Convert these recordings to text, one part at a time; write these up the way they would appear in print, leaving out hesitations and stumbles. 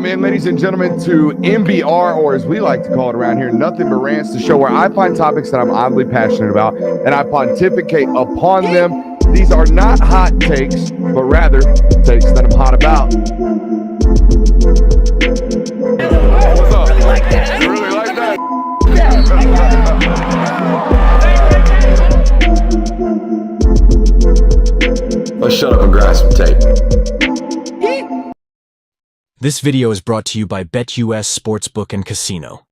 in, ladies and gentlemen, to MBR, or as we like to call it around here, Nothing But Rants, the show where I find topics that I'm oddly passionate about and I pontificate upon them. These are not hot takes, but rather takes that I'm hot about. What's up? You really like that? Let's shut up and grind some tape. This video is brought to you by BetUS Sportsbook and Casino.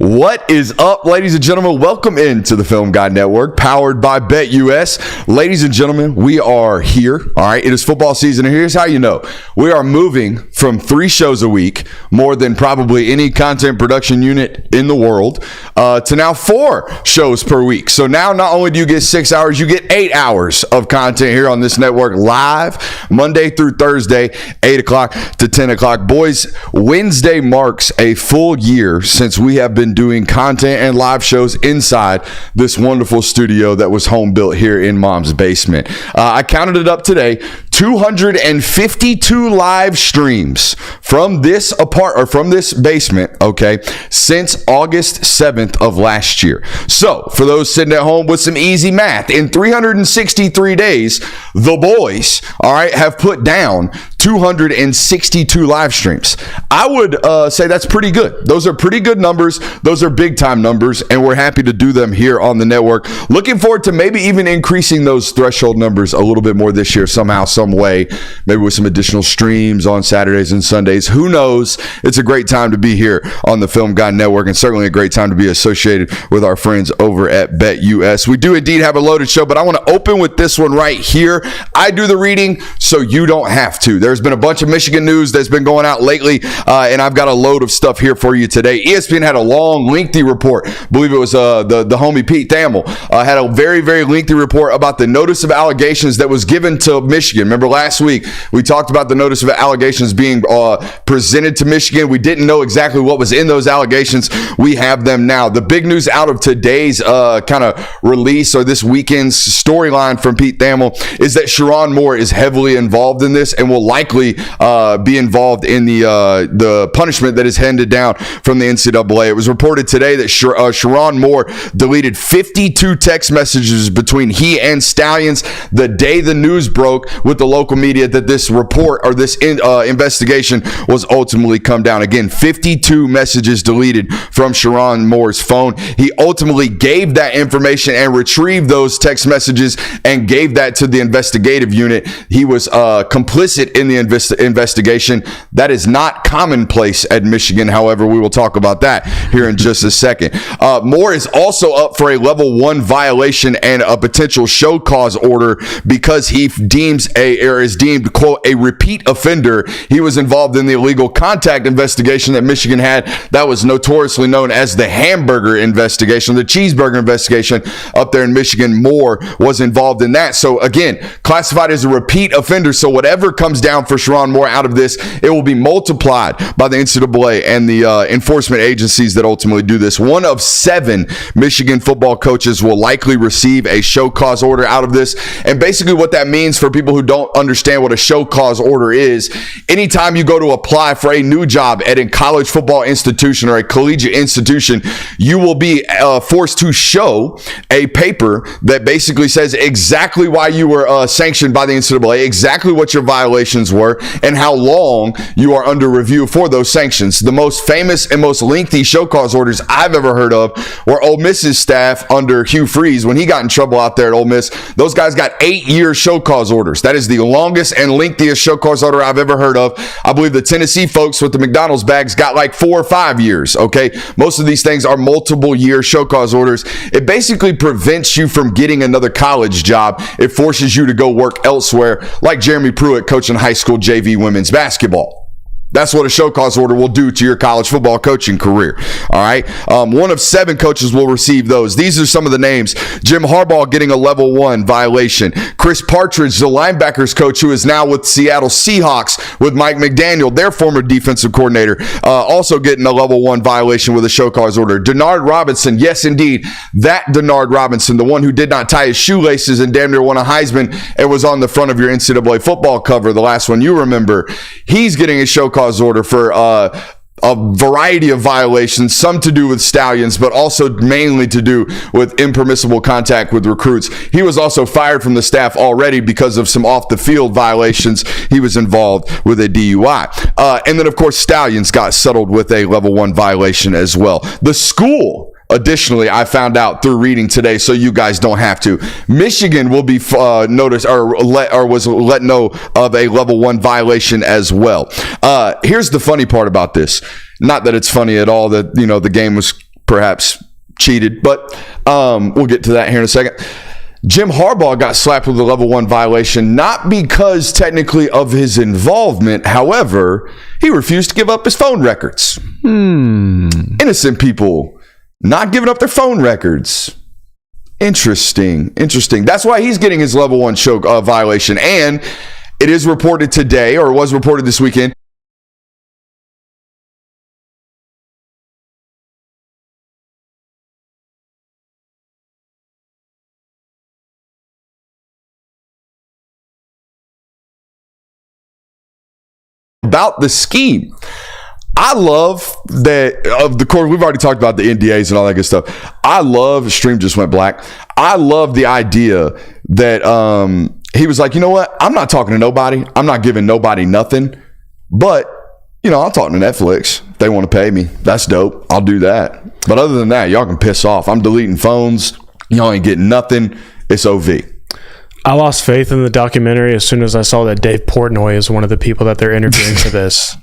What is up, ladies and gentlemen? Welcome into the Film Guy Network, powered by BetUS. Ladies and gentlemen, we are here. All right, it is football season, and here's how you know. We are moving from 3 shows a week, more than probably any content production unit in the world, to now 4 shows per week. So now not only do you get 6 hours, you get 8 hours of content here on this network live, Monday through Thursday, 8 o'clock to 10 o'clock. Boys, Wednesday marks a full year since we have been doing content and live shows inside this wonderful studio that was home built here in Mom's basement. I counted it up today, 252 live streams from this basement, okay, since August 7th of last year. So for those sitting at home with some easy math, in 363 days, the boys, all right, have put down 262 live streams. I would say that's pretty good. Those are pretty good numbers. Those are big time numbers, and we're happy to do them here on the network. Looking forward to maybe even increasing those threshold numbers a little bit more this year somehow, some way, maybe with some additional streams on Saturdays and Sundays. Who knows? It's a great time to be here on the Film Guy Network, and certainly a great time to be associated with our friends over at BetUS. We do indeed have a loaded show, but I want to open with this one right here. I do the reading, so you don't have to. There's been a bunch of Michigan news that's been going out lately, and I've got a load of stuff here for you today. ESPN had a long, lengthy report. I believe it was the homie Pete Thamel had a very, very lengthy report about the notice of allegations that was given to Michigan. Remember last week we talked about the notice of allegations being presented to Michigan. We didn't know exactly what was in those allegations. We have them now. The big news out of today's kind of release, or this weekend's storyline from Pete Thamel, is that Sherrone Moore is heavily involved in this and will likely be involved in the punishment that is handed down from the NCAA. It was reported today that Sherrone Moore deleted 52 text messages between he and Stalions the day the news broke with the local media that this report or this investigation was ultimately come down. Again, 52 messages deleted from Sherrone Moore's phone. He ultimately gave that information and retrieved those text messages and gave that to the investigative unit. He was complicit in the investigation. That is not commonplace at Michigan. However, we will talk about that here in just a second. Moore is also up for a level 1 violation and a potential show cause order because he is deemed, quote, a repeat offender. He was involved in the illegal contact investigation that Michigan had that was notoriously known as the hamburger investigation, the cheeseburger investigation up there in Michigan. Moore was involved in that. So again, classified as a repeat offender. So whatever comes down for Sherrone Moore out of this, it will be multiplied by the NCAA and the enforcement agencies that ultimately do this. One of 7 Michigan football coaches will likely receive a show cause order out of this. And basically what that means for people who don't understand what a show cause order is, anytime you go to apply for a new job at a college football institution or a collegiate institution, you will be forced to show a paper that basically says exactly why you were sanctioned by the NCAA, exactly what your violations were, and how long you are under review for those sanctions. The most famous and most lengthy show cause orders I've ever heard of were Ole Miss's staff under Hugh Freeze when he got in trouble out there at Ole Miss. Those guys got 8-year show cause orders. That is the longest and lengthiest show cause order I've ever heard of. I believe the Tennessee folks with the McDonald's bags got like 4 or 5 years, okay? Most of these things are multiple year show cause orders. It basically prevents you from getting another college job. It forces you to go work elsewhere, like Jeremy Pruitt coaching high school JV women's basketball. That's what a show cause order will do to your college football coaching career. All right. One of 7 coaches will receive those. These are some of the names. Jim Harbaugh getting a level 1 violation. Chris Partridge, the linebackers coach who is now with Seattle Seahawks with Mike McDaniel, their former defensive coordinator, also getting a level 1 violation with a show cause order. Denard Robinson, yes, indeed, that Denard Robinson, the one who did not tie his shoelaces and damn near won a Heisman and was on the front of your NCAA football cover, the last one you remember, he's getting a show cause order for a variety of violations, some to do with Stallions, but also mainly to do with impermissible contact with recruits. He was also fired from the staff already because of some off-the-field violations. He was involved with a DUI. And then, of course, Stallions got settled with a level 1 violation as well. The school, additionally, I found out through reading today, so you guys don't have to. Michigan will be noticed or was let know of a level 1 violation as well. Here's the funny part about this. Not that it's funny at all that, the game was perhaps cheated, but we'll get to that here in a second. Jim Harbaugh got slapped with a level 1 violation, not because technically of his involvement. However, he refused to give up his phone records. Innocent people not giving up their phone records. Interesting. That's why he's getting his level 1 show violation. And it is reported today, or was reported this weekend, about the scheme. I love that of the course. We've already talked about the NDAs and all that good stuff. I love, stream just went black. I love the idea that he was like, you know what? I'm not talking to nobody. I'm not giving nobody nothing. But, I'll talk to Netflix. If they want to pay me, that's dope. I'll do that. But other than that, y'all can piss off. I'm deleting phones. Y'all ain't getting nothing. It's OV. I lost faith in the documentary as soon as I saw that Dave Portnoy is one of the people that they're interviewing for this.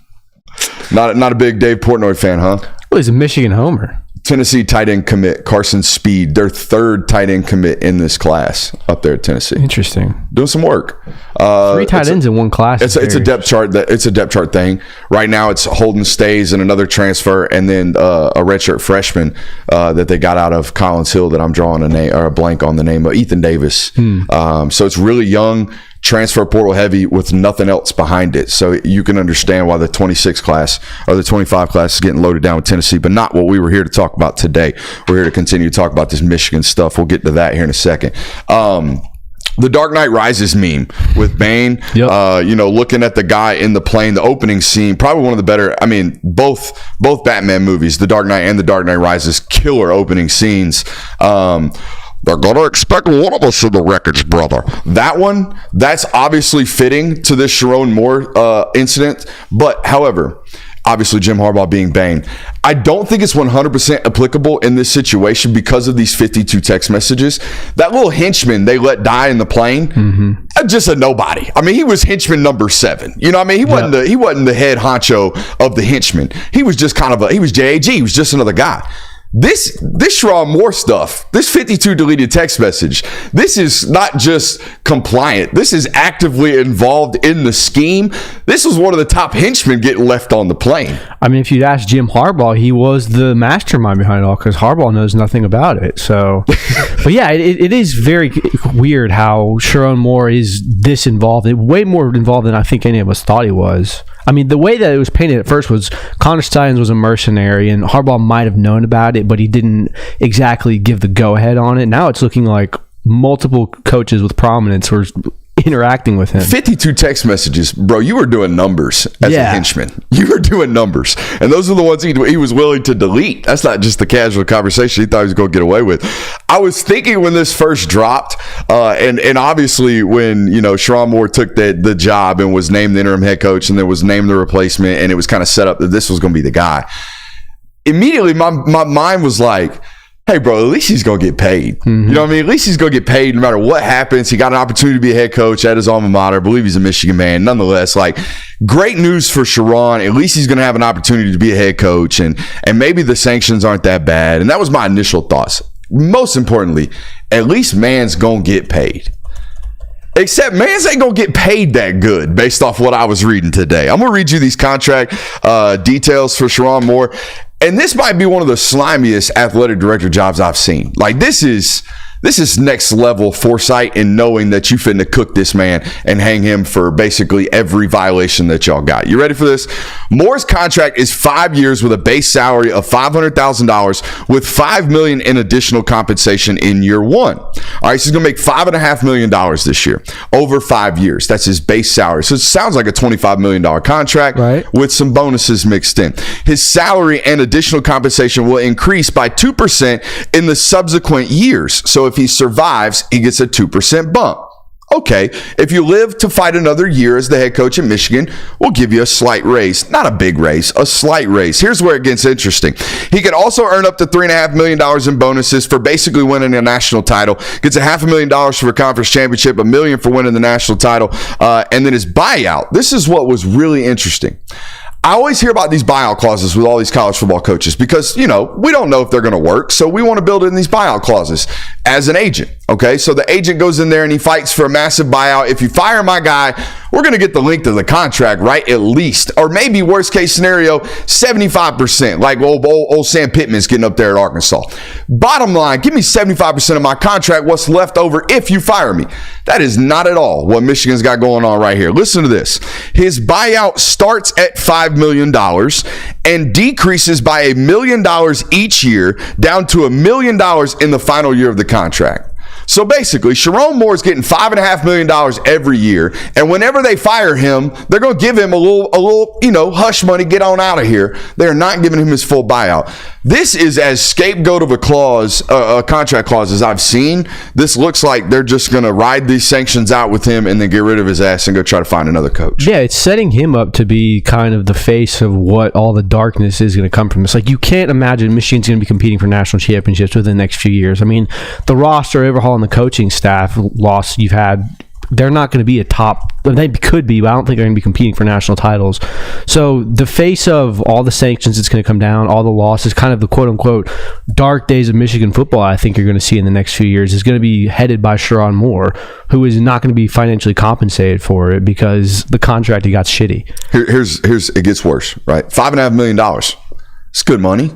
Not a big Dave Portnoy fan, huh? Well, he's a Michigan homer. Tennessee tight end commit Carson Speed, their 3rd tight end commit in this class up there at Tennessee. Interesting. Doing some work. 3 tight ends in one class. It's a depth chart. It's a depth chart thing. Right now, it's Holden Stays and another transfer, and then a redshirt freshman that they got out of Collins Hill that I'm drawing a blank on the name of, Ethan Davis. So it's really young, transfer portal heavy with nothing else behind it. So you can understand why the 26 class or the 25 class is getting loaded down with Tennessee, but not what we were here to talk about today. We're here to continue to talk about this Michigan stuff. We'll get to that here in a second. The Dark Knight Rises meme with Bane, looking at the guy in the plane, the opening scene, probably one of the better, both Batman movies, The Dark Knight and The Dark Knight Rises, killer opening scenes. They're going to expect one of us in the wreckage, brother. That one, that's obviously fitting to this Sherrone Moore incident. But, however, obviously Jim Harbaugh being Bane, I don't think it's 100% applicable in this situation because of these 52 text messages. That little henchman they let die in the plane, just a nobody. He was henchman number 7. He wasn't the head honcho of the henchmen. He was just he was JAG. He was just another guy. This Sherrone Moore stuff, this 52 deleted text message, this is not just compliant. This is actively involved in the scheme. This was one of the top henchmen getting left on the plane. If you'd ask Jim Harbaugh, he was the mastermind behind it all because Harbaugh knows nothing about it. So, but yeah, it is very weird how Sherrone Moore is this involved. Way more involved than I think any of us thought he was. The way that it was painted at first was Connor Stalions was a mercenary, and Harbaugh might have known about it, but he didn't exactly give the go-ahead on it. Now it's looking like multiple coaches with prominence were interacting with him. 52 text messages, bro. You were doing numbers as a henchman. You were doing numbers, and those are the ones he was willing to delete. That's not just the casual conversation he thought he was going to get away with. I was thinking when this first dropped, and obviously when Sherrone Moore took the job and was named the interim head coach, and then was named the replacement, and it was kind of set up that this was going to be the guy. Immediately, my mind was like, hey, bro, at least he's going to get paid. You know what I mean? At least he's going to get paid no matter what happens. He got an opportunity to be a head coach at his alma mater. I believe he's a Michigan man. Nonetheless, great news for Sherrone. At least he's going to have an opportunity to be a head coach, and maybe the sanctions aren't that bad. And that was my initial thoughts. Most importantly, at least man's going to get paid. Except Mans ain't going to get paid that good based off what I was reading today. I'm going to read you these contract details for Sherrone Moore. And this might be one of the slimiest athletic director jobs I've seen. Like, this is next level foresight in knowing that you finna cook this man and hang him for basically every violation that y'all got. You ready for this? Moore's contract is 5 years with a base salary of $500,000 with $5 million in additional compensation in year one. All right, so he's gonna make $5.5 million this year over 5 years. That's his base salary. So it sounds like a $25 million contract, right, with some bonuses mixed in. His salary and additional compensation will increase by 2% in the subsequent years. So if he survives, he gets a 2% bump. Okay, if you live to fight another year as the head coach at Michigan, we'll give you a slight raise. Not a big raise, a slight raise. Here's where it gets interesting. He could also earn up to $3.5 million in bonuses for basically winning a national title. Gets $500,000 for a conference championship, $1 million for winning the national title, and then his buyout. This is what was really interesting. I always hear about these buyout clauses with all these college football coaches because, we don't know if they're going to work. So we want to build in these buyout clauses as an agent. Okay. So the agent goes in there and he fights for a massive buyout. If you fire my guy, we're going to get the length of the contract, right? At least, or maybe worst case scenario, 75%, like old Sam Pittman's getting up there at Arkansas. Bottom line, give me 75% of my contract, what's left over if you fire me. That is not at all what Michigan's got going on right here. Listen to this. His buyout starts at $5 million and decreases by $1 million each year down to $1 million in the final year of the contract. So basically, Sherrone Moore is getting $5.5 million every year, and whenever they fire him, they're going to give him a little, hush money, get on out of here. They're not giving him his full buyout. This is as scapegoat of a contract clause as I've seen. This looks like they're just going to ride these sanctions out with him and then get rid of his ass and go try to find another coach. Yeah, it's setting him up to be kind of the face of what all the darkness is going to come from. It's like you can't imagine Michigan's going to be competing for national championships within the next few years. I mean, the roster overhaul and the coaching staff loss you've had, they're not going to be a top. They could be, but I don't think they're going to be competing for national titles. So the face of all the sanctions that's going to come down, all the losses, kind of the quote-unquote dark days of Michigan football I think you're going to see in the next few years is going to be headed by Sherrone Moore, who is not going to be financially compensated for it because the contract he got shitty. Here's it gets worse, right? $5.5 million. It's good money.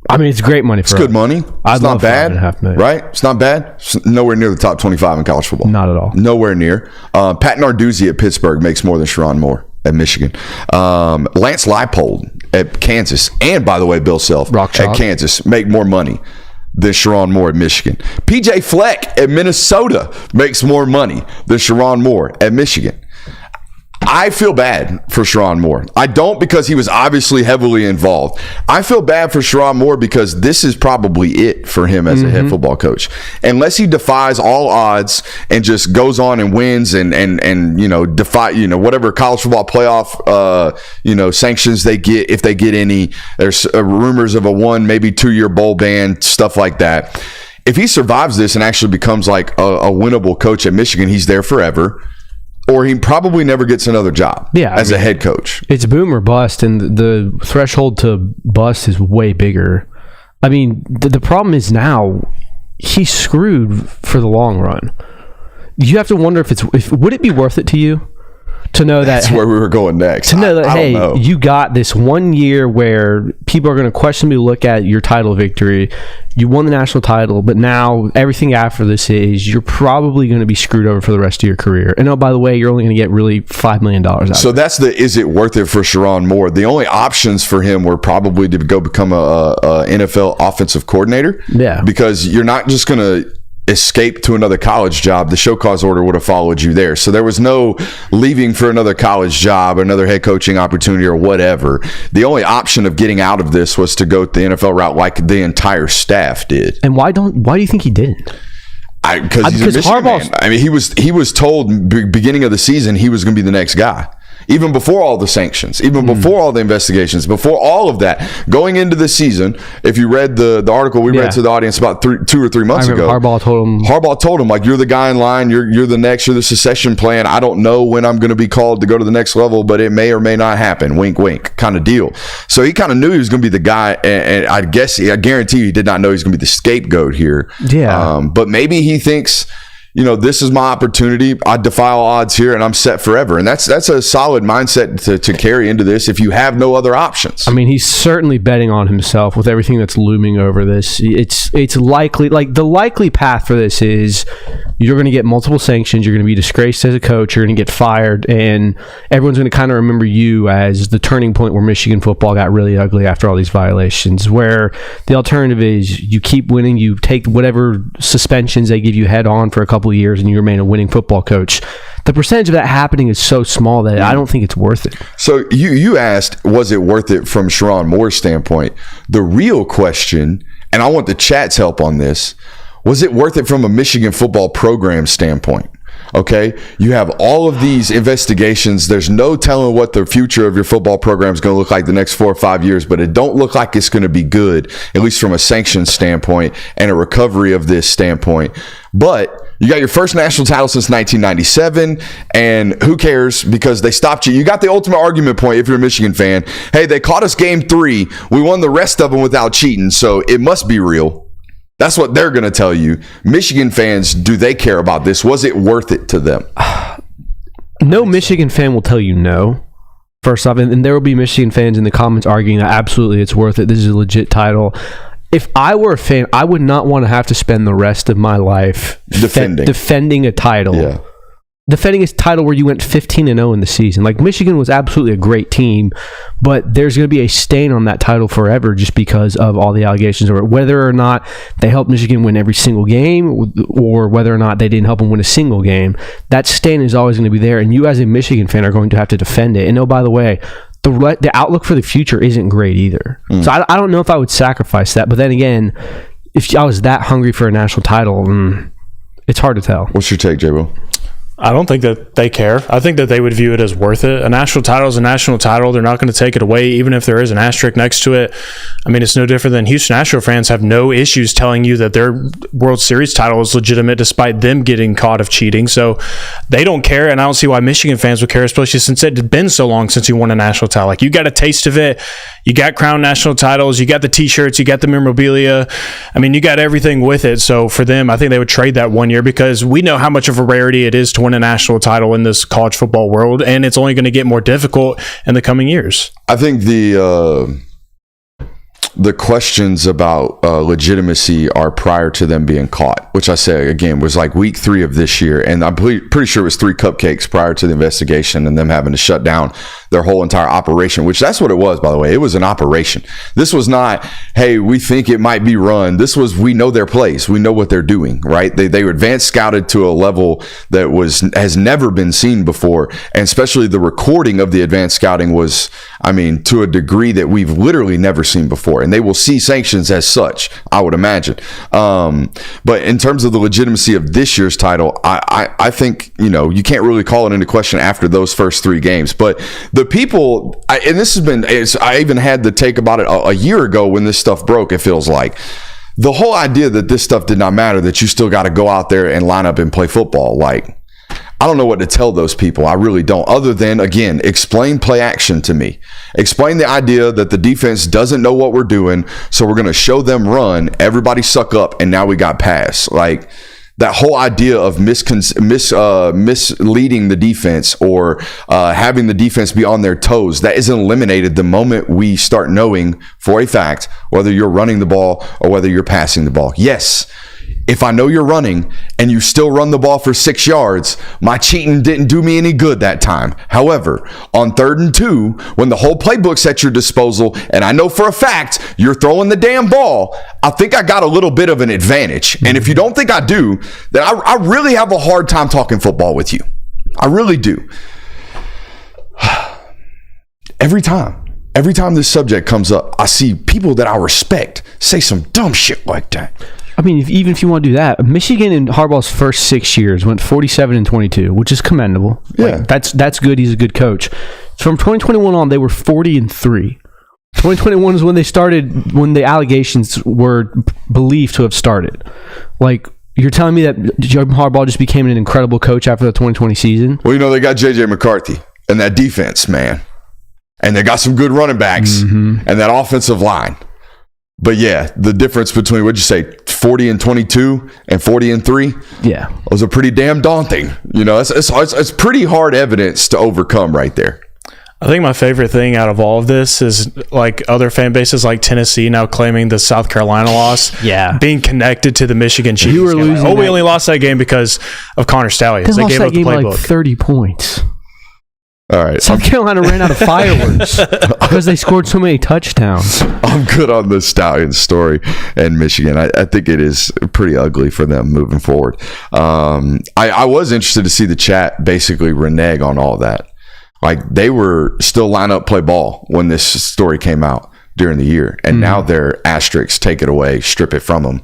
I mean, it's great money for It's good money. It's not bad, right? It's not bad. It's nowhere near the top 25 in college football. Not at all. Nowhere near. Pat Narduzzi at Pittsburgh makes more than Sherrone Moore at Michigan. Lance Leipold at Kansas, and by the way, Bill Self at Kansas make more money than Sherrone Moore at Michigan. PJ Fleck at Minnesota makes more money than Sherrone Moore at Michigan. I feel bad for Sherrone Moore. I don't because he was obviously heavily involved. I feel bad for Sherrone Moore because this is probably it for him as a head football coach. Unless he defies all odds and just goes on and wins and defy whatever college football playoff sanctions they get, if they get any. There's rumors of a 1, maybe 2 year bowl ban, stuff like that. If he survives this and actually becomes like a winnable coach at Michigan, he's there forever. Or he probably never gets another job as a head coach. It's boom or bust, and the threshold to bust is way bigger. I mean, the problem is now he's screwed for the long run. You have to wonder if would it be worth it to you to know that's where we were going next. To know that, I don't know. You got this 1 year where people are going to questionably look at your title victory. You won the national title, but now everything after this is you're probably going to be screwed over for the rest of your career. And oh, by the way, you're only going to get really $5 million out So of it. that's is it worth it for Sherrone Moore? The only options for him were probably to go become a NFL offensive coordinator. Yeah. Because you're not just going to escape to another college job. The show cause order would have followed you there. So there was no leaving for another college job, another head coaching opportunity or whatever. The only option of getting out of this was to go the NFL route like the entire staff did. And why do you think he didn't? Because he's a Michigan man. I mean, he was told beginning of the season he was going to be the next guy. Even before all the sanctions, even before all the investigations, before all of that, going into the season, if you read the article we read to the audience about 2 or 3 months ago, Harbaugh told him, like, you're the guy in line, you're the next, you're the succession plan. I don't know when I'm going to be called to go to the next level, but it may or may not happen. Wink, wink, kind of deal. So he kind of knew he was going to be the guy, and I guarantee you he did not know he was going to be the scapegoat here. Yeah. But maybe he thinks this is my opportunity. I defy all odds here, and I'm set forever. And that's a solid mindset to carry into this if you have no other options. I mean, he's certainly betting on himself with everything that's looming over this. It's likely, like the likely path for this is you're going to get multiple sanctions. You're going to be disgraced as a coach. You're going to get fired, and everyone's going to kind of remember you as the turning point where Michigan football got really ugly after all these violations. Where the alternative is you keep winning, you take whatever suspensions they give you head on for a couple of years, and you remain a winning football coach. The percentage of that happening is so small that I don't think it's worth it. So you asked, was it worth it from Sherrone Moore's standpoint? The real question, and I want the chat's help on this, was it worth it from a Michigan football program standpoint? Okay, you have all of these investigations. There's no telling what the future of your football program is going to look like the next 4 or 5 years, but it don't look like it's going to be good, at least from a sanctions standpoint and a recovery of this standpoint. But you got your first national title since 1997, and who cares because they stopped you. You got the ultimate argument point if you're a Michigan fan. Hey, they caught us game 3. We won the rest of them without cheating, so it must be real. That's what they're going to tell you. Michigan fans, do they care about this? Was it worth it to them? No Michigan fan will tell you no. First off, and there will be Michigan fans in the comments arguing that absolutely it's worth it. This is a legit title. If I were a fan, I would not want to have to spend the rest of my life defending a title. Yeah. Defending a title where you went 15-0 in the season. Like, Michigan was absolutely a great team, but there's going to be a stain on that title forever just because of all the allegations over it. Whether or not they helped Michigan win every single game or whether or not they didn't help them win a single game, that stain is always going to be there, and you as a Michigan fan are going to have to defend it. And oh, by the way, the outlook for the future isn't great either. So I don't know if I would sacrifice that. But then again, if I was that hungry for a national title, it's hard to tell. What's your take, J-Bo? I don't think that they care. I think that they would view it as worth it. A national title is a national title. They're not going to take it away, even if there is an asterisk next to it. I mean, it's no different than Houston Astros fans have no issues telling you that their World Series title is legitimate despite them getting caught of cheating. So they don't care, and I don't see why Michigan fans would care, especially since it had been so long since you won a national title. Like, you got a taste of it. You got crown national titles. You got the T-shirts. You got the memorabilia. I mean, you got everything with it. So for them, I think they would trade that 1 year because we know how much of a rarity it is to win a national title in this college football world, and it's only going to get more difficult in the coming years. I think the questions about legitimacy are prior to them being caught, which I say again was like week 3 of this year, and I'm pretty sure it was 3 cupcakes prior to the investigation and them having to shut down their whole entire operation, which that's what it was, by the way. It was an operation. This was not, hey, we think it might be run. This was, we know their place. We know what they're doing, right? They were advanced scouted to a level that has never been seen before, and especially the recording of the advanced scouting was, I mean, to a degree that we've literally never seen before, and they will see sanctions as such, I would imagine. But in terms of the legitimacy of this year's title, I think, you can't really call it into question after those first 3 games. But the people, and this has been, I even had the take about it a year ago when this stuff broke, it feels like. The whole idea that this stuff did not matter, that you still got to go out there and line up and play football, like, I don't know what to tell those people. I really don't. Other than, again, explain play action to me. Explain the idea that the defense doesn't know what we're doing, so we're going to show them run, everybody suck up, and now we got pass. Like, that whole idea of misleading the defense or having the defense be on their toes, that isn't eliminated the moment we start knowing for a fact whether you're running the ball or whether you're passing the ball. Yes, if I know you're running and you still run the ball for 6 yards, my cheating didn't do me any good that time. However, on 3rd and 2, when the whole playbook's at your disposal and I know for a fact you're throwing the damn ball, I think I got a little bit of an advantage. And if you don't think I do, then I really have a hard time talking football with you. I really do. Every time this subject comes up, I see people that I respect say some dumb shit like that. I mean, even if you want to do that, Michigan in Harbaugh's first 6 years went 47-22, which is commendable. Yeah, that's good. He's a good coach. From 2021 on, they were 40-3. 2021 is when they started, when the allegations were believed to have started. Like, you're telling me that Harbaugh just became an incredible coach after the 2020 season? Well, they got J.J. McCarthy and that defense, man, and they got some good running backs and that offensive line. But yeah, the difference between, what'd you say, 40-22 and 40-3? Yeah. Was a pretty damn daunting. You know, it's pretty hard evidence to overcome right there. I think my favorite thing out of all of this is like other fan bases like Tennessee now claiming the South Carolina loss. Yeah. Being connected to the Michigan Chiefs. You were losing. Like, we only lost that game because of Connor Stalions. They lost gave that up the game playbook. like 30 points. All right. South Carolina ran out of fireworks because they scored so many touchdowns. I'm good on the Stallions story and Michigan. I think it is pretty ugly for them moving forward. I was interested to see the chat basically renege on all that. Like, they were still line up, play ball when this story came out during the year. And now they're asterisks, take it away, strip it from them.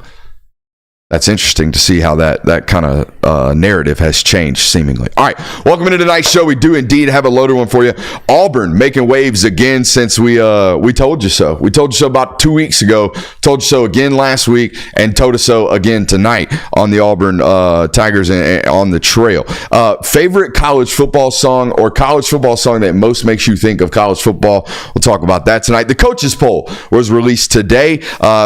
That's interesting to see how that kind of narrative has changed, seemingly. All right, welcome into tonight's show. We do indeed have a loaded one for you. Auburn making waves again since we told you so. We told you so about 2 weeks ago, told you so again last week, and told us so again tonight on the Auburn Tigers and on the trail. Favorite college football song or college football song that most makes you think of college football? We'll talk about that tonight. The coaches poll was released today.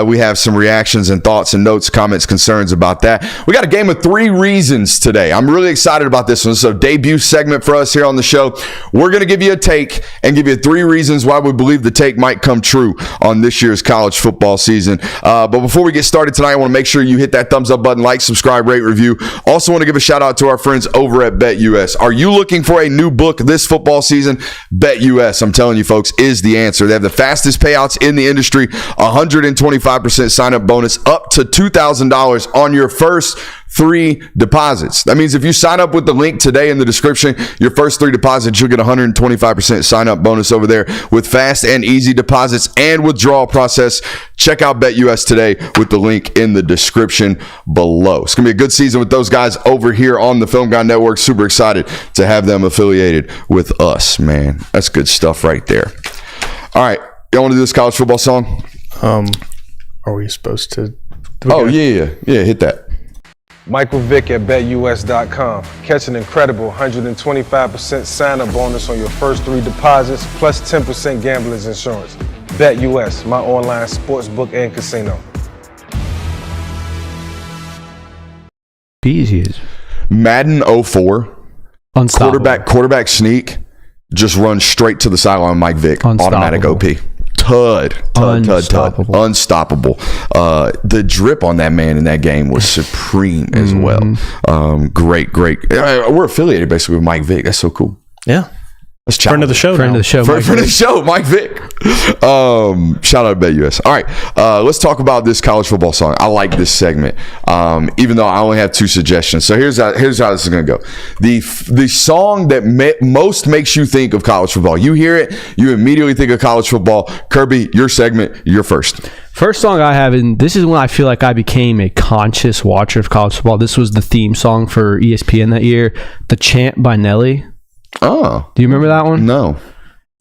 We have some reactions and thoughts and notes, comments, concerns about that. We got a game of 3 reasons today. I'm really excited about this one. So, debut segment for us here on the show. We're going to give you a take and give you 3 reasons why we believe the take might come true on this year's college football season. But before we get started tonight, I want to make sure you hit that thumbs up button, like, subscribe, rate, review. Also want to give a shout out to our friends over at BetUS. Are you looking for a new book this football season? BetUS, I'm telling you folks, is the answer. They have the fastest payouts in the industry, 125% sign up bonus, up to $2,000 on your first 3 deposits. That means if you sign up with the link today in the description, your first 3 deposits, you'll get 125% sign up bonus over there with fast and easy deposits and withdrawal process. Check out BetUS today with the link in the description below. It's going to be a good season with those guys over here on the Film Guy Network. Super excited to have them affiliated with us, man. That's good stuff right there. All right. Y'all want to do this college football song? Are we supposed to? Yeah. Hit that. Michael Vick at BetUS.com. Catch an incredible 125% sign-up bonus on your first 3 deposits, plus 10% gambler's insurance. BetUS, my online sportsbook and casino. Easy is Madden 04. unstoppable. Quarterback sneak. Just run straight to the sideline. Mike Vick. Automatic OP. Tud. Unstoppable. The drip on that man in that game was supreme as well. Great. We're affiliated basically with Mike Vick. That's so cool. Yeah. Let's Friend of the show. Friend of the show. Friend of the show, Mike Vick. Shout out to BetUS. All right, let's talk about this college football song. I like this segment, even though I only have 2 suggestions. So here's how this is going to go. The song that most makes you think of college football. You hear it, you immediately think of college football. Kirby, your segment, you're first. First song I have, and this is when I feel like I became a conscious watcher of college football. This was the theme song for ESPN that year, The Chant by Nelly. Oh. Do you remember that one? No.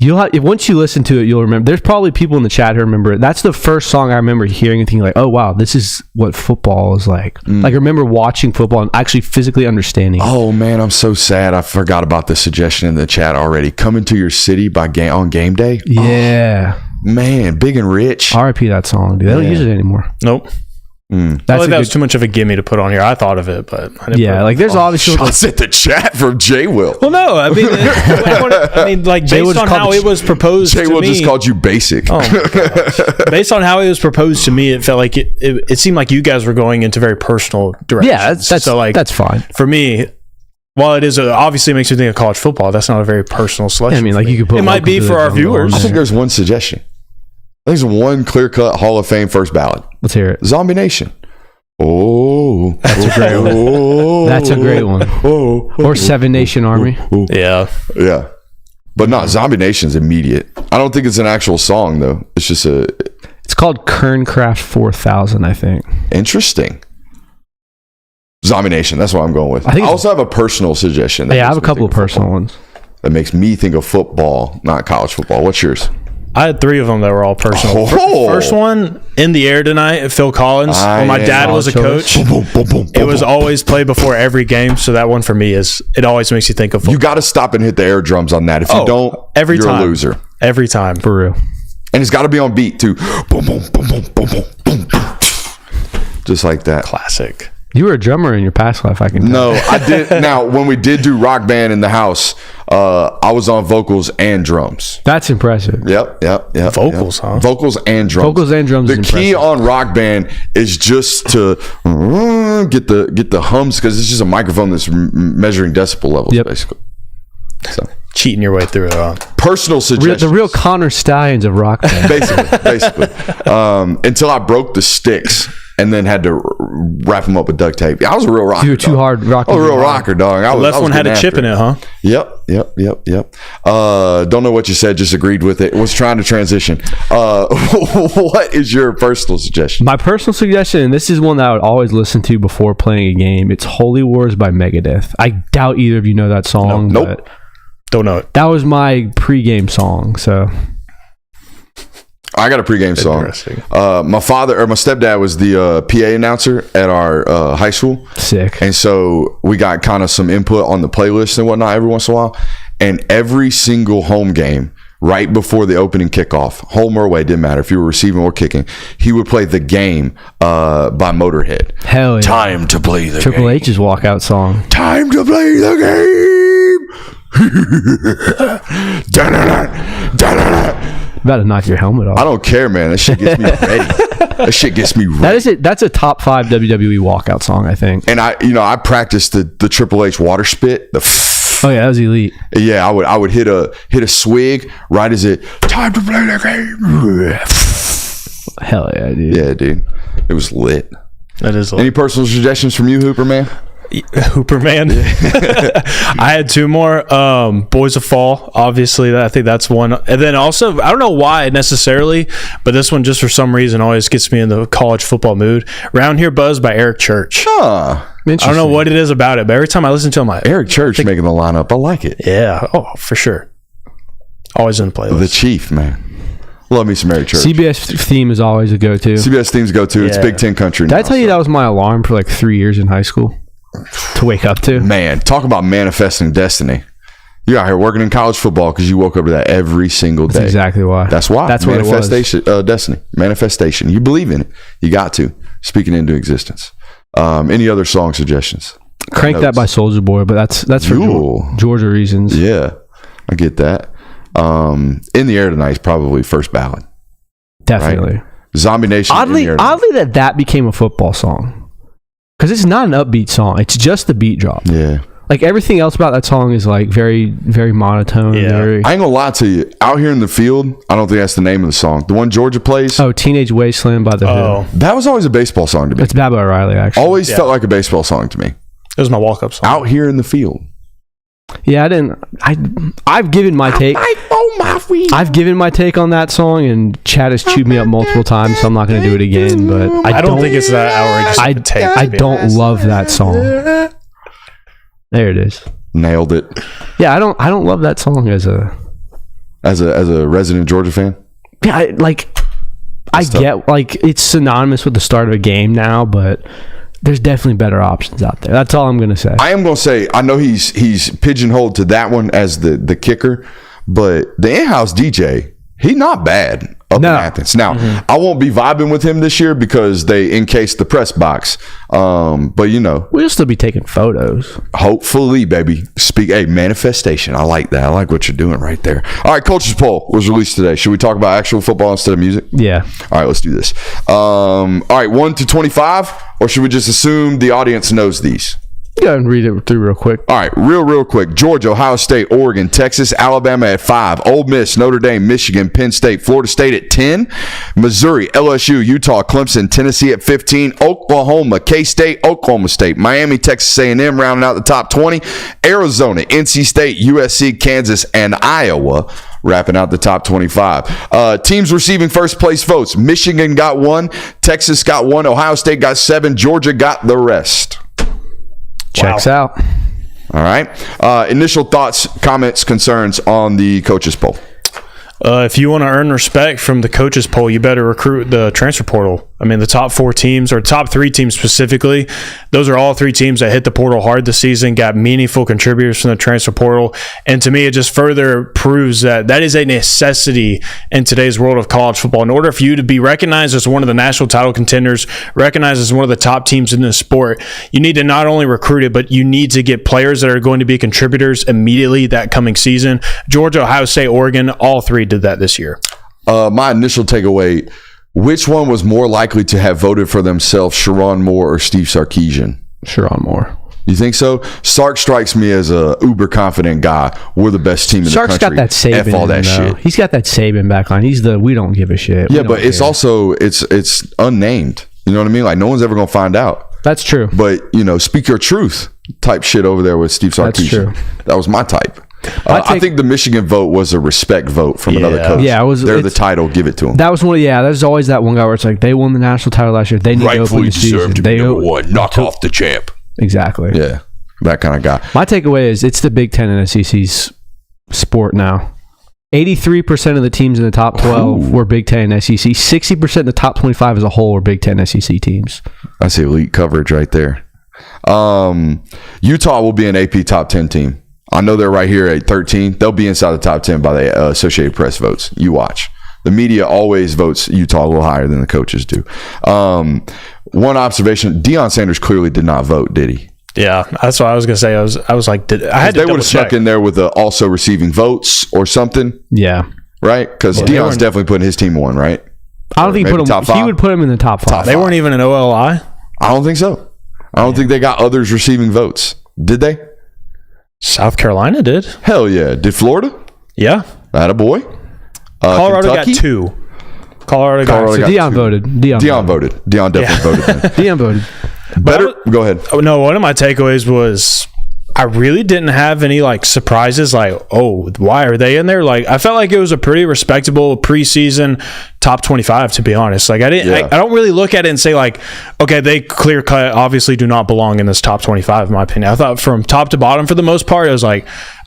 Once you listen to it, you'll remember. There's probably people in the chat who remember it. That's the first song I remember hearing and thinking like, oh, wow, this is what football is like. Like, I remember watching football and actually physically understanding it. Oh, man, I'm so sad. I forgot about the suggestion in the chat already. Coming to Your City on game day? Yeah. Oh, man, Big and Rich. RIP that song, dude. They don't use it anymore. Nope. I feel like that was too much of a gimme to put on here. I thought of it, but I didn't like there's obviously shots at the chat from Jay Will. Well, no, I mean, like based on how it was proposed Jay to Will me, just called you basic. Oh my gosh. Based on how it was proposed to me, it felt like it seemed like you guys were going into very personal directions. Yeah, that's fine. For me, while it is obviously makes me think of college football, that's not a very personal selection. I mean, like you could put it might be for our viewers. I think there's one suggestion. There's one clear-cut Hall of Fame first ballot. Let's hear it. Zombie Nation. Oh, that's a great one. That's a great one. Or 7 Nation Army. Yeah. But not Zombie Nation's immediate. I don't think it's an actual song though. It's just It's called Kerncraft 4000, I think. Interesting. Zombie Nation. That's what I'm going with. I also have a personal suggestion. I have a couple of personal ones that makes me think of football, not college football. What's yours? I had 3 of them that were all personal. First one, In the Air Tonight, Phil Collins. When my dad was a coach, it was always played before every game. So that one for me it always makes you think of football. You got to stop and hit the air drums on that. If you don't, you're a loser. Every time. For real. And it's got to be on beat too. Boom, boom, boom, boom, boom, boom, boom, boom. Just like that. Classic. You were a drummer in your past life, I can tell. No, I did. Now, when we did do Rock Band in the house, I was on vocals and drums. That's impressive. Yep. Vocals, huh? Vocals and drums. Vocals and drums. The key on Rock Band is just to get the hums, because it's just a microphone that's measuring decibel levels, basically. So Cheating your way through it all. personal suggestions. The real Connor Stallions of rock band. basically. Until I broke the sticks and then had to wrap them up with duct tape. I was a real rocker. You were too hard rocking. I was a real rocker, dog. The left one had a chip in it, huh? Yep. Don't know what you said, just agreed with it. Was trying to transition. What is your personal suggestion? My personal suggestion, and this is one that I would always listen to before playing a game, it's Holy Wars by Megadeth. I doubt either of you know that song. Nope. But Don't know it. that was my pregame song, so... I got a pregame song. Interesting. My stepdad was the PA announcer at our high school. Sick. And so we got kind of some input on the playlist and whatnot every once in a while. And every single home game, right before the opening kickoff, home or away, didn't matter if you were receiving or kicking, he would play The Game by Motorhead. Hell yeah. Time to play the game. Triple H's walkout song. Time to play the game. About to knock your helmet off. I don't care, man. That shit gets me ready. That shit gets me ready. That is it. That's a top 5 WWE walkout song, I think. And I practiced the Triple H water spit. Oh yeah, that was elite. Yeah, I would hit a swig right as it time to play the game. Hell yeah, dude. Yeah, dude. It was lit. That is Any personal suggestions from you, Hooper man? Hooper man. I had 2 more. Boys of Fall, obviously. I think that's one. And then also, I don't know why necessarily, but this one just for some reason always gets me in the college football mood. Round Here Buzz by Eric Church. Huh. I don't know what it is about it, but every time I listen to him, Eric Church making the lineup. I like it. Yeah. Oh, for sure. Always in the playlist. The Chief, man. Love me some Eric Church. CBS theme is always a go-to. CBS themes go to. It's Yeah. Big Ten country. Did I tell you that was my alarm for like 3 years in high school to wake up to? Man, talk about manifesting destiny. You're out here working in college football because you woke up to that every single day. That's exactly why. That's why. That's what it was. Manifestation, destiny. Manifestation. You believe in it. You got to. Speaking into existence. Any other song suggestions? Crank That by Soulja Boy, but that's for Georgia reasons. Yeah, I get that. In the Air Tonight is probably first ballad. Definitely. Right? Zombie Nation. Oddly that became a football song, because it's not an upbeat song. It's just the beat drop. Yeah. Like everything else about that song is like very, very monotone. Yeah. I ain't gonna lie to you. Out Here in the Field, I don't think that's the name of the song. The one Georgia plays. Oh, Teenage Wasteland by The Who. That was always a baseball song to me. It's Bad Boy Riley, actually. Always felt like a baseball song to me. It was my walk-up song. Out Here in the Field. Yeah, I've given my take. I've given my take on that song, and Chad has chewed me up multiple times, so I'm not going to do it again. But I don't think it's that outrageous. I don't love that song. There it is. Nailed it. Yeah, I don't love that song as a resident Georgia fan. Yeah, I get like it's synonymous with the start of a game now, but there's definitely better options out there. That's all I'm going to say. I am going to say, I know he's pigeonholed to that one as the kicker, but the in-house DJ, he's not bad up in Athens. Now, I won't be vibing with him this year because they encased the press box. But you know, we'll still be taking photos. Hopefully, baby. Manifestation. I like that. I like what you're doing right there. All right, Coach's Poll was released today. Should we talk about actual football instead of music? Yeah. All right, let's do this. All right, 1 to 25, or should we just assume the audience knows these? Go ahead and read it through real quick. All right, real quick. Georgia, Ohio State, Oregon, Texas, Alabama at 5, Ole Miss, Notre Dame, Michigan, Penn State, Florida State at 10, Missouri, LSU, Utah, Clemson, Tennessee at 15, Oklahoma, K-State, Oklahoma State, Miami, Texas A&M rounding out the top 20, Arizona, NC State, USC, Kansas, and Iowa wrapping out the top 25. Teams receiving first place votes. Michigan got 1, Texas got 1, Ohio State got 7, Georgia got the rest. Checks out. All right. Initial thoughts, comments, concerns on the coaches poll. If you want to earn respect from the coaches poll, you better recruit the transfer portal. I mean, the top 4 teams, or top 3 teams specifically, those are all 3 teams that hit the portal hard this season, got meaningful contributors from the transfer portal. And to me, it just further proves that is a necessity in today's world of college football. In order for you to be recognized as one of the national title contenders, recognized as one of the top teams in the sport, you need to not only recruit it, but you need to get players that are going to be contributors immediately that coming season. Georgia, Ohio State, Oregon, all 3 did that this year. My initial takeaway, which one was more likely to have voted for themselves, Sherrone Moore or Steve Sarkisian? Sherrone Moore. You think so? Sark strikes me as a uber confident guy. We're the best team in Sark's the country. got that Saban. F all that shit. He's got that Saban backline. He's the we don't give a shit. Yeah, but it's also it's unnamed. You know what I mean? Like no one's ever gonna find out. That's true. But speak your truth type shit over there with Steve Sarkisian. That's true. That was my type. I think the Michigan vote was a respect vote from another coach. Yeah, they're the title. Give it to them. That was one. Yeah, there's always that one guy where it's like they won the national title last year. They need to open the season. To be number 1. Knock off the champ. Exactly. Yeah, that kind of guy. My takeaway is it's the Big Ten and SEC's sport now. 83% of the teams in the top 12 were Big Ten and SEC. 60% of the top 25 as a whole were Big Ten SEC teams. That's elite coverage right there. Utah will be an AP top 10 team. I know they're right here at 13. They'll be inside the top 10 by the Associated Press votes. You watch. The media always votes Utah a little higher than the coaches do. One observation, Deion Sanders clearly did not vote, did he? Yeah, that's what I was going to say. I was like, I had to they would have snuck in there with the also receiving votes or something. Yeah. Right? Because Deion's definitely putting his team on, right? I don't think he put him top 5. He would put him in the top 5. They weren't even an OLI? I don't think so. I don't think they got others receiving votes. Did they? South Carolina did. Hell yeah. Did Florida? Yeah. Attaboy. Colorado Kentucky? got 2. Colorado got 2. Deion voted. Deion voted. Deion definitely voted. Then. Deion voted. Go ahead. Oh, no, one of my takeaways was I really didn't have any surprises why are they in there? I felt like it was a pretty respectable preseason top 25, to be honest. I don't really look at it and say okay, they clear cut obviously do not belong in this top 25 in my opinion. I thought from top to bottom for the most part, it was I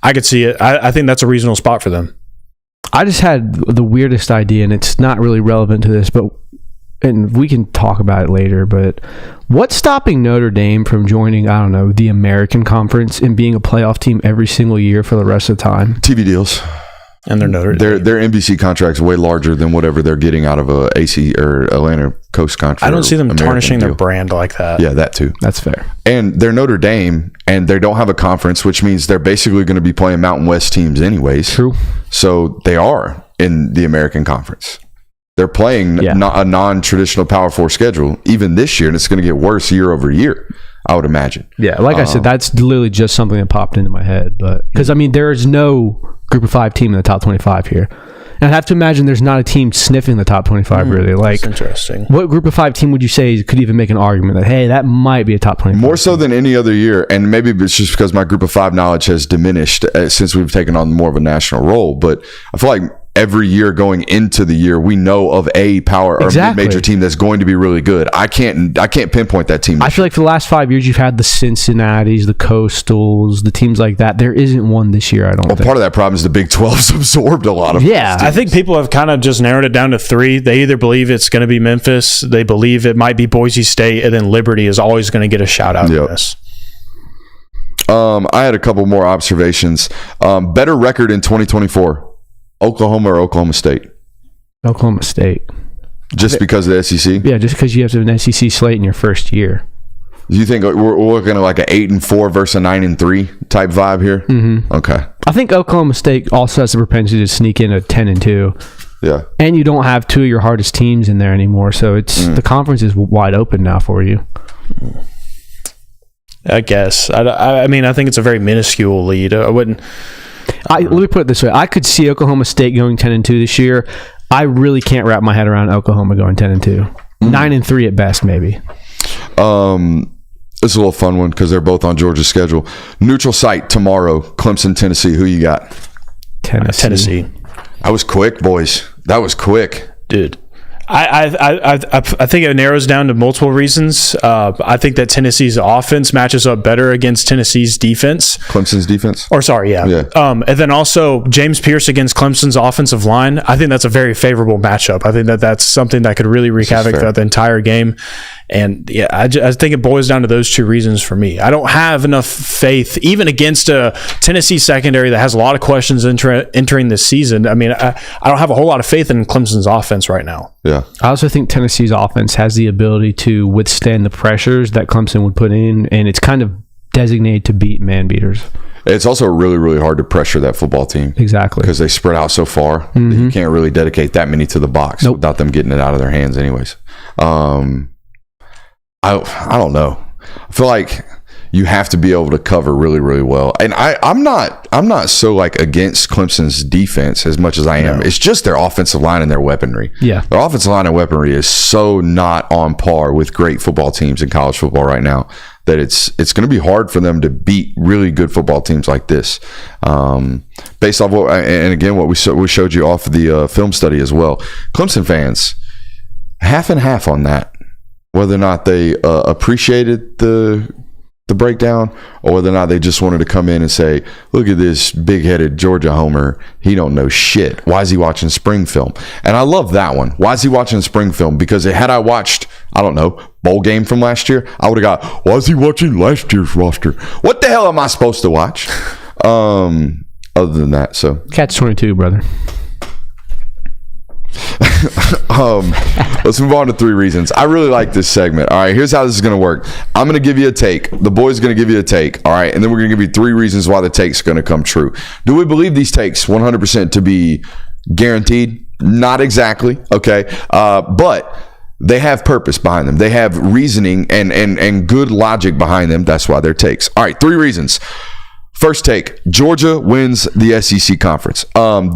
could see it. I think that's a reasonable spot for them. I just had the weirdest idea, and it's not really relevant to this, and we can talk about it later, but what's stopping Notre Dame from joining, I don't know, the American Conference and being a playoff team every single year for the rest of the time? TV deals. And their NBC contract's way larger than whatever they're getting out of a AC or Atlanta Coast contract. I don't see them tarnishing their brand like that. Yeah, that too. That's fair. And they're Notre Dame, and they don't have a conference, which means they're basically going to be playing Mountain West teams anyways. True. So they are in the American Conference. They're playing a non-traditional Power 4 schedule even this year, and it's going to get worse year over year, I would imagine. Yeah, I said, that's literally just something that popped into my head. But because there is no Group of 5 team in the top 25 here, and I'd have to imagine there's not a team sniffing the top 25 really. That's interesting. What Group of 5 team would you say could even make an argument that hey, that might be a top 25? More so than any other year, and maybe it's just because my Group of 5 knowledge has diminished since we've taken on more of a national role. But I feel like every year going into the year, we know of a power or mid-major team that's going to be really good. I can't pinpoint that team. I feel like for the last 5 years, you've had the Cincinnatis, the Coastals, the teams like that. There isn't one this year, I don't think. Part of that problem is the Big 12's absorbed a lot of I think people have kind of just narrowed it down to 3. They either believe it's going to be Memphis, they believe it might be Boise State, and then Liberty is always going to get a shout-out in this. I had a couple more observations. Better record in 2024. Oklahoma or Oklahoma State? Oklahoma State. Just because of the SEC? Yeah, just because you have an SEC slate in your first year. Do you think we're looking at an 8-4 versus a 9-3 type vibe here? Mm-hmm. Okay. I think Oklahoma State also has the propensity to sneak in a 10-2. Yeah. And you don't have 2 of your hardest teams in there anymore, so it's the conference is wide open now for you. I guess. I mean, I think it's a very minuscule lead. I wouldn't. Let me put it this way. I could see Oklahoma State going 10-2 this year. I really can't wrap my head around Oklahoma going 10-2. 9-3 at best, maybe. It's a little fun one because they're both on Georgia's schedule. Neutral site tomorrow, Clemson, Tennessee. Who you got? Tennessee. That was quick, boys. That was quick. Dude. I think it narrows down to multiple reasons. I think that Tennessee's offense matches up better against Tennessee's defense. Clemson's defense? Or sorry, yeah. And then also James Pierce against Clemson's offensive line. I think that's a very favorable matchup. I think that that's something that could really wreak havoc throughout the entire game. And yeah, I think it boils down to those two reasons for me. I don't have enough faith, even against a Tennessee secondary that has a lot of questions entering this season. I mean, I don't have a whole lot of faith in Clemson's offense right now. Yeah. I also think Tennessee's offense has the ability to withstand the pressures that Clemson would put in, and it's kind of designated to beat man beaters. It's also really, really hard to pressure that football team. Exactly. Because they spread out so far that you can't really dedicate that many to the box without them getting it out of their hands anyways. I don't know. I feel like you have to be able to cover really, really well. And I'm not so like against Clemson's defense as much as I am. No. It's just their offensive line and their weaponry. Yeah. Their offensive line and weaponry is so not on par with great football teams in college football right now that it's going to be hard for them to beat really good football teams like this. Based off what, and again, what we showed you off of the film study as well. Clemson fans, half and half on that. Whether or not they appreciated the breakdown or whether or not they just wanted to come in and say, look at this big-headed Georgia homer. He don't know shit. Why is he watching spring film? And I love that one. Why is he watching spring film? Because had I watched, I don't know, bowl game from last year, I would have got, why is he watching last year's roster? What the hell am I supposed to watch? Other than that, so. Catch 22, brother. Let's move on to 3 reasons. I really like this segment. All right, here's how this is going to work. I'm going to give you a take. The boy's going to give you a take. All right, and then we're going to give you 3 reasons why the take's going to come true. Do we believe these takes 100% to be guaranteed? Not exactly. Okay, but they have purpose behind them. They have reasoning and good logic behind them. That's why they're takes. All right, 3 reasons. First take, Georgia wins the SEC conference,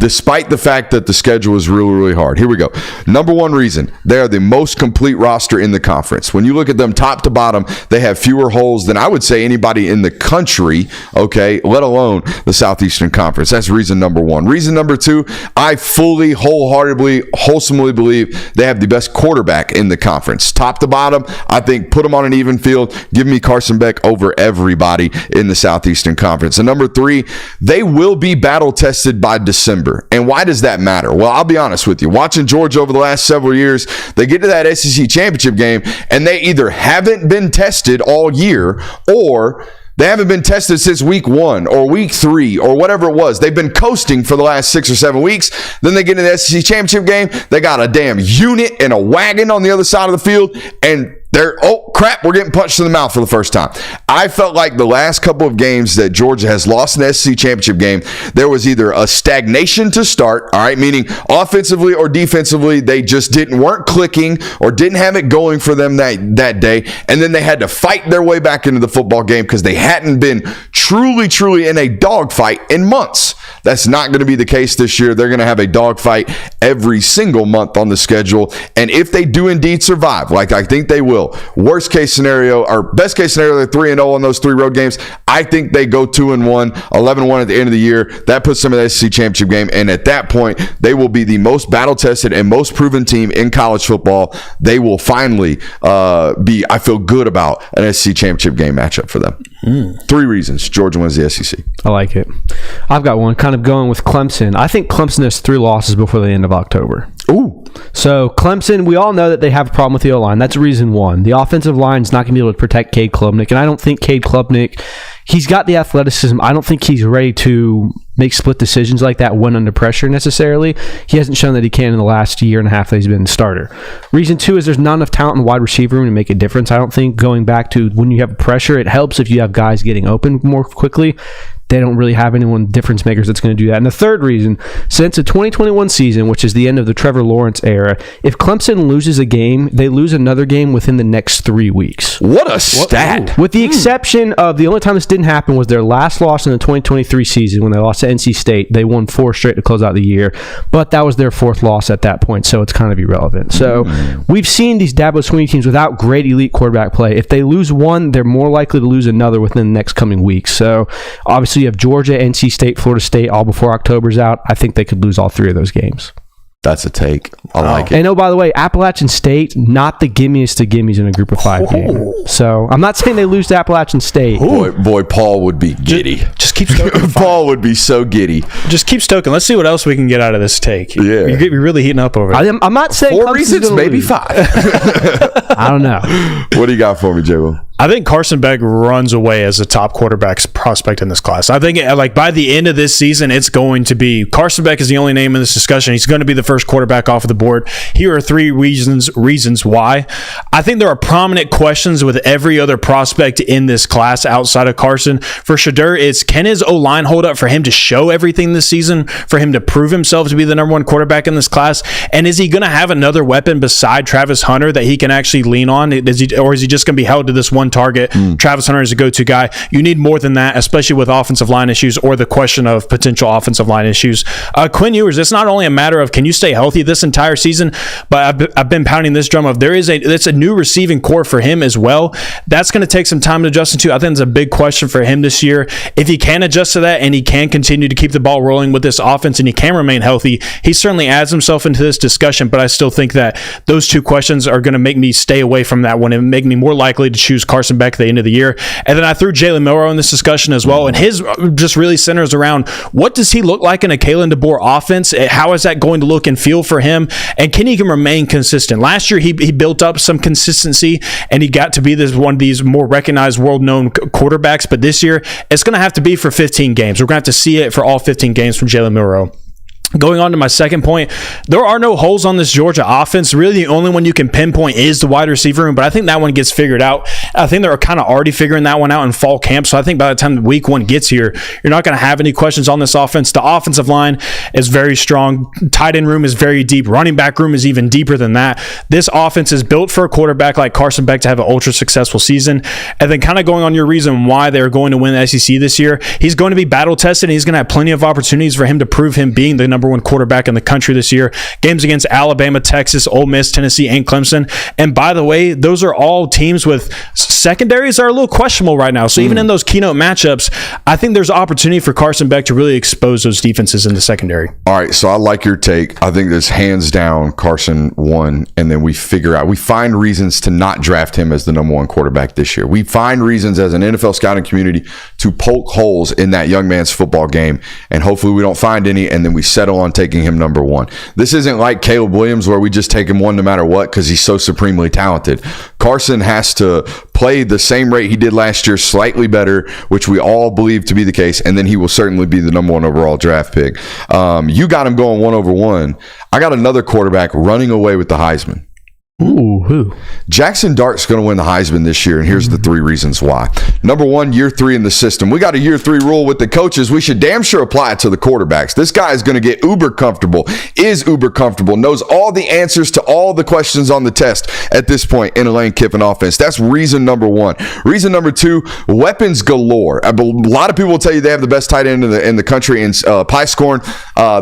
despite the fact that the schedule is really, really hard. Here we go. Number 1 reason, they are the most complete roster in the conference. When you look at them top to bottom, they have fewer holes than I would say anybody in the country, okay, let alone the Southeastern Conference. That's reason number 1. Reason number 2, I fully, wholeheartedly, wholesomely believe they have the best quarterback in the conference. Top to bottom, I think put them on an even field. Give me Carson Beck over everybody in the Southeastern Conference. And number 3, they will be battle tested by December. And why does that matter? Well, I'll be honest with you. Watching Georgia over the last several years, they get to that SEC championship game and they either haven't been tested all year or they haven't been tested since week 1 or week 3 or whatever it was. They've been coasting for the last 6 or 7 weeks. Then they get in the SEC championship game. They got a damn unit and a wagon on the other side of the field and they're, oh crap, we're getting punched in the mouth for the first time. I felt like the last couple of games that Georgia has lost in the SEC championship game, there was either a stagnation to start, all right, meaning offensively or defensively, they just weren't clicking or didn't have it going for them that day. And then they had to fight their way back into the football game because they hadn't been truly in a dogfight in months. That's not going to be the case this year. They're going to have a dogfight every single month on the schedule. And if they do indeed survive, like I think they will, worst case scenario or best case scenario, they're 3-0 on those 3 road games. I think they go 2-1, 11-1 at the end of the year. That puts them in the SEC championship game. And at that point, they will be the most battle tested and most proven team in college football. They will finally I feel good about an SEC championship game matchup for them. 3 reasons Georgia wins the SEC. I like it. I've got one kind of going with Clemson. I think Clemson has 3 losses before the end of October. Ooh. So Clemson, we all know that they have a problem with the O-line. That's reason 1. The offensive line is not going to be able to protect Cade Klubnik, and I don't think Cade Klubnik, he's got the athleticism. I don't think he's ready to make split decisions like that when under pressure necessarily. He hasn't shown that he can in the last year and a half that he's been the starter. Reason 2 is there's not enough talent in the wide receiver room to make a difference. I don't think going back to when you have pressure, it helps if you have guys getting open more quickly. They don't really have anyone difference makers that's going to do that. And the third reason, since the 2021 season, which is the end of the Trevor Lawrence era, if Clemson loses a game, they lose another game within the next 3 weeks. What a stat. With the exception of the only time this didn't happen was their last loss in the 2023 season when they lost to NC State. They won 4 straight to close out the year, but that was their 4th loss at that point, so it's kind of irrelevant. So we've seen these Dabo Swinney teams without great elite quarterback play. If they lose one, they're more likely to lose another within the next coming weeks. So obviously you have Georgia, NC State, Florida State all before October's out. I think they could lose all 3 of those games. That's a take. I like it. And by the way, Appalachian State, not the gimmiest of gimmies in a group of 5 game. So I'm not saying they lose to Appalachian State. Boy, Paul would be giddy. Just keep stoking. Paul would be so giddy. Just keep stoking. Let's see what else we can get out of this take. Yeah. You're really heating up over it. I'm not saying 4 Clemson's reasons, gonna maybe lose. 5. I don't know. What do you got for me, J-Will? I think Carson Beck runs away as a top quarterback prospect in this class. I think like by the end of this season, it's going to be Carson Beck is the only name in this discussion. He's going to be the first quarterback off of the board. Here are 3 reasons why. I think there are prominent questions with every other prospect in this class outside of Carson. For Shedeur, it's can his O-line hold up for him to show everything this season, for him to prove himself to be the number 1 quarterback in this class? And is he going to have another weapon beside Travis Hunter that he can actually lean on? Or is he just going to be held to this one target? Travis Hunter is a go-to guy. You need more than that, especially with offensive line issues or the question of potential offensive line issues. Quinn Ewers, it's not only a matter of can you stay healthy this entire season, but I've been pounding this drum of it's a new receiving core for him as well. That's going to take some time to adjust into. I think it's a big question for him this year. If he can adjust to that and he can continue to keep the ball rolling with this offense and he can remain healthy, he certainly adds himself into this discussion, but I still think that those 2 questions are going to make me stay away from that one and make me more likely to choose Carson Beck at the end of the year. And then I threw Jalen Milroe in this discussion as well, and his just really centers around what does he look like in a Kalen DeBoer offense? How is that going to look and feel for him? And can he remain consistent? Last year, he built up some consistency, and he got to be one of these more recognized, world-known quarterbacks, but this year, it's going to have to be for 15 games. We're going to have to see it for all 15 games from Jalen Milroe. Going on to my second point, there are no holes on this Georgia offense. Really, the only one you can pinpoint is the wide receiver room, but I think that one gets figured out. I think they're kind of already figuring that one out in fall camp, so I think by the time week 1 gets here, you're not going to have any questions on this offense. The offensive line is very strong. Tight end room is very deep. Running back room is even deeper than that. This offense is built for a quarterback like Carson Beck to have an ultra-successful season. And then kind of going on your reason why they're going to win the SEC this year, he's going to be battle-tested, and he's going to have plenty of opportunities for him to prove him being the number 1 quarterback in the country this year. Games against Alabama, Texas, Ole Miss, Tennessee, and Clemson. And by the way, those are all teams with secondaries that are a little questionable right now. So even in those keynote matchups, I think there's opportunity for Carson Beck to really expose those defenses in the secondary. All right, so I like your take. I think there's hands down Carson 1, and then we find reasons to not draft him as the number 1 quarterback this year. We find reasons as an NFL scouting community to poke holes in that young man's football game, and hopefully we don't find any, and then we settle on taking him number 1. This isn't like Caleb Williams where we just take him 1 no matter what because he's so supremely talented. Carson has to play the same rate he did last year, slightly better, which we all believe to be the case, and then he will certainly be the number 1 overall draft pick. You got him going 1 over 1. I got another quarterback running away with the Heisman. Ooh, who? Jackson Dart's going to win the Heisman this year, and here's the 3 reasons why. Number 1, year 3 in the system. We got a year 3 rule with the coaches. We should damn sure apply it to the quarterbacks. This guy is going to get uber comfortable, is uber comfortable, knows all the answers to all the questions on the test at this point in a Lane Kiffin offense. That's reason number 1. Reason number 2, weapons galore. A lot of people will tell you they have the best tight end in the country in Piescorn.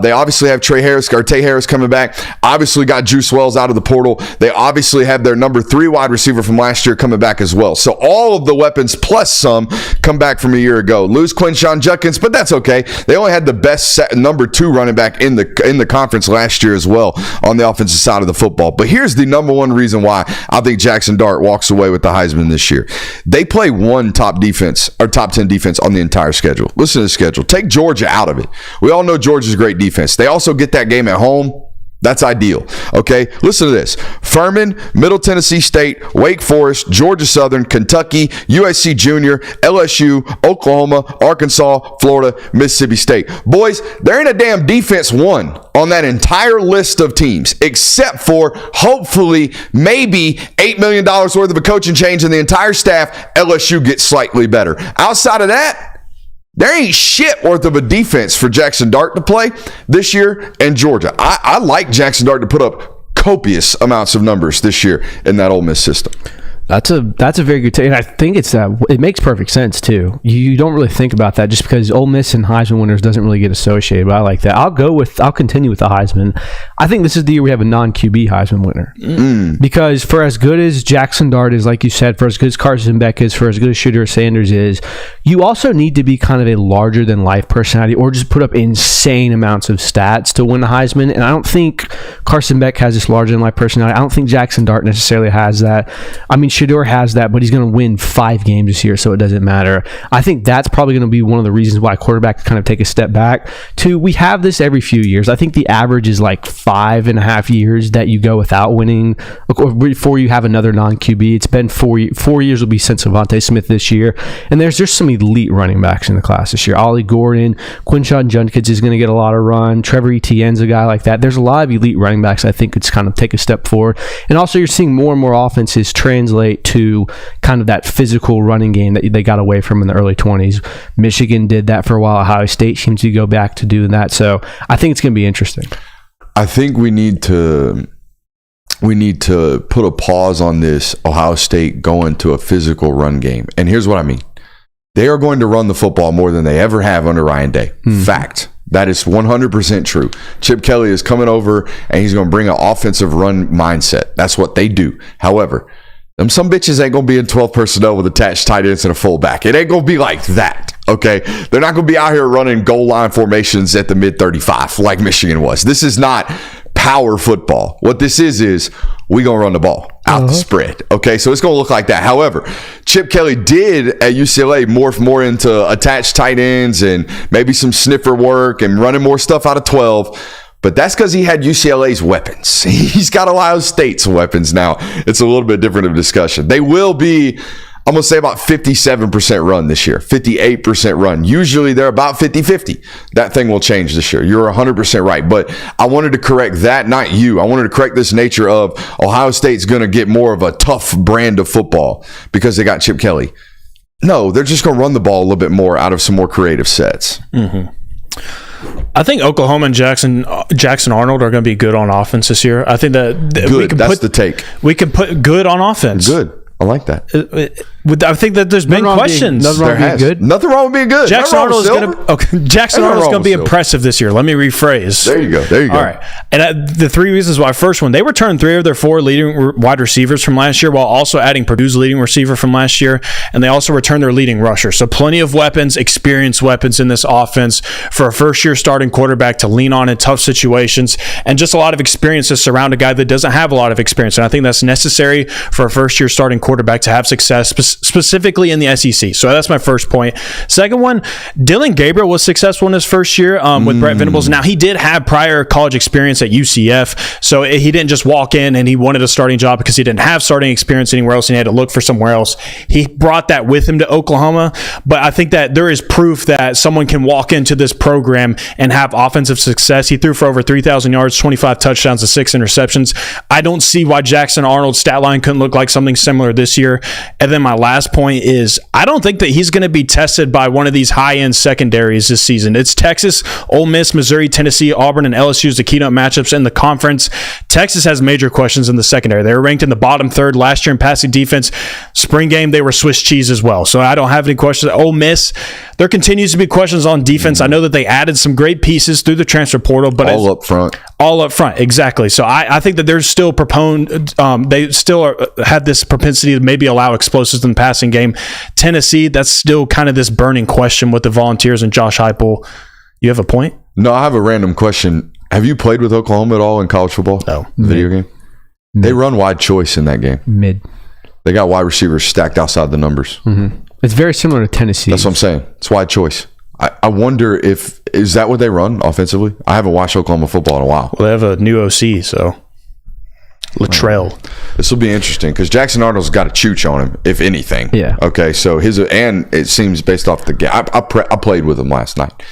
They obviously have Tay Harris coming back. Obviously got Juice Wells out of the portal. They obviously have their number 3 wide receiver from last year coming back as well. So all of the weapons plus some come back from a year ago. Lose Quinshon Judkins, but that's okay. They only had the best number 2 running back in the conference last year as well on the offensive side of the football. But here's the number 1 reason why I think Jackson Dart walks away with the Heisman this year. They play 1 top defense or top 10 defense on the entire schedule. Listen to the schedule. Take Georgia out of it. We all know Georgia's a great defense. They also get that game at home. That's ideal. Okay, listen to this. Furman, Middle Tennessee State, Wake Forest, Georgia Southern, Kentucky, USC Junior, LSU, Oklahoma, Arkansas, Florida, Mississippi State. Boys, there ain't a damn defense 1 on that entire list of teams, except for hopefully maybe $8 million worth of a coaching change in the entire staff. LSU gets slightly better. Outside of that, there ain't shit worth of a defense for Jackson Dart to play this year in Georgia. I like Jackson Dart to put up copious amounts of numbers this year in that Ole Miss system. That's a very good take. And I think it makes perfect sense too. You don't really think about that just because Ole Miss and Heisman winners doesn't really get associated, but I like that. I'll continue with the Heisman. I think this is the year we have a non-QB Heisman winner. Because for as good as Jackson Dart is, like you said, for as good as Carson Beck is, for as good as Shedeur Sanders is, you also need to be kind of a larger than life personality or just put up insane amounts of stats to win the Heisman. And I don't think Carson Beck has this larger than life personality. I don't think Jackson Dart necessarily has that. I mean, Shedeur has that, but he's going to win 5 games this year, so it doesn't matter. I think that's probably going to be one of the reasons why quarterbacks kind of take a step back. 2, we have this every few years. I think the average is like 5.5 years that you go without winning before you have another non-QB. It's been 4 years will be since Avonte Smith this year, and there's just some elite running backs in the class this year. Ollie Gordon, Quinshon Judkins is going to get a lot of run. Trevor Etienne's a guy like that. There's a lot of elite running backs I think it's kind of take a step forward. And also you're seeing more and more offenses translate to kind of that physical running game that they got away from in the early 20s. Michigan did that for a while. Ohio State seems to go back to doing that. So I think it's going to be interesting. I think we need to put a pause on this Ohio State going to a physical run game. And here's what I mean. They are going to run the football more than they ever have under Ryan Day. Fact. That is 100% true. Chip Kelly is coming over and he's going to bring an offensive run mindset. That's what they do. However, some bitches ain't going to be in 12 personnel with attached tight ends and a fullback. It ain't going to be like that, okay? They're not going to be out here running goal line formations at the mid-35 like Michigan was. This is not power football. What this is we going to run the ball out the spread, okay? So it's going to look like that. However, Chip Kelly did at UCLA morph more into attached tight ends and maybe some sniffer work and running more stuff out of 12. But that's because he had UCLA's weapons. He's got Ohio State's weapons now. It's a little bit different of a discussion. They will be, I'm going to say about 57% run this year, 58% run. Usually they're about 50-50. That thing will change this year. You're 100% right. But I wanted to correct that, not you. I wanted to correct this nature of Ohio State's going to get more of a tough brand of football because they got Chip Kelly. No, they're just going to run the ball a little bit more out of some more creative sets. I think Oklahoma and Jackson Arnold are going to be good on offense this year. I think that good. That's the take. We can put good on offense. Good. I like that. I think that there's been questions. Nothing wrong with being good. Nothing wrong with being good. Jackson Arnold is going to be impressive this year. Let me rephrase. There you go. All right. And the 3 reasons why. First one, they returned 3 of their 4 leading wide receivers from last year while also adding Purdue's leading receiver from last year. And they also returned their leading rusher. So plenty of weapons, experienced weapons in this offense for a first-year starting quarterback to lean on in tough situations, and just a lot of experience to surround a guy that doesn't have a lot of experience. And I think that's necessary for a first-year starting quarterback to have success, specifically in the SEC. So that's my first point. Second one, Dylan Gabriel was successful in his first year with Brett Venables. Now, he did have prior college experience at UCF, so he didn't just walk in and he wanted a starting job because he didn't have starting experience anywhere else and he had to look for somewhere else. He brought that with him to Oklahoma, but I think that there is proof that someone can walk into this program and have offensive success. He threw for over 3,000 yards, 25 touchdowns, and 6 interceptions. I don't see why Jackson Arnold's stat line couldn't look like something similar this year. And then my last point is I don't think that he's going to be tested by one of these high-end secondaries this season. It's Texas, Ole Miss, Missouri, Tennessee, Auburn, and LSU as the keynote matchups in the conference. Texas has major questions in the secondary. They were ranked in the bottom third last year in passing defense. Spring game, they were Swiss cheese as well. So I don't have any questions. Ole Miss, there continues to be questions on defense. I know that they added some great pieces through the transfer portal, but all up front. All up front, exactly. So I think that there's still they still have this propensity to maybe allow explosives in the passing game. Tennessee, that's still kind of this burning question with the Volunteers and Josh Heupel. You have a point? No, I have a random question. Have you played with Oklahoma at all in college football? No. Video game? They run wide choice in that game. Mid. They got wide receivers stacked outside the numbers. Mm-hmm. It's very similar to Tennessee. That's what I'm saying. It's wide choice. I wonder is that what they run offensively? I haven't watched Oklahoma football in a while. Well, they have a new OC, so Latrell. This will be interesting because Jackson Arnold's got a chooch on him, if anything. Yeah. Okay, so and it seems based off the game. I played with him last night.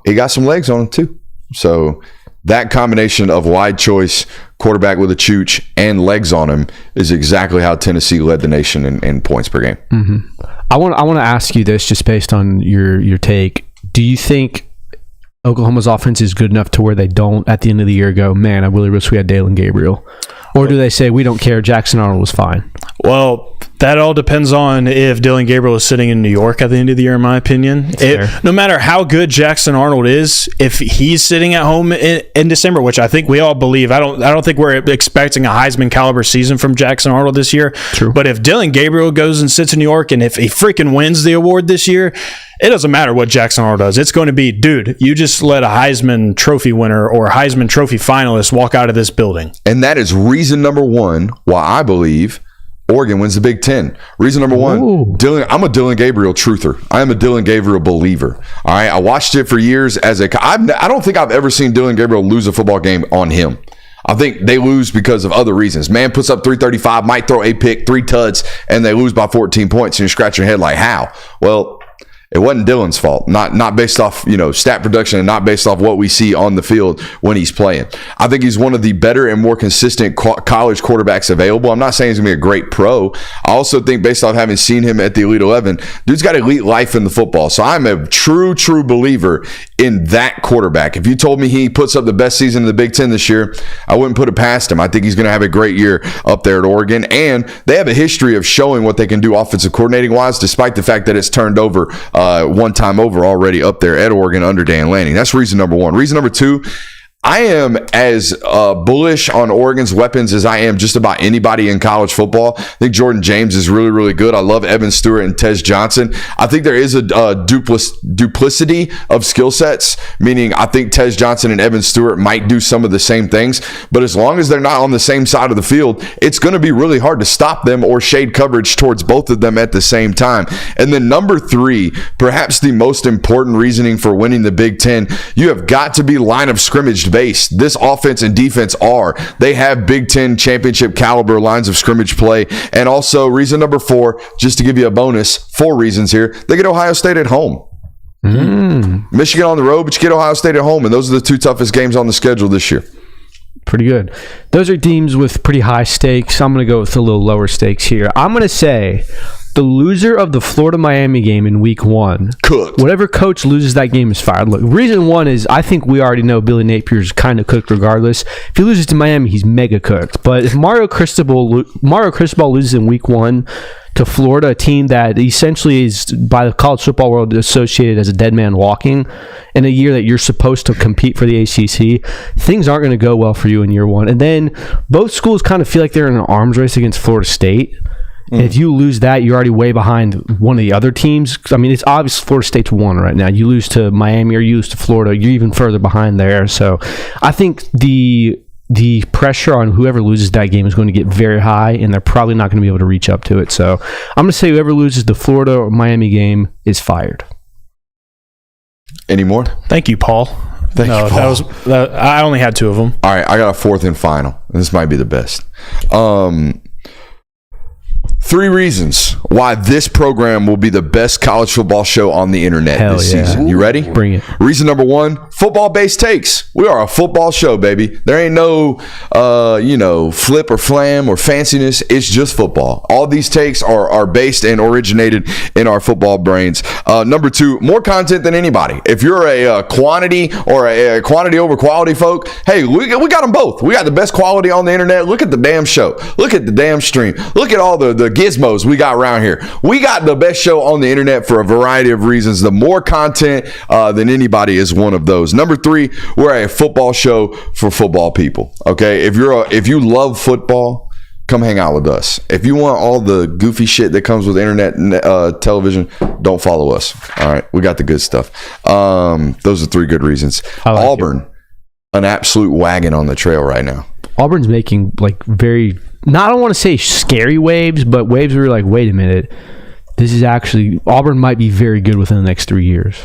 He got some legs on him too. So that combination of wide choice, quarterback with a chooch, and legs on him is exactly how Tennessee led the nation in points per game. Mm-hmm. I want to ask you this just based on your take. Do you think Oklahoma's offense is good enough to where they don't at the end of the year go, man, I really wish we had Dylan Gabriel? Or do they say, we don't care, Jackson Arnold was fine? Well, that all depends on if Dylan Gabriel is sitting in New York at the end of the year, in my opinion. No matter how good Jackson Arnold is, if he's sitting at home in December, which I think we all believe, I don't think we're expecting a Heisman caliber season from Jackson Arnold this year. True. But if Dylan Gabriel goes and sits in New York, and if he freaking wins the award this year, it doesn't matter what Jackson Arnold does. It's going to be, dude, you just let a Heisman Trophy winner or Heisman Trophy finalist walk out of this building. And that is reason number one why I believe Oregon wins the Big Ten. Reason number one, I'm a Dylan Gabriel truther. I am a Dylan Gabriel believer. All right, I watched it for years I don't think I've ever seen Dylan Gabriel lose a football game on him. I think they lose because of other reasons. Man puts up 335, might throw a pick, 3 tuds, and they lose by 14 points, and you're scratching your head like, how? Well, it wasn't Dylan's fault, not based off, stat production and not based off what we see on the field when he's playing. I think he's one of the better and more consistent college quarterbacks available. I'm not saying he's going to be a great pro. I also think based off having seen him at the Elite 11, dude's got elite life in the football. So I'm a true believer in that quarterback. If you told me he puts up the best season in the Big Ten this year, I wouldn't put it past him. I think he's going to have a great year up there at Oregon. And they have a history of showing what they can do offensive coordinating wise, despite the fact that it's turned over one time over already up there at Oregon under Dan Lanning. That's reason number one. Reason number two, I am as bullish on Oregon's weapons as I am just about anybody in college football. I think Jordan James is really, really good. I love Evan Stewart and Tez Johnson. I think there is a duplicity of skill sets, meaning I think Tez Johnson and Evan Stewart might do some of the same things, but as long as they're not on the same side of the field, it's going to be really hard to stop them or shade coverage towards both of them at the same time. And then number three, perhaps the most important reasoning for winning the Big Ten, you have got to be line of scrimmage based. This offense and defense they have Big Ten championship caliber lines of scrimmage play. And also reason number four, just to give you a bonus, 4 reasons here, they get Ohio State at home. Michigan on the road, but you get Ohio State at home, and those are the 2 toughest games on the schedule this year. Pretty good. Those are teams with pretty high stakes. I'm going to go with a little lower stakes here. I'm going to say the loser of the Florida-Miami game in week 1. Cooked. Whatever coach loses that game is fired. Look, reason 1 is I think we already know Billy Napier's kind of cooked regardless. If he loses to Miami, he's mega cooked. But if Mario Cristobal loses in week 1 to Florida, a team that essentially is by the college football world associated as a dead man walking, in a year that you're supposed to compete for the ACC, things aren't going to go well for you in year 1. And then both schools kind of feel like they're in an arms race against Florida State. And if you lose that, you're already way behind one of the other teams. I mean, it's obvious Florida State's 1 right now. You lose to Miami or you lose to Florida, you're even further behind there. So I think the pressure on whoever loses that game is going to get very high, and they're probably not going to be able to reach up to it. So I'm going to say whoever loses the Florida or Miami game is fired. Any more? Thank you, Paul. Thank you, Paul. I only had 2 of them. All right, I got a 4th and final. This might be the best. 3 reasons why this program will be the best college football show on the internet this season. You ready? Bring it. Reason number 1, football-based takes. We are a football show, baby. There ain't no, flip or flam or fanciness. It's just football. All these takes are based and originated in our football brains. Number 2, more content than anybody. If you're a quantity or a quantity over quality folk, hey, we got them both. We got the best quality on the internet. Look at the damn show. Look at the damn stream. Look at all the gizmos we got around here. We got the best show on the internet for a variety of reasons. The more content than anybody is one of those. Number 3, we're a football show for football people. Okay, if you love football, come hang out with us. If you want all the goofy shit that comes with internet and television, don't follow us. All right, we got the good stuff. Those are 3 good reasons. Auburn, an absolute wagon on the trail right now. Auburn's making very, I don't want to say scary waves, but waves where you're like, wait a minute, this is actually, Auburn might be very good within the next 3 years.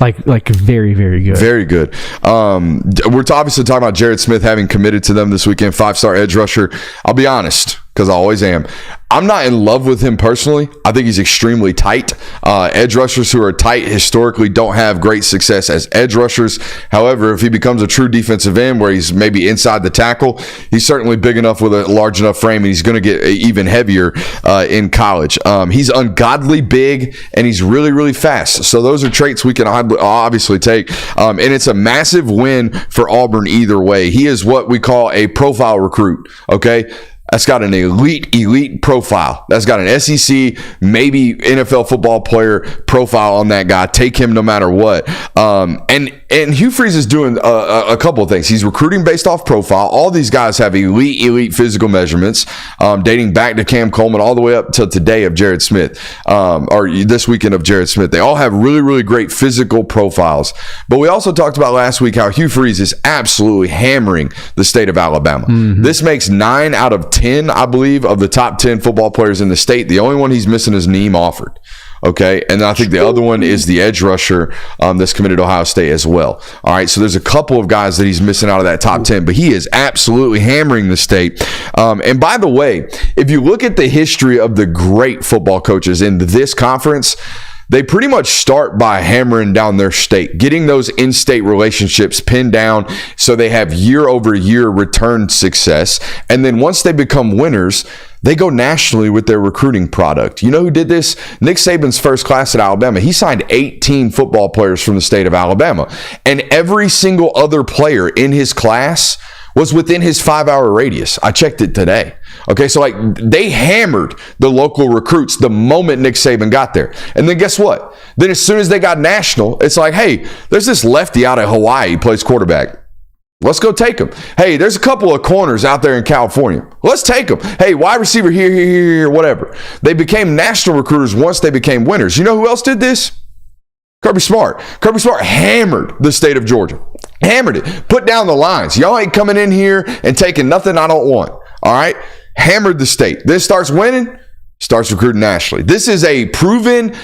Like very, very good. Very good. We're obviously talking about Jared Smith having committed to them this weekend, 5-star edge rusher. I'll be honest. because I always am. I'm not in love with him personally. I think he's extremely tight. Edge rushers who are tight historically don't have great success as edge rushers. However, if he becomes a true defensive end where he's maybe inside the tackle, he's certainly big enough with a large enough frame, and he's going to get even heavier in college. He's ungodly big, and he's really, really fast. So those are traits we can obviously take. And it's a massive win for Auburn either way. He is what we call a profile recruit, okay? That's got an elite profile. That's got an SEC, maybe NFL football player profile on that guy. Take him no matter what. And Hugh Freeze is doing a couple of things. He's recruiting based off profile. All these guys have elite physical measurements, dating back to Cam Coleman all the way up till today of Jared Smith, or this weekend of Jared Smith. They all have really great physical profiles. But we also talked about last week how Hugh Freeze is absolutely hammering the state of Alabama. This makes 9 out of 10, I believe, of the top 10 football players in the state. The only one he's missing is Neem Offord. Okay, and I think the other one is the edge rusher that's committed to Ohio State as well. All right, so there's a couple of guys that he's missing out of that top 10, but he is absolutely hammering the state. And by the way, if you look at the history of the great football coaches in this conference, they pretty much start by hammering down their state, getting those in-state relationships pinned down so they have year-over-year return success. And then once they become winners, they go nationally with their recruiting product. You know who did this? Nick Saban's first class at Alabama. He signed 18 football players from the state of Alabama. And every single other player in his class was within his 5-hour radius. I checked it today. Okay, so like they hammered the local recruits the moment Nick Saban got there. And then guess what? Then as soon as they got national, it's like, hey, there's this lefty out of Hawaii who plays quarterback. Let's go take him. Hey, there's a couple of corners out there in California. Let's take them. Hey, wide receiver here, whatever. They became national recruiters once they became winners. You know who else did this? Kirby Smart. Kirby Smart hammered the state of Georgia. Hammered it. Put down the lines. Y'all ain't coming in here and taking nothing I don't want. All right? Hammered the state. Then starts winning, starts recruiting nationally. This is a proven,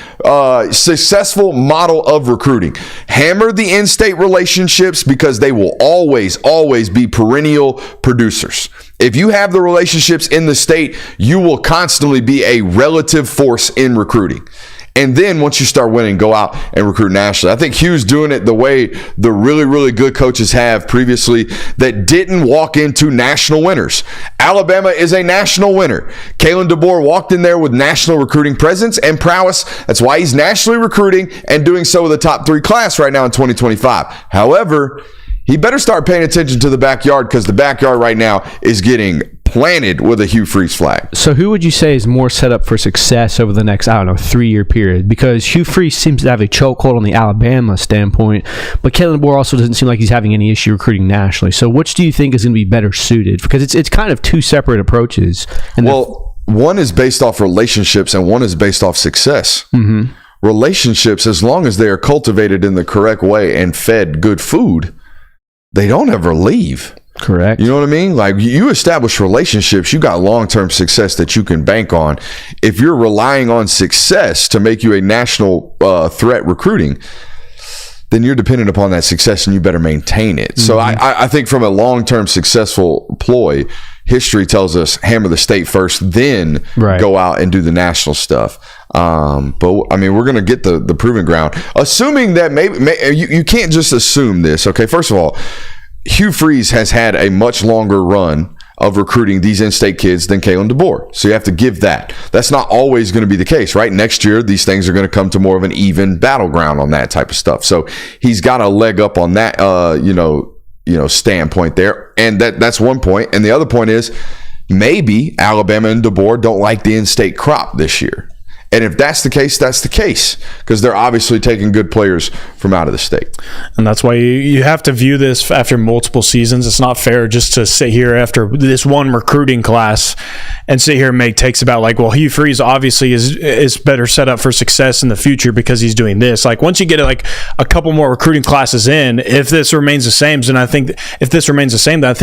successful model of recruiting. Hammer the in-state relationships because they will always be perennial producers. If you have the relationships in the state, you will constantly be a relative force in recruiting. And then once you start winning, go out and recruit nationally. I think Hugh's doing it the way the really good coaches have previously that didn't walk into national winners. Alabama is a national winner. Kalen DeBoer walked in there with national recruiting presence and prowess. That's why he's nationally recruiting and doing so with a top 3 class right now in 2025. However, he better start paying attention to the backyard because the backyard right now is getting planted with a Hugh Freeze flag. So who would you say is more set up for success over the next, 3-year period? Because Hugh Freeze seems to have a chokehold on the Alabama standpoint, but Kalen DeBoer also doesn't seem like he's having any issue recruiting nationally. So which do you think is going to be better suited? Because it's kind of two separate approaches. And one is based off relationships and one is based off success. Mm-hmm. Relationships, as long as they are cultivated in the correct way and fed good food, they don't ever leave. Correct. You know what I mean? Like you establish relationships, you got long-term success that you can bank on. If you're relying on success to make you a national threat recruiting, then you're dependent upon that success and you better maintain it. Mm-hmm. So I think from a long-term successful ploy, history tells us hammer the state first, then go out and do the national stuff. But I mean, we're going to get the proving ground. Assuming that maybe you can't just assume this. Okay, first of all, Hugh Freeze has had a much longer run of recruiting these in-state kids than Kalen DeBoer. So you have to give that. That's not always going to be the case, right? Next year, these things are going to come to more of an even battleground on that type of stuff. So he's got a leg up on that, standpoint there. And that's one point. And the other point is maybe Alabama and DeBoer don't like the in-state crop this year. And if that's the case, that's the case because they're obviously taking good players from out of the state. And that's why you have to view this after multiple seasons. It's not fair just to sit here after this one recruiting class and sit here and make takes about like, well, Hugh Freeze obviously is better set up for success in the future because he's doing this. Like once you get like a couple more recruiting classes in, if this remains the same, then I think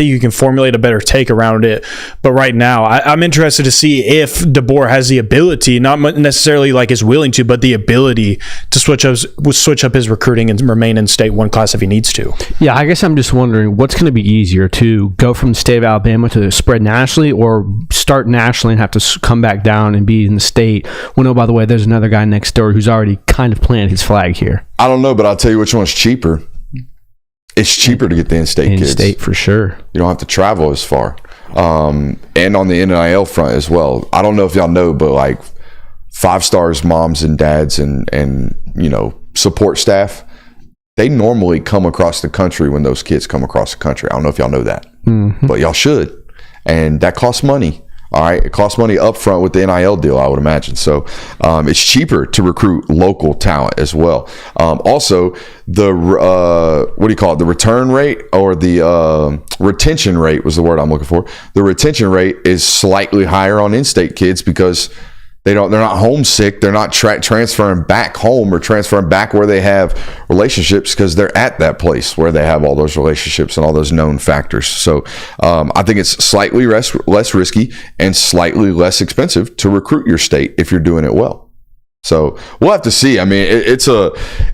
you can formulate a better take around it. But right now, I'm interested to see if DeBoer has the ability, not necessarily necessarily like is willing to, but the ability to switch up his recruiting and remain in state one class if he needs to. Yeah, I guess I'm just wondering what's going to be easier, to go from the state of Alabama to spread nationally, or start nationally and have to come back down and be in the state. Well, no, by the way, there's another guy next door who's already kind of planted his flag here. I don't know, but I'll tell you which one's cheaper. It's cheaper to get the in-state kids. In-state for sure. You don't have to travel as far. And on the NIL front as well. I don't know if y'all know, but like 5 Stars moms and dads and support staff, they normally come across the country when those kids come across the country. I don't know if y'all know that, but y'all should. And that costs money. All right, it costs money up front with the NIL deal, I would imagine. So it's cheaper to recruit local talent as well. Also, the the return rate, or the retention rate was the word I'm looking for. The retention rate is slightly higher on in-state kids because they're not homesick. They're not transferring back home or transferring back where they have relationships, because they're at that place where they have all those relationships and all those known factors. So I think it's slightly less risky and slightly less expensive to recruit your state if you're doing it well. So we'll have to see. I mean, it's a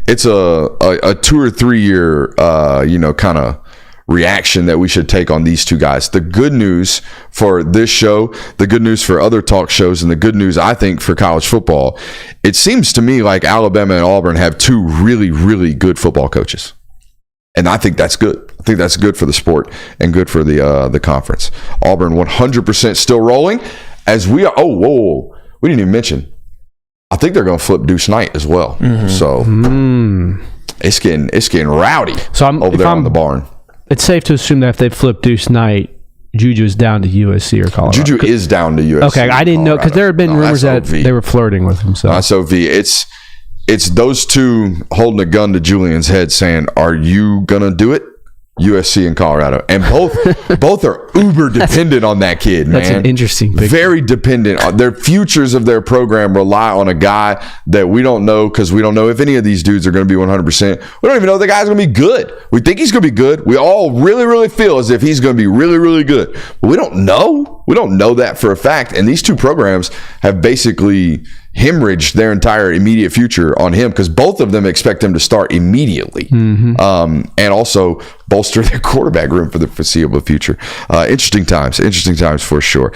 2 or 3 year kind of reaction that we should take on these two guys. The good news for this show, the good news for other talk shows, and the good news, I think, for college football, it seems to me like Alabama and Auburn have 2 really, really good football coaches. And I think that's good. I think that's good for the sport and good for the conference. Auburn 100% still rolling as we are. Oh, we didn't even mention. I think they're going to flip Deuce Knight as well. So it's getting rowdy over there on the barn. It's safe to assume that if they flip Deuce Knight, Juju is down to USC or Colorado. Juju is down to USC. Okay, I didn't know, because there had been rumors that they were flirting with him. So that's OV. It's those two holding a gun to Julian's head saying, "Are you gonna do it?" USC and Colorado, and both are uber dependent on that kid, man. That's an interesting picture. Very dependent. Their futures of their program rely on a guy that we don't know, because we don't know if any of these dudes are going to be 100%. We don't even know if the guy's going to be good. We think he's going to be good. We all really, really feel as if he's going to be really, really good, but we don't know. We don't know that for a fact. And these two programs have basically hemorrhaged their entire immediate future on him, because both of them expect him to start immediately, and also bolster their quarterback room for the foreseeable future. Interesting times for sure.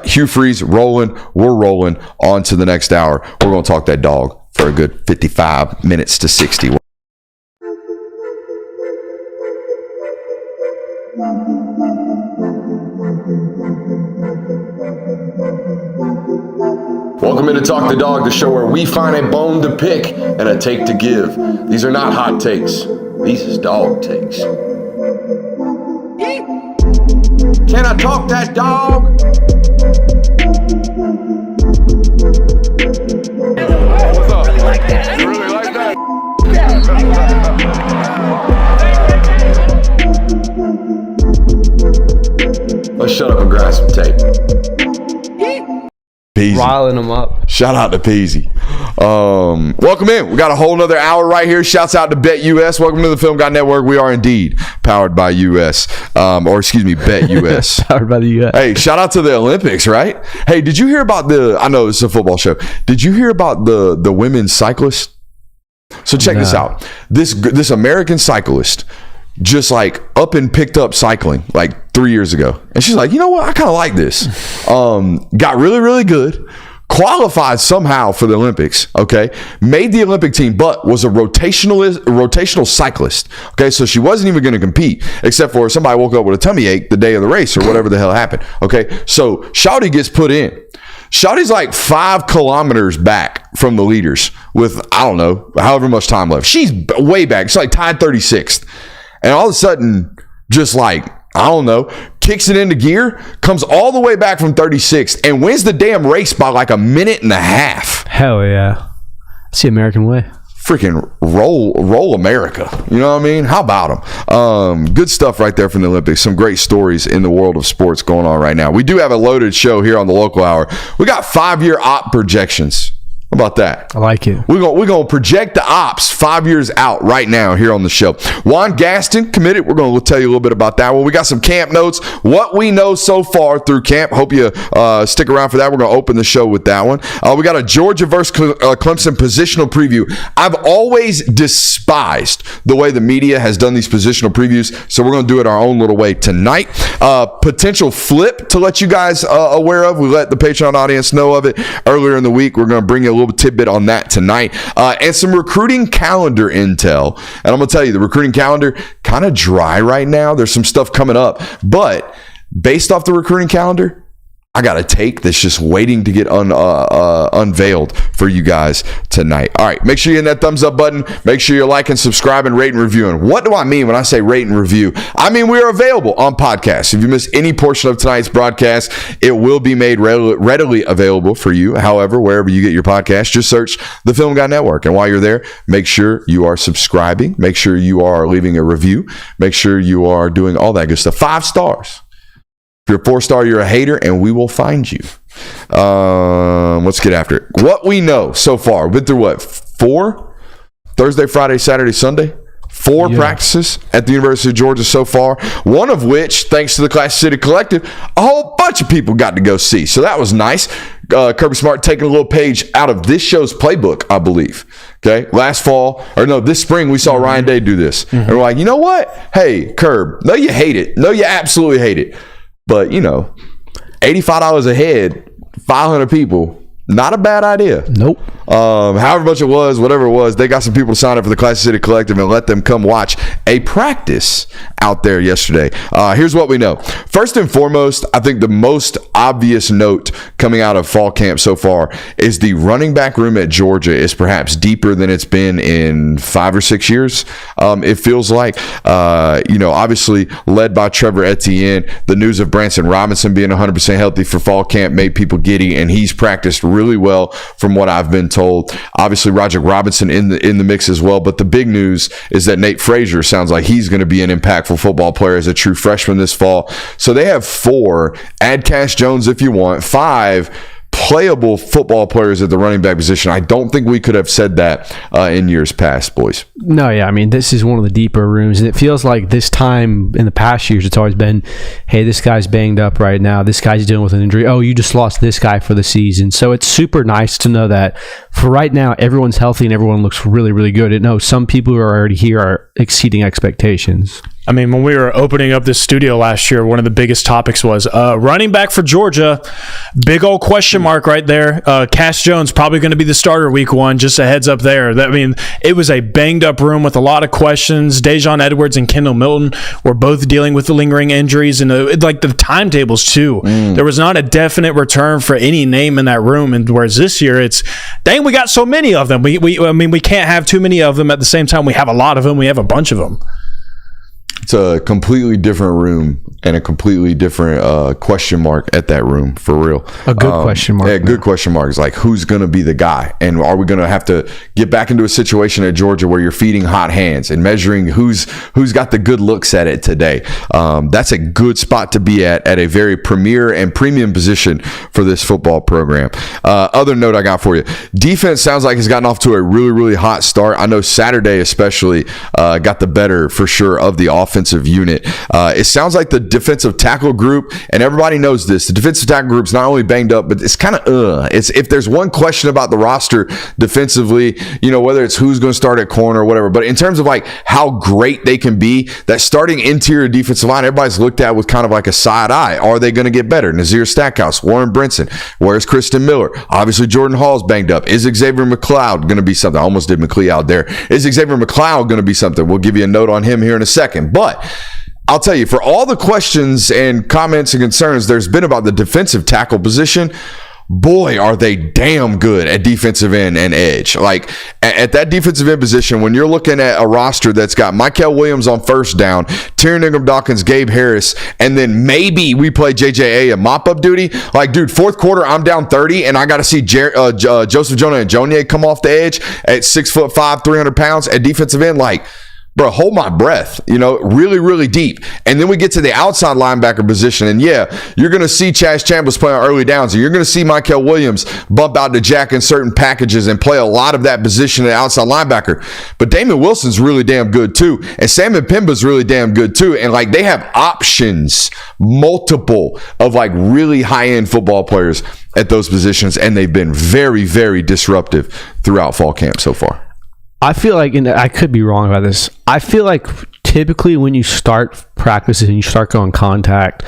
Hugh Freeze rolling. We're rolling on to the next hour. We're going to talk that dog for a good 55 minutes to 60. Welcome into Talk the Dog, the show where we find a bone to pick and a take to give. These are not hot takes. These is dog takes. Can I talk that dog? What's up? You like that? You really like that? Let's shut up and grab some tape. Peasy. Riling them up. Shout out to Peasy. Welcome in. We got a whole nother hour right here. Shouts out to Bet US. Welcome to the Film Guy Network. We are indeed powered by US. Bet US. Powered by the US. Hey, shout out to the Olympics, right? Hey, did you hear about I know this is a football show. Did you hear about the women's cyclist? So check this out. This American cyclist just like up and picked up cycling like 3 years ago. And she's like, you know what? I kind of like this. Got really, really good. Qualified somehow for the Olympics, okay? Made the Olympic team, but was a rotational cyclist, okay? So she wasn't even going to compete, except for somebody woke up with a tummy ache the day of the race or whatever the hell happened, okay? So Shawty gets put in. Shawty's like 5 kilometers back from the leaders with, I don't know, however much time left. She's way back. She's like tied 36th. And all of a sudden, just like, I don't know, kicks it into gear, comes all the way back from 36th, and wins the damn race by like a minute and a half. Hell yeah. It's the American way. Freaking roll America. You know what I mean? How about them? Good stuff right there from the Olympics. Some great stories in the world of sports going on right now. We do have a loaded show here on the local hour. We got 5-year op projections. How about that? I like it. We're going to project the ops 5 years out right now here on the show. Juan Gaston committed. We're going to tell you a little bit about that one. We got some camp notes, what we know so far through camp. Hope you stick around for that. We're going to open the show with that one. We got a Georgia versus Clemson positional preview. I've always despised the way the media has done these positional previews, so we're going to do it our own little way tonight. Potential flip to let you guys aware of. We let the Patreon audience know of it earlier in the week. We're going to bring you a little tidbit on that tonight, and some recruiting calendar intel. And I'm gonna tell you, the recruiting calendar kind of dry right now. There's some stuff coming up, but based off the recruiting calendar, I got a take that's just waiting to get unveiled for you guys tonight. All right, make sure you hit that thumbs up button. Make sure you're liking, subscribing, rating, reviewing. What do I mean when I say rate and review? I mean we are available on podcasts. If you miss any portion of tonight's broadcast, it will be made readily available for you. However, wherever you get your podcast, just search the Film Guy Network. And while you're there, make sure you are subscribing. Make sure you are leaving a review. Make sure you are doing all that good stuff. 5 stars. If you're a 4-star, you're a hater, and we will find you. Let's get after it. What we know so far, we've been through what? 4? Thursday, Friday, Saturday, Sunday? 4 practices at the University of Georgia so far. One of which, thanks to the Class City Collective, a whole bunch of people got to go see. So that was nice. Kirby Smart taking a little page out of this show's playbook, I believe. Okay, this spring we saw Ryan Day do this. And we're like, you know what? Hey, Curb, no, you hate it. No, you absolutely hate it. But, $85 a head, 500 people, not a bad idea. Nope. However much it was, whatever it was, they got some people to sign up for the Class City Collective and let them come watch a practice out there yesterday. Here's what we know. First and foremost, I think the most obvious note coming out of fall camp so far is the running back room at Georgia is perhaps deeper than it's been in 5 or 6 years. It feels like, obviously led by Trevor Etienne. The news of Branson Robinson being 100% healthy for fall camp made people giddy, and he's practiced really well from what I've been told. Obviously, Roger Robinson in the mix as well. But the big news is that Nate Frazier sounds like he's going to be an impactful football player as a true freshman this fall. So they have 4. Add Cash Jones if you want. 5 playable football players at the running back position. I don't think we could have said that in years past, boys. No, yeah. I mean, this is one of the deeper rooms, and it feels like this time in the past years, it's always been, hey, this guy's banged up right now. This guy's dealing with an injury. Oh, you just lost this guy for the season. So it's super nice to know that for right now, everyone's healthy and everyone looks really, really good. And no, some people who are already here are exceeding expectations. I mean, when we were opening up this studio last year, one of the biggest topics was running back for Georgia. Big old question mark right there. Cash Jones probably going to be the starter week 1. Just a heads up there. It was a banged up room with a lot of questions. Dejon Edwards and Kendall Milton were both dealing with the lingering injuries, and the timetables too. There was not a definite return for any name in that room, and whereas this year it's, dang, we got so many of them. We can't have too many of them at the same time. We have a lot of them. We have a bunch of them. It's a completely different room and a completely different question mark at that room, for real. A good question mark. Yeah, good question mark. It's like, who's going to be the guy? And are we going to have to get back into a situation at Georgia where you're feeding hot hands and measuring who's got the good looks at it today? That's a good spot to be at a very premier and premium position for this football program. Other note I got for you. Defense sounds like it's gotten off to a really, really hot start. I know Saturday especially got the better, for sure, of the offensive unit. It sounds like the defensive tackle group, and everybody knows this, the defensive tackle group's not only banged up, but it's kind of it's, if there's one question about the roster defensively, whether it's who's going to start at corner or whatever, but in terms of like how great they can be, that starting interior defensive line, everybody's looked at with kind of like a side eye. Are they going to get better? Nazir Stackhouse, Warren Brinson, where's Kristen Miller? Obviously Jordan Hall's banged up. Is Xavier McLeod going to be something? I almost did McLeod there. Is Xavier McLeod going to be something? We'll give you a note on him here in a second, but I'll tell you, for all the questions and comments and concerns there's been about the defensive tackle position, boy, are they damn good at defensive end and edge. Like, at that defensive end position, when you're looking at a roster that's got Mykel Williams on first down, Tyrion Ingram-Dawkins, Gabe Harris, and then maybe we play JJA a mop-up duty. Like, dude, fourth quarter, I'm down 30, and I got to see Joseph Jonah and Jonier come off the edge at 6'5", 300 pounds at defensive end. Like, bro, hold my breath, really, really deep. And then we get to the outside linebacker position. And yeah, you're going to see Chaz Chambliss play on early downs. And you're going to see Mykel Williams bump out to Jack in certain packages and play a lot of that position at outside linebacker. But Damon Wilson's really damn good too. And Sam Mpemba's really damn good too. And like they have options, multiple of like really high-end football players at those positions. And they've been very, very disruptive throughout fall camp so far. I feel like, and I could be wrong about this, I feel like typically when you start practices and you start going contact,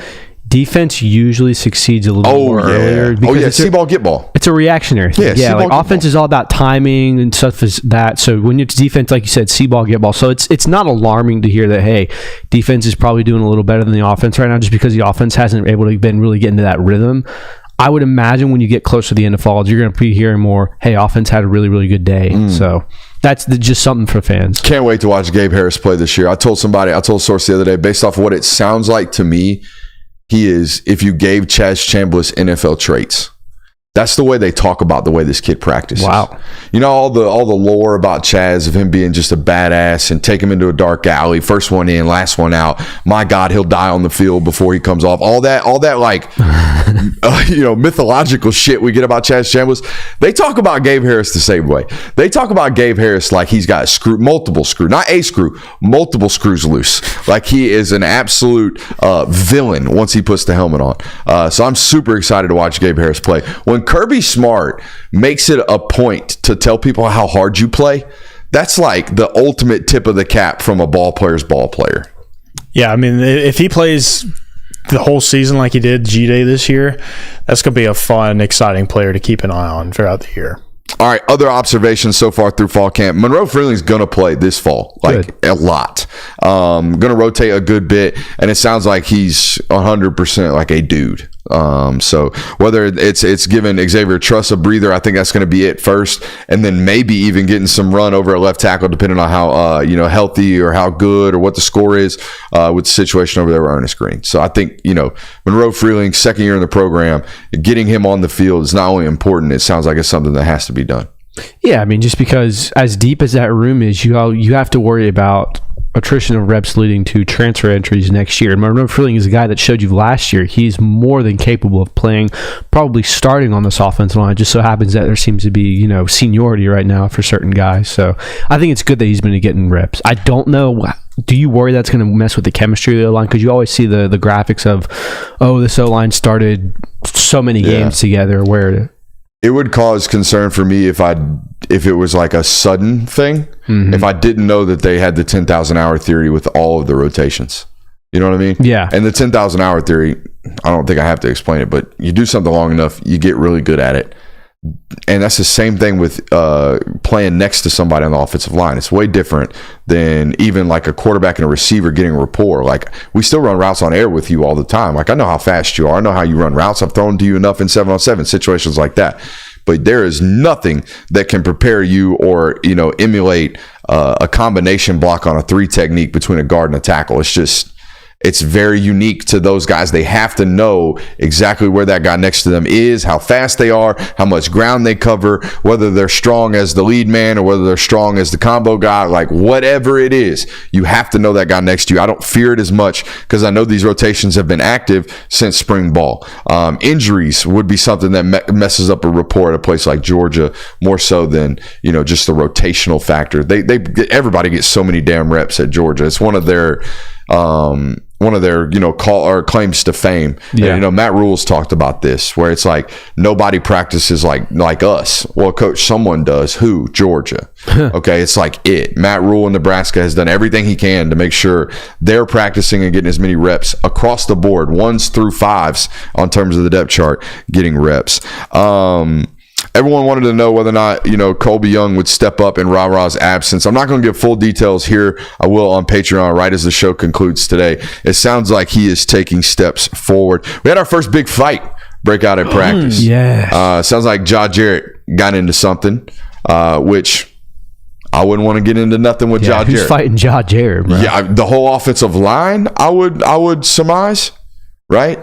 defense usually succeeds a little more earlier. Because see-ball, get ball. It's a reactionary thing. Yeah, like offense is all about timing and stuff as that. So when it's defense, like you said, see-ball, get ball. So it's not alarming to hear that, hey, defense is probably doing a little better than the offense right now just because the offense hasn't been really getting to that rhythm. I would imagine when you get close to the end of fall, you're going to be hearing more, hey, offense had a really, really good day. So that's just something for fans. Can't wait to watch Gabe Harris play this year. I told a source the other day, based off of what it sounds like to me, he is, if you gave Chaz Chambliss NFL traits. That's the way they talk about the way this kid practices. Wow. All the lore about Chaz of him being just a badass and take him into a dark alley, first one in, last one out. My God, he'll die on the field before he comes off. All that like, mythological shit we get about Chaz Chambliss. They talk about Gabe Harris the same way. They talk about Gabe Harris like he's got multiple screws, not a screw, multiple screws loose. Like he is an absolute villain once he puts the helmet on. So I'm super excited to watch Gabe Harris play. When Kirby Smart makes it a point to tell people how hard you play, that's like the ultimate tip of the cap from a ball player's ball player. Yeah, I mean, if he plays the whole season like he did G-Day this year, that's going to be a fun, exciting player to keep an eye on throughout the year. All right, other observations so far through fall camp. Monroe Freeling's going to play this fall, a lot. Going to rotate a good bit, and it sounds like he's 100% like a dude. So whether it's giving Xavier Truss a breather, I think that's going to be it first, and then maybe even getting some run over at left tackle, depending on how healthy or how good or what the score is with the situation over there with Ernest Green. So I think Monroe Freeling, second year in the program, getting him on the field is not only important. It sounds like it's something that has to be done. Yeah, I mean, just because as deep as that room is, you have to worry about attrition of reps leading to transfer entries next year. And Monroe Freeling is a guy that showed you last year. He's more than capable of playing, probably starting on this offensive line. It just so happens that there seems to be, seniority right now for certain guys. So I think it's good that he's been getting reps. I don't know. Do you worry that's going to mess with the chemistry of the O-line? Because you always see the graphics of, this O-line started so many games together where it would cause concern for me if it was like a sudden thing, if I didn't know that they had the 10,000 hour theory with all of the rotations. You know what I mean? Yeah. And the 10,000 hour theory, I don't think I have to explain it, but you do something long enough, you get really good at it. And that's the same thing with playing next to somebody on the offensive line. It's way different than even like a quarterback and a receiver getting rapport. Like, we still run routes on air with you all the time. Like, I know how fast you are. I know how you run routes. I've thrown to you enough in 7-on-7 situations like that. But there is nothing that can prepare you or, emulate a combination block on a 3 technique between a guard and a tackle. It's very unique to those guys. They have to know exactly where that guy next to them is, how fast they are, how much ground they cover, whether they're strong as the lead man or whether they're strong as the combo guy. Like, whatever it is, you have to know that guy next to you. I don't fear it as much because I know these rotations have been active since spring ball. Injuries would be something that messes up a rapport at a place like Georgia more so than, just the rotational factor. Everybody gets so many damn reps at Georgia. It's one of their claims to fame. Yeah. And, Matt Rule's talked about this, where it's like nobody practices like us. Well, coach, someone does. Who? Georgia. Okay, it's like it. Matt Rule in Nebraska has done everything he can to make sure they're practicing and getting as many reps across the board, 1s through 5s on terms of the depth chart, getting reps. Everyone wanted to know whether or not, Colby Young would step up in Ra-Ra's absence. I'm not going to give full details here. I will on Patreon right as the show concludes today. It sounds like he is taking steps forward. We had our first big fight break out at practice. Yeah. Sounds like Ja Jarrett got into something, which I wouldn't want to get into nothing with Ja Jarrett. Who's fighting Ja Jarrett, bro? Yeah, the whole offensive line, I would surmise, right?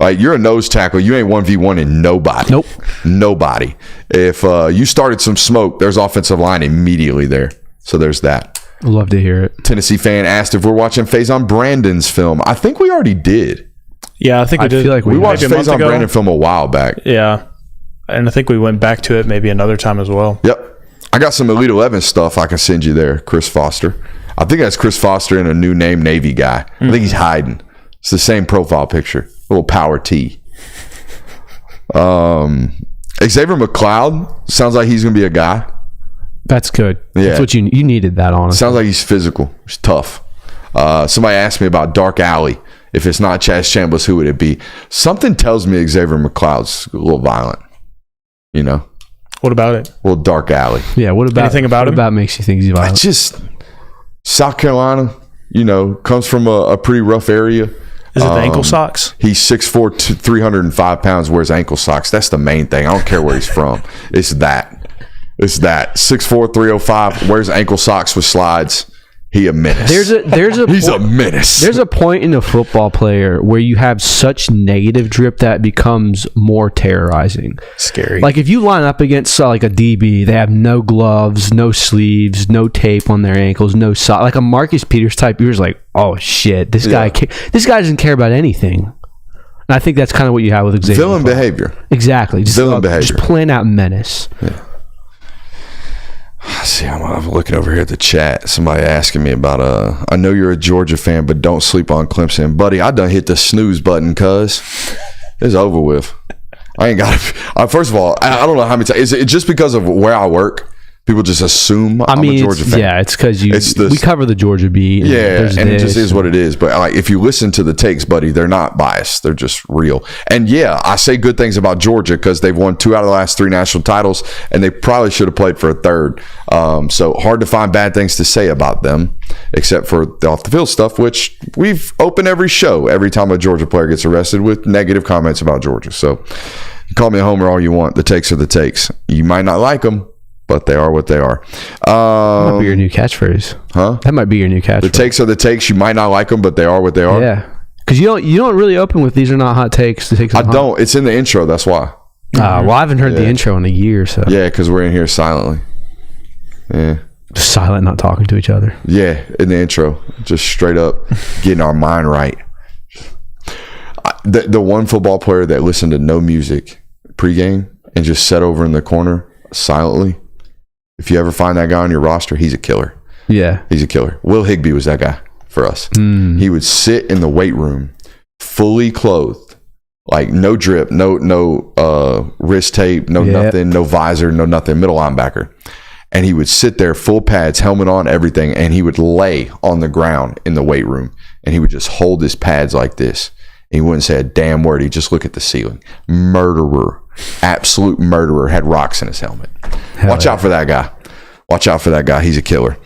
Like, you're a nose tackle. You ain't 1v1 in nobody. Nope. Nobody. If you started some smoke, there's offensive line immediately there. So there's that. I'd love to hear it. Tennessee fan asked if we're watching Faison Brandon's film. I think we already did. Yeah, I think we did. Feel like We watched maybe a month Faison ago. Brandon film a while back. Yeah. And I think we went back to it maybe another time as well. Yep. I got some Elite 11 stuff I can send you there, Chris Foster. I think that's Chris Foster and a new name Navy guy. I think he's hiding. It's the same profile picture. Little power T. Xavier McLeod sounds like he's going to be a guy. That's good. Yeah. That's what you needed that, honestly. Sounds like he's physical. He's tough. Somebody asked me about Dark Alley. If it's not Chaz Chambliss, who would it be? Something tells me Xavier McLeod's a little violent. You know? What about it? A little Dark Alley. Yeah, what about Anything about what him? about makes you think he's I violent? just... South Carolina, you know, comes from a pretty rough area. Is it the ankle socks? He's 6'4", 305 pounds, wears ankle socks. That's the main thing. I don't care where he's from. It's that. 6'4", 305, wears ankle socks with slides. He a menace. He's a menace. There's a point in a football player where you have such negative drip that becomes more terrorizing. Scary. Like if you line up against like a DB, they have no gloves, no sleeves, no tape on their ankles, no sock. Like a Marcus Peters type, you're just like, oh shit, this guy doesn't care about anything. And I think that's kind of what you have with Xavier. Villain behavior. Exactly. Just Villain behavior. Just plain out menace. Yeah. See, I'm looking over here at the chat. Somebody asking me about I know you're a Georgia fan, but don't sleep on Clemson. Buddy, I done hit the snooze button, cuz. It's over with. I ain't got first of all, I don't know how many times. Is it just because of where I work? People just assume I'm a Georgia fan. Yeah, it's because we cover the Georgia beat. And it just is what it is. But like, if you listen to the takes, buddy, they're not biased. They're just real. And yeah, I say good things about Georgia because they've won 2 out of the last 3 national titles, and they probably should have played for a 3rd. So hard to find bad things to say about them, except for the off the field stuff, which we've opened every show every time a Georgia player gets arrested with negative comments about Georgia. So call me a homer all you want. The takes are the takes. You might not like them, but they are what they are. That might be your new catchphrase. Huh? That might be your new catchphrase. The takes are the takes. You might not like them, but they are what they are. Yeah. Because you don't really open with these are not hot takes. I don't. It's in the intro. That's why. Well, I haven't heard the intro in a year. So Yeah, because we're in here silently. Yeah. Just silent, not talking to each other. Yeah, in the intro. Just straight up getting our mind right. The one football player that listened to no music pregame and just sat over in the corner silently, if you ever find that guy on your roster, he's a killer. Yeah. He's a killer. Will Higbee was that guy for us. He would sit in the weight room fully clothed, like no drip, no wrist tape, nothing, no visor, no nothing, middle linebacker. And he would sit there, full pads, helmet on, everything, and he would lay on the ground in the weight room, and he would just hold his pads like this. And he wouldn't say a damn word. He'd just look at the ceiling. Murderer. Absolute murderer. Had rocks in his helmet. Watch out for that guy. Watch out for that guy. He's a killer.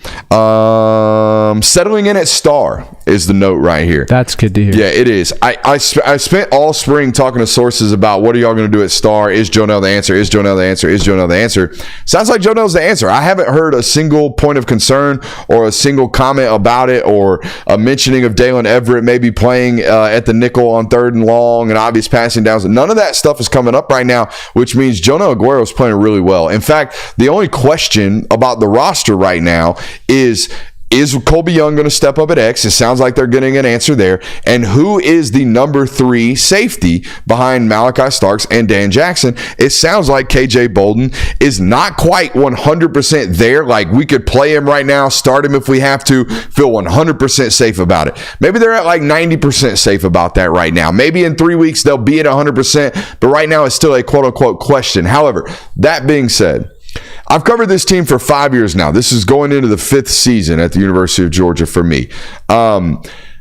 Settling in at star is the note right here. That's good to hear. Yeah, it is. I spent all spring talking to sources about what are y'all going to do at star? Is Jonell the answer? Is Jonell the answer? Is Jonell the answer? Sounds like Jonell's the answer. I haven't heard a single point of concern or a single comment about it or a mentioning of Dalen Everett maybe playing at the nickel on 3rd and long and obvious passing downs. None of that stuff is coming up right now, which means Jonell Aguero is playing really well. In fact, the only question about the roster right now is Colby Young going to step up at X? It sounds like they're getting an answer there. And who is the number 3 safety behind Malachi Starks and Dan Jackson? It sounds like KJ Bolden is not quite 100% there. Like we could play him right now, start him if we have to, feel 100% safe about it. Maybe they're at like 90% safe about that right now. Maybe in 3 weeks they'll be at 100%, but right now it's still a quote unquote question. However, that being said, I've covered this team for 5 years now. This is going into the 5th season at the University of Georgia for me.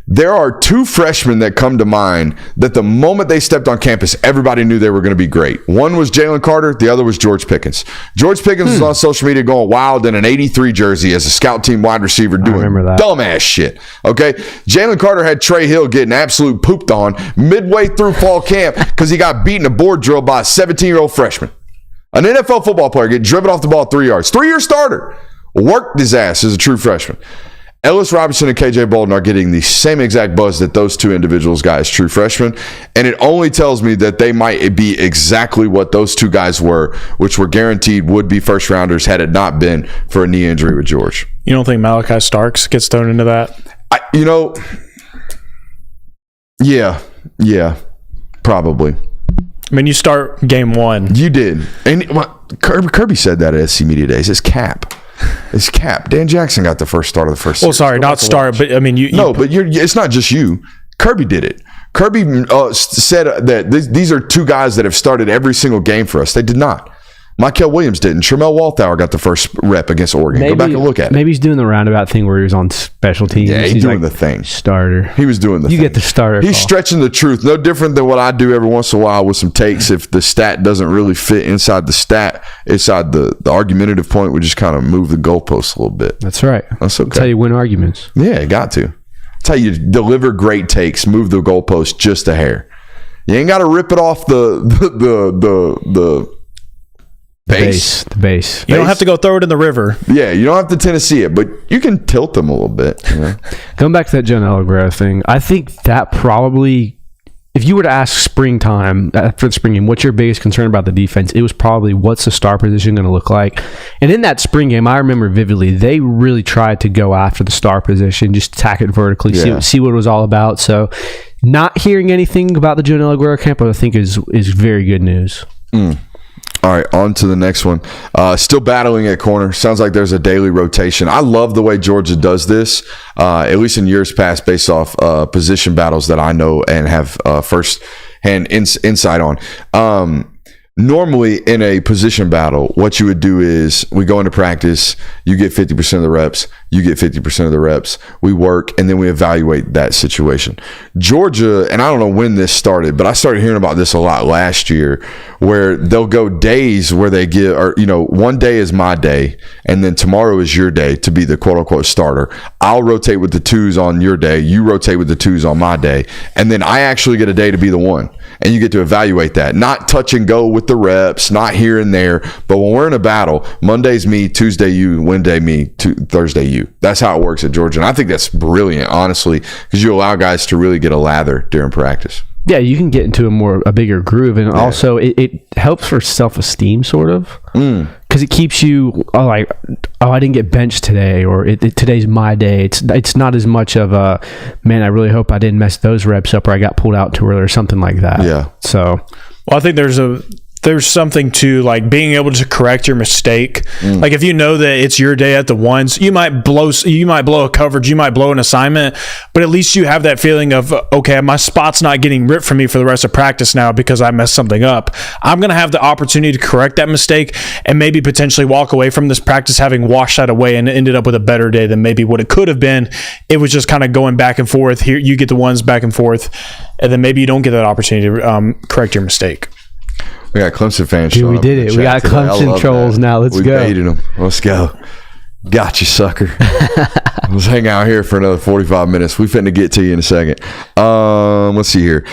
There are 2 freshmen that come to mind that the moment they stepped on campus, everybody knew they were going to be great. One was Jalen Carter. The other was George Pickens. George Pickens was on social media going wild in an 83 jersey as a scout team wide receiver doing dumbass shit. Okay? Jalen Carter had Trey Hill getting absolute pooped on midway through fall camp because he got beaten a board drill by a 17-year-old freshman. An NFL football player get driven off the ball 3 yards. 3-year starter. Worked his ass as a true freshman. Ellis Robinson and KJ Bolden are getting the same exact buzz that those two individuals got as true freshmen. And it only tells me that they might be exactly what those two guys were, which were guaranteed would be first rounders had it not been for a knee injury with George. You don't think Malachi Starks gets thrown into that? Yeah, probably. I mean, you start game one. You did. And Kirby said that at SC Media Days. It's cap. It's cap. Dan Jackson got the first start of the first series. Well, sorry, not start, but I mean, it's not just you. Kirby did it. Kirby said that these are two guys that have started every single game for us. They did not. Michael Williams didn't. Tramel Walthour got the first rep against Oregon. Go back and look at it. Maybe he's doing the roundabout thing where he was on special teams. Yeah, he's doing the thing. Starter. He was doing the thing. You get the starter. He's stretching the truth. No different than what I do every once in a while with some takes. If the stat doesn't really fit inside the stat, inside the argumentative point, we just kind of move the goalposts a little bit. That's right. That's okay. That's how you win arguments. Yeah, got to. That's how you deliver great takes, move the goalpost just a hair. You ain't got to rip it off the base. The base. You don't have to go throw it in the river. Yeah, you don't have to Tennessee it, but you can tilt them a little bit. You know? Going back to that Jonell Aguero thing, I think that probably, if you were to ask springtime after the spring game, what's your biggest concern about the defense? It was probably what's the star position going to look like. And in that spring game, I remember vividly, they really tried to go after the star position, just attack it vertically, see what it was all about. So not hearing anything about the Jonell Aguero camp, I think is very good news. All right, on to the next one. Still battling at corner. Sounds like there's a daily rotation. I love the way Georgia does this, at least in years past, based off position battles that I know and have first-hand insight on. Normally, in a position battle, what you would do is we go into practice, you get 50% of the reps, you get 50% of the reps, we work, and then we evaluate that situation. Georgia, and I don't know when this started, but I started hearing about this a lot last year, where they'll go days where they give, or, one day is my day, and then tomorrow is your day to be the quote-unquote starter. I'll rotate with the twos on your day, you rotate with the twos on my day, and then I actually get a day to be the one. And you get to evaluate that. Not touch and go with the reps, not here and there. But when we're in a battle, Monday's me, Tuesday you, Wednesday me, Thursday you. That's how it works at Georgia. And I think that's brilliant, honestly, because you allow guys to really get a lather during practice. Yeah, you can get into a bigger groove. And also it helps for self-esteem, sort of. Because it keeps you I didn't get benched today, or today's my day. It's not as much of a, man, I really hope I didn't mess those reps up, or I got pulled out too early, or something like that. Yeah. So, well, I think there's something to like being able to correct your mistake. Like if you know that it's your day at the ones, you might blow a coverage, you might blow an assignment, but at least you have that feeling of, okay, my spot's not getting ripped from me for the rest of practice now because I messed something up. I'm going to have the opportunity to correct that mistake and maybe potentially walk away from this practice having washed that away and ended up with a better day than maybe what it could have been. It was just kind of going back and forth. Here you get the ones back and forth, and then maybe you don't get that opportunity to correct your mistake. We got Clemson fans. Dude, we did it. We got Clemson trolls now. Let's go. We baited them. Let's go. Got you, sucker. Let's hang out here for another 45 minutes. We finna get to you in a second. Let's see here.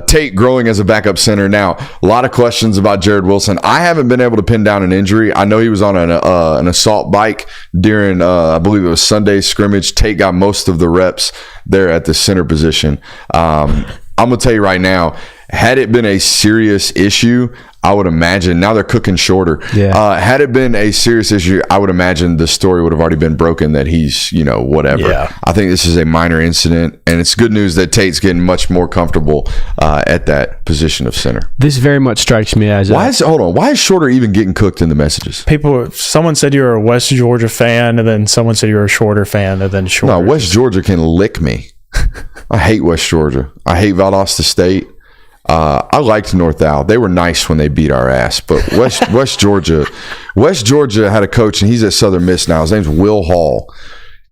Tate growing as a backup center. Now, a lot of questions about Jared Wilson. I haven't been able to pin down an injury. I know he was on an assault bike during, I believe it was Sunday's scrimmage. Tate got most of the reps there at the center position. I'm going to tell you right now, had it been a serious issue, I would imagine, now they're cooking shorter. Yeah. Had it been a serious issue, I would imagine the story would have already been broken that he's, whatever. Yeah. I think this is a minor incident, and it's good news that Tate's getting much more comfortable at that position of center. This very much strikes me as why is Shorter even getting cooked in the messages? Someone said you were a West Georgia fan, and then someone said you were a Shorter fan, and then Shorter. No, West Georgia can lick me. I hate West Georgia. I hate Valdosta State. I liked North Al. They were nice when they beat our ass, but West Georgia had a coach, and he's at Southern Miss now. His name's Will Hall,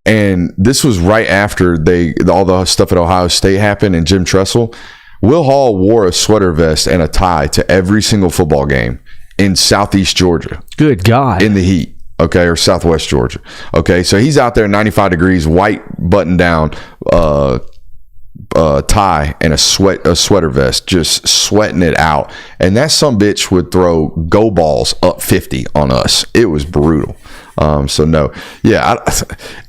and this was right after all the stuff at Ohio State happened and Jim Tressel. Will Hall wore a sweater vest and a tie to every single football game in Southeast Georgia. Good God. In the heat. Okay, or Southwest Georgia. Okay, so he's out there 95 degrees, white button down, tie and a sweater vest, just sweating it out, and that sumbitch would throw go balls up 50 on us. It was brutal. So no, yeah,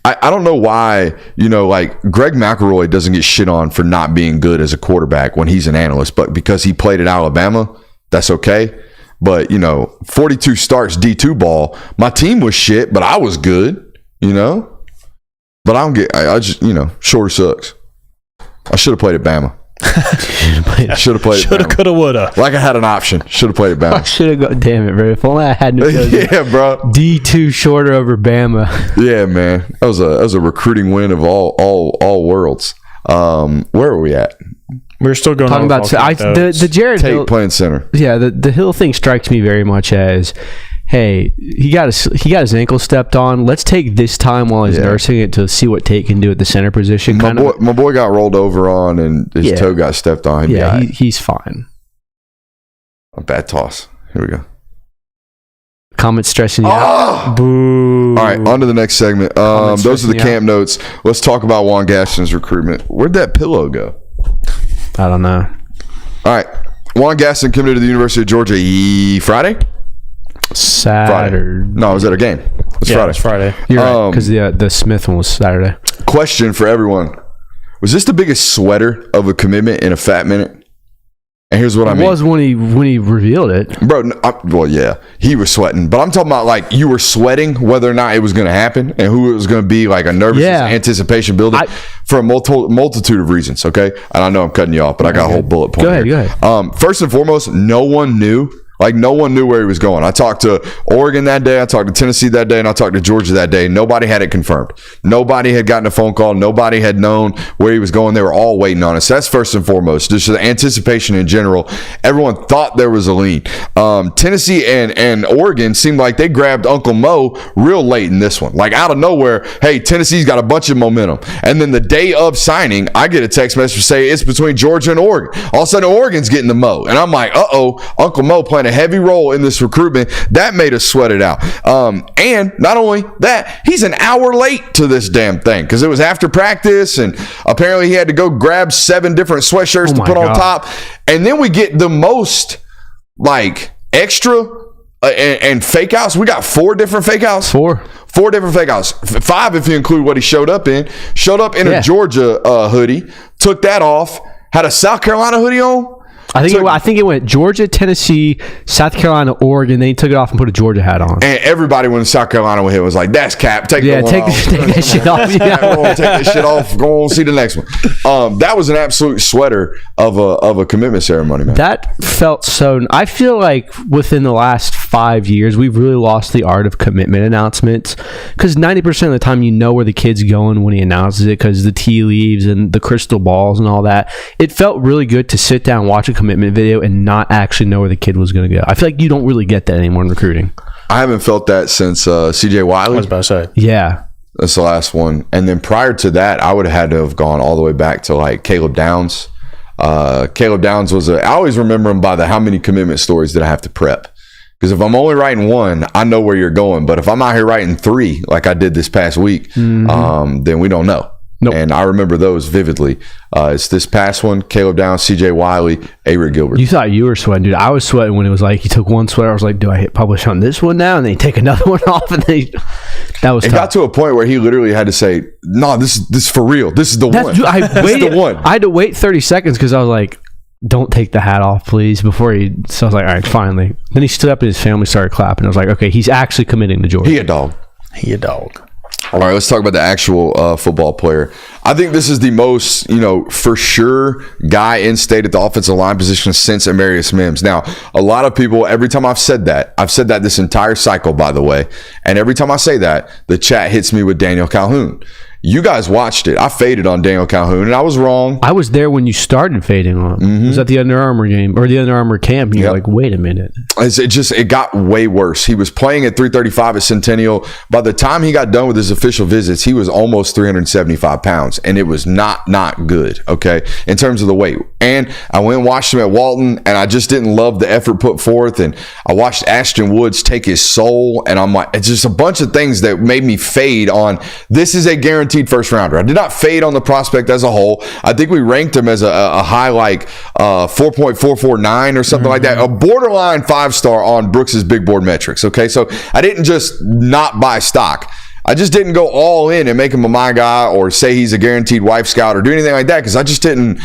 I don't know why, like Greg McElroy doesn't get shit on for not being good as a quarterback when he's an analyst, but because he played at Alabama, that's okay. But 42 starts D2 ball, my team was shit, but I was good, But I just shorter sucks. I should have played at Bama. Should have played. Shoulda, coulda, woulda. Like I had an option. Should have played at Bama. I should have gone. Damn it, bro! If only I hadn't. Yeah, bro. D2 shorter over Bama. Yeah, man. That was a recruiting win of all worlds. Where are we at? We're still going talking about the Jared Tate Hill playing center. Yeah, the Hill thing strikes me very much as, hey, he got his ankle stepped on. Let's take this time while he's nursing it to see what Tate can do at the center position. My boy got rolled over on and his toe got stepped on. He's fine. A bad toss. Here we go. Comment stressing you out. Boo. All right, on to the next segment. Those are the camp notes. Let's talk about Juan Gaston's recruitment. Where'd that pillow go? I don't know. All right. Juan Gaston committed to the University of Georgia Friday? Saturday. No, it was at a game. Friday. It's Friday. You're right, because the Smith one was Saturday. Question for everyone. Was this the biggest sweater of a commitment in a fat minute? And here's what I mean. It was when he revealed it. Bro, well, yeah, he was sweating. But I'm talking about, like, you were sweating whether or not it was going to happen and who it was going to be, like, a nervous anticipation building for a multitude of reasons, okay? And I know I'm cutting you off, but I got a whole bullet point Go ahead. First and foremost, no one knew. Like, no one knew where he was going. I talked to Oregon that day. I talked to Tennessee that day. And I talked to Georgia that day. Nobody had it confirmed. Nobody had gotten a phone call. Nobody had known where he was going. They were all waiting on us. That's first and foremost. Just the anticipation in general. Everyone thought there was a lean. Tennessee and Oregon seemed like they grabbed Uncle Mo real late in this one. Like, out of nowhere, hey, Tennessee's got a bunch of momentum. And then the day of signing, I get a text message say it's between Georgia and Oregon. All of a sudden, Oregon's getting the Mo. And I'm like, Uncle Mo playing a heavy role in this recruitment. That made us sweat it out. And not only that, he's an hour late to this damn thing because it was after practice and apparently he had to go grab 7 different sweatshirts to put on top. And then we get the most like extra and fake outs. We got 4 different fake outs. 4 different fake outs. 5 if you include what he showed up in. Showed up in a Georgia hoodie, took that off, had a South Carolina hoodie on. I think it went Georgia, Tennessee, South Carolina, Oregon. Then he took it off and put a Georgia hat on. And everybody when South Carolina went hit was like, "That's cap. Take that shit off. Take that shit off. Go on, see the next one." That was an absolute sweater of a commitment ceremony, man. That felt so. I feel like within the last 5 years, we've really lost the art of commitment announcements because 90% of the time, you know where the kid's going when he announces it because the tea leaves and the crystal balls and all that. It felt really good to sit down, watch a commitment video and not actually know where the kid was going to go. I feel like you don't really get that anymore in recruiting. I haven't felt that since CJ Wiley. I was about to say. Yeah. That's the last one. And then prior to that, I would have had to have gone all the way back to like Caleb Downs. Caleb Downs was I always remember him by the how many commitment stories did I have to prep. Because if I'm only writing 1, I know where you're going. But if I'm out here writing 3, like I did this past week, then we don't know. Nope. And I remember those vividly. It's this past one, Caleb Downs, CJ Wiley, A-Rick Gilbert. You thought you were sweating, dude. I was sweating when it was like he took one sweater. I was like, do I hit publish on this one now? And then he take another one off. And then that was tough. It got to a point where he literally had to say, no, this is for real. This is the one. This is the one. I had to wait 30 seconds because I was like, don't take the hat off, please, before he... So I was like, all right, finally. Then he stood up and his family started clapping. I was like, okay, he's actually committing to Georgia. He a dog. All right, let's talk about the actual football player. I think this is the most, for sure guy in state at the offensive line position since Amarius Mims. Now, a lot of people, every time I've said that this entire cycle, by the way, and every time I say that, the chat hits me with Daniel Calhoun. You guys watched it. I faded on Daniel Calhoun, and I was wrong. I was there when you started fading on him. Mm-hmm. It was at the Under Armour game, or the Under Armour camp, and you're like, wait a minute. It got way worse. He was playing at 335 at Centennial. By the time he got done with his official visits, he was almost 375 pounds, and it was not good, okay, in terms of the weight. And I went and watched him at Walton, and I just didn't love the effort put forth, and I watched Ashton Woods take his soul, and I'm like, it's just a bunch of things that made me fade on this is a guaranteed guaranteed first rounder. I did not fade on the prospect as a whole. I think we ranked him as a high like 4.449 or something like that. A borderline 5-star on Brooks's big board metrics. Okay, so I didn't just not buy stock. I just didn't go all in and make him a my guy or say he's a guaranteed wife scout or do anything like that because I didn't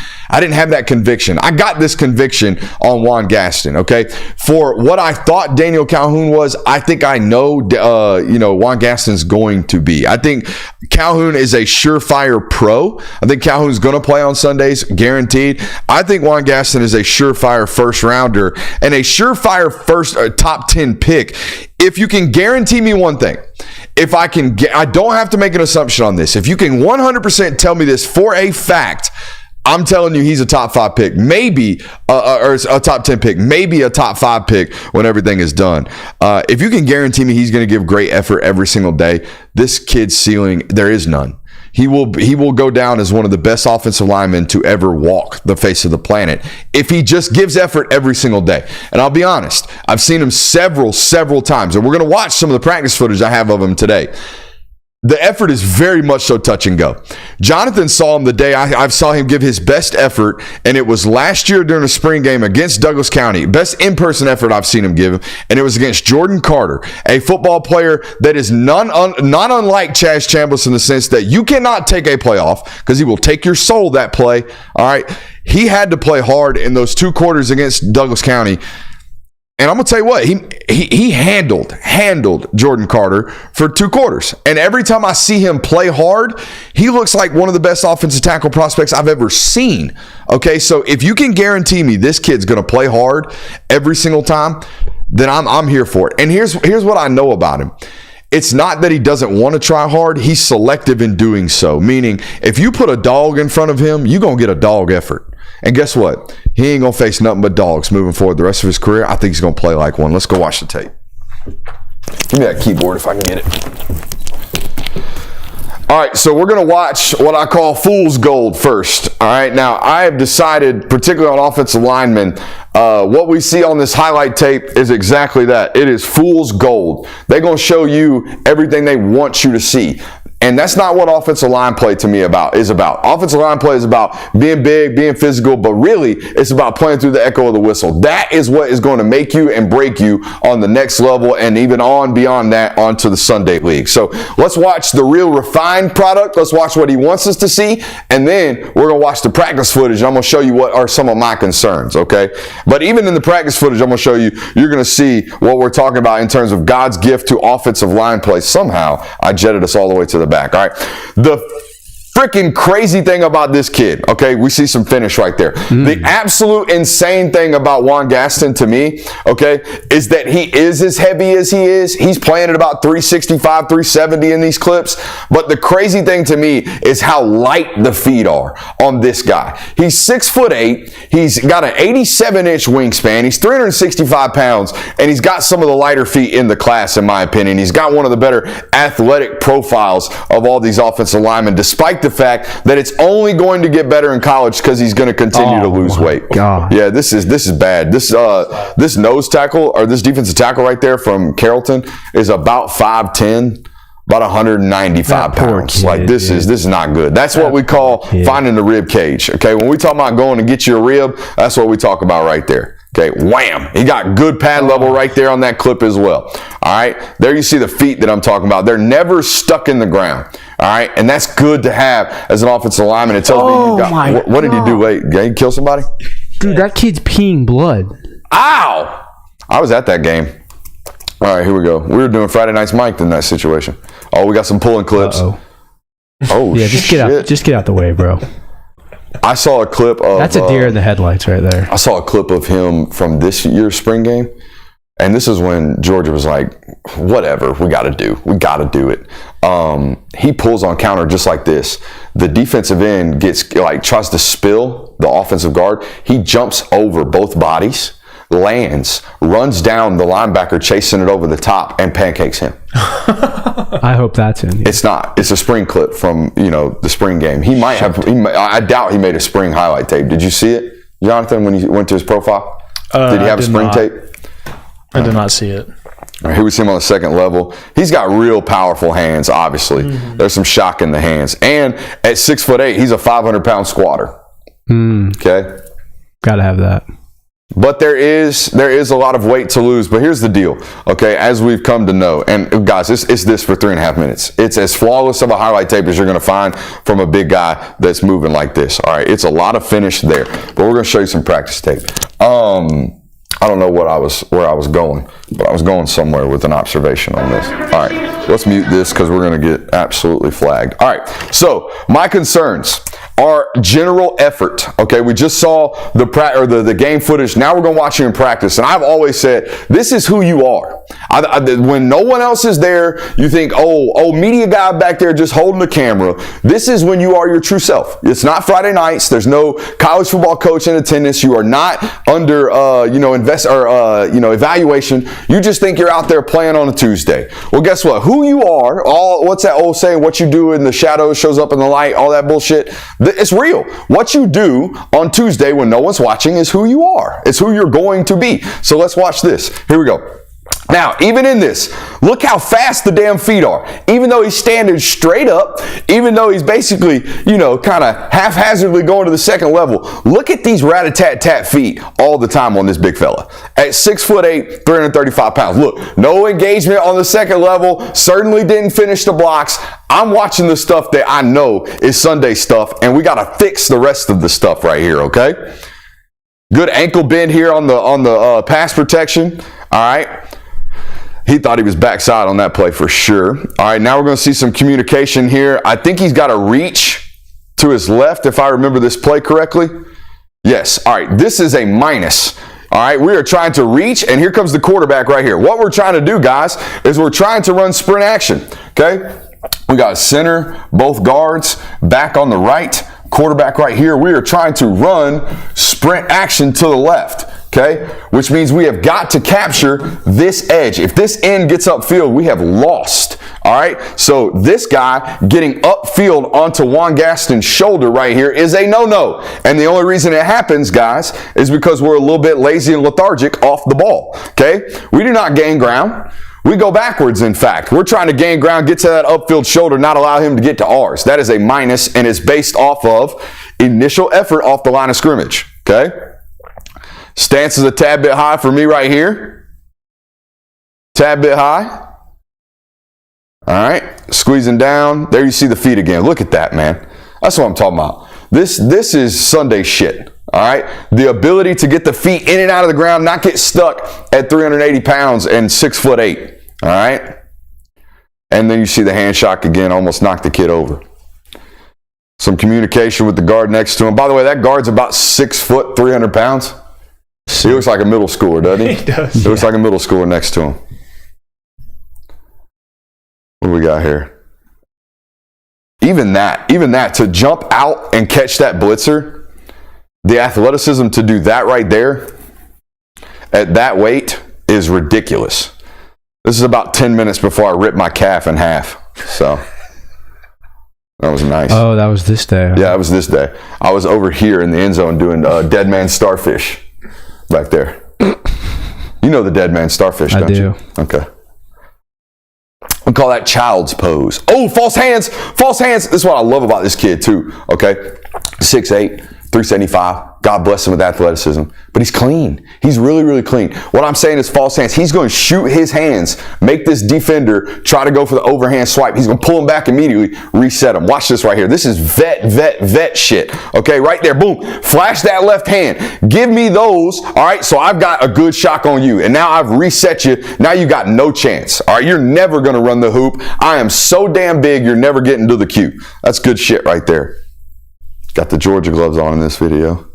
have that conviction. I got this conviction on Juan Gaston, okay? For what I thought Daniel Calhoun was, I think I know, Juan Gaston's going to be. I think Calhoun is a surefire pro. I think Calhoun's going to play on Sundays, guaranteed. I think Juan Gaston is a surefire first rounder and a surefire top 10 pick. If you can guarantee me one thing, I don't have to make an assumption on this. If you can 100% tell me this for a fact, I'm telling you he's a top 5 pick, maybe, or a top 10 pick, maybe a top 5 pick when everything is done. If you can guarantee me he's going to give great effort every single day, this kid's ceiling, there is none. He will go down as one of the best offensive linemen to ever walk the face of the planet if he just gives effort every single day. And I'll be honest, I've seen him several times, and we're going to watch some of the practice footage I have of him today. The effort is very much so touch and go. Jonathan saw him the day I saw him give his best effort, and it was last year during a spring game against Douglas County. Best in-person effort I've seen him give, and it was against Jordan Carter, a football player that is not unlike Chaz Chambliss in the sense that you cannot take a play off because he will take your soul that play. All right, he had to play hard in those 2 quarters against Douglas County. And I'm going to tell you what, he handled Jordan Carter for 2 quarters. And every time I see him play hard, he looks like one of the best offensive tackle prospects I've ever seen. Okay, so if you can guarantee me this kid's going to play hard every single time, then I'm here for it. And here's what I know about him. It's not that he doesn't want to try hard. He's selective in doing so. Meaning, if you put a dog in front of him, you're going to get a dog effort. And guess what? He ain't going to face nothing but dogs moving forward the rest of his career. I think he's going to play like one. Let's go watch the tape. Give me that keyboard if I can get it. All right, so we're going to watch what I call fool's gold first. All right, now I have decided, particularly on offensive linemen, what we see on this highlight tape is exactly that. It is fool's gold. They're going to show you everything they want you to see. And that's not what offensive line play to me is about. Offensive line play is about being big, being physical, but really it's about playing through the echo of the whistle. That is what is going to make you and break you on the next level and even on beyond that onto the Sunday League. So let's watch the real refined product. Let's watch what he wants us to see. And then we're going to watch the practice footage. I'm going to show you what are some of my concerns, okay? But even in the practice footage, I'm going to show you, you're going to see what we're talking about in terms of God's gift to offensive line play. Somehow I jetted us all the way to the back. All right. The freaking crazy thing about this kid, okay, we see some finish right there. The absolute insane thing about Juan Gaston to me, okay, is that he is as heavy as he is. He's playing at about 365, 370 in these clips. But the crazy thing to me is how light the feet are on this guy. He's 6'8". He's got an 87-inch wingspan. He's 365 pounds, and he's got some of the lighter feet in the class, in my opinion. He's got one of the better athletic profiles of all these offensive linemen, despite the fact that it's only going to get better in college because he's going to continue to lose weight. God. Yeah, this is bad. This nose tackle or this defensive tackle right there from Carrollton is about 5'10", about 195 pounds. Kid, like this is not good. That's what we call finding the rib cage. Okay, when we talk about going to get you a rib, that's what we talk about right there. Okay, wham! He got good pad level right there on that clip as well. All right, there you see the feet that I'm talking about. They're never stuck in the ground. All right, and that's good to have as an offensive lineman. It tells me you got. What did he do? Wait, did he kill somebody? Dude, that kid's peeing blood. Ow! I was at that game. All right, here we go. We were doing Friday Night's Mike in that situation. Oh, we got some pulling clips. Oh, yeah, just get out the way, bro. I saw a clip of... That's a deer in the headlights right there. I saw a clip of him from this year's spring game. And this is when Georgia was like, whatever, we got to do it. He pulls on counter just like this. The defensive end tries to spill the offensive guard. He jumps over both bodies, lands, runs down the linebacker, chasing it over the top, and pancakes him. I hope that's in. It's not. It's a spring clip from, the spring game. He might have, I doubt he made a spring highlight tape. Did you see it, Jonathan, when you went to his profile? Did he have a spring tape? I did not see it. All right, here we see him on the second level. He's got real powerful hands, obviously. There's some shock in the hands. And at 6'8", he's a 500-pound squatter. Okay? Gotta have that. But there is a lot of weight to lose. But here's the deal, okay, as we've come to know. And guys, it's this for 3.5 minutes. It's as flawless of a highlight tape as you're going to find from a big guy that's moving like this. All right, it's a lot of finish there. But we're going to show you some practice tape. I don't know where I was going, but I was going somewhere with an observation on this. All right, let's mute this because we're going to get absolutely flagged. All right, so my concerns are general effort. Okay, we just saw the game footage. Now we're going to watch you in practice. And I've always said, this is who you are. When no one else is there, you think, oh, media guy back there just holding the camera. This is when you are your true self. It's not Friday nights. There's no college football coach in attendance. You are not under, evaluation. You just think you're out there playing on a Tuesday. Well, guess what? Who you are, what's that old saying? What you do in the shadows shows up in the light, all that bullshit. It's real. What you do on Tuesday when no one's watching is who you are. It's who you're going to be. So let's watch this. Here we go. Now, even in this, look how fast the damn feet are. Even though he's standing straight up, even though he's basically, kind of haphazardly going to the second level, look at these rat-a-tat-tat feet all the time on this big fella. At 6'8", 335 pounds. Look, no engagement on the second level, certainly didn't finish the blocks. I'm watching the stuff that I know is Sunday stuff, and we got to fix the rest of the stuff right here, okay? Good ankle bend here on the pass protection. All right. He thought he was backside on that play for sure. All right, now we're going to see some communication here. I think he's got a reach to his left, if I remember this play correctly. Yes. All right, this is a minus. All right, we are trying to reach, and here comes the quarterback right here. What we're trying to do, guys, is we're trying to run sprint action, okay? We got center, both guards, back on the right, quarterback right here. We are trying to run sprint action to the left. Okay, which means we have got to capture this edge. If this end gets upfield, we have lost. All right, so this guy getting upfield onto Juan Gaston's shoulder right here is a no-no. And the only reason it happens, guys, is because we're a little bit lazy and lethargic off the ball. Okay, we do not gain ground. We go backwards, in fact. We're trying to gain ground, get to that upfield shoulder, not allow him to get to ours. That is a minus, and it's based off of initial effort off the line of scrimmage. Okay. Stance is a tad bit high for me right here. Tad bit high. All right. Squeezing down. There you see the feet again. Look at that, man. That's what I'm talking about. This is Sunday shit. All right. The ability to get the feet in and out of the ground, not get stuck at 380 pounds and 6'8". All right. And then you see the hand shock again, almost knocked the kid over. Some communication with the guard next to him. By the way, that guard's about 6 foot, 300 pounds. He looks like a middle schooler, doesn't he? He does. He looks like a middle schooler next to him. What do we got here? Even that, to jump out and catch that blitzer, the athleticism to do that right there at that weight is ridiculous. This is about 10 minutes before I ripped my calf in half. So that was nice. Oh, that was this day. Yeah, it was this day. I was over here in the end zone doing dead man starfish. Back there. You know the dead man starfish, don't you? Okay. We call that child's pose. Oh, false hands. False hands. This is what I love about this kid, too. Okay. 6'8", 375. God bless him with athleticism. But he's clean. He's really, really clean. What I'm saying is false hands. He's going to shoot his hands, make this defender try to go for the overhand swipe. He's going to pull him back immediately, reset him. Watch this right here. This is vet shit. Okay, right there. Boom. Flash that left hand. Give me those. All right, so I've got a good shock on you. And now I've reset you. Now you got no chance. All right, you're never going to run the hoop. I am so damn big, you're never getting to the cue. That's good shit right there. Got the Georgia gloves on in this video.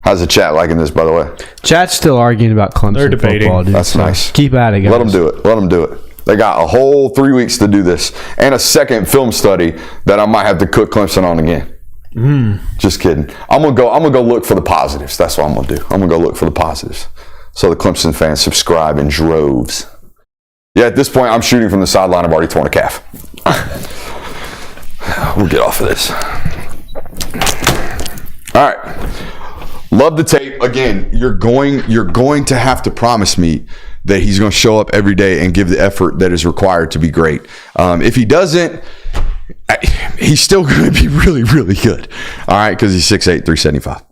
How's the chat liking this, by the way? Chat's still arguing about Clemson. They're debating. Football, dude. That's So nice. Keep at it, guys. Let them do it. Let them do it. They got a whole 3 weeks to do this, and a second film study that I might have to cook Clemson on again. Just kidding. I'm gonna go look for the positives. That's what I'm gonna do. I'm gonna go look for the positives. So the Clemson fans subscribe in droves. Yeah, at this point, I'm shooting from the sideline. I've already torn a calf. We'll get off of this. All right. Love the tape. Again, you're going to have to promise me that he's going to show up every day and give the effort that is required to be great. If he doesn't, he's still going to be really, really good. All right, because he's 6'8", 375.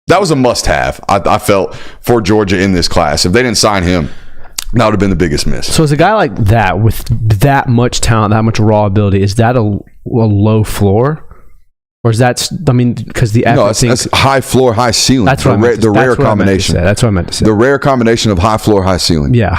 That was a must-have, I felt, for Georgia in this class. If they didn't sign him, that would have been the biggest miss. So as a guy like that, with that much talent, that much raw ability, is that a low floor? Or is that, I mean, because the effort that's high floor, high ceiling. That's what the rare combination. That's what I meant to say. The rare combination of high floor, high ceiling. Yeah,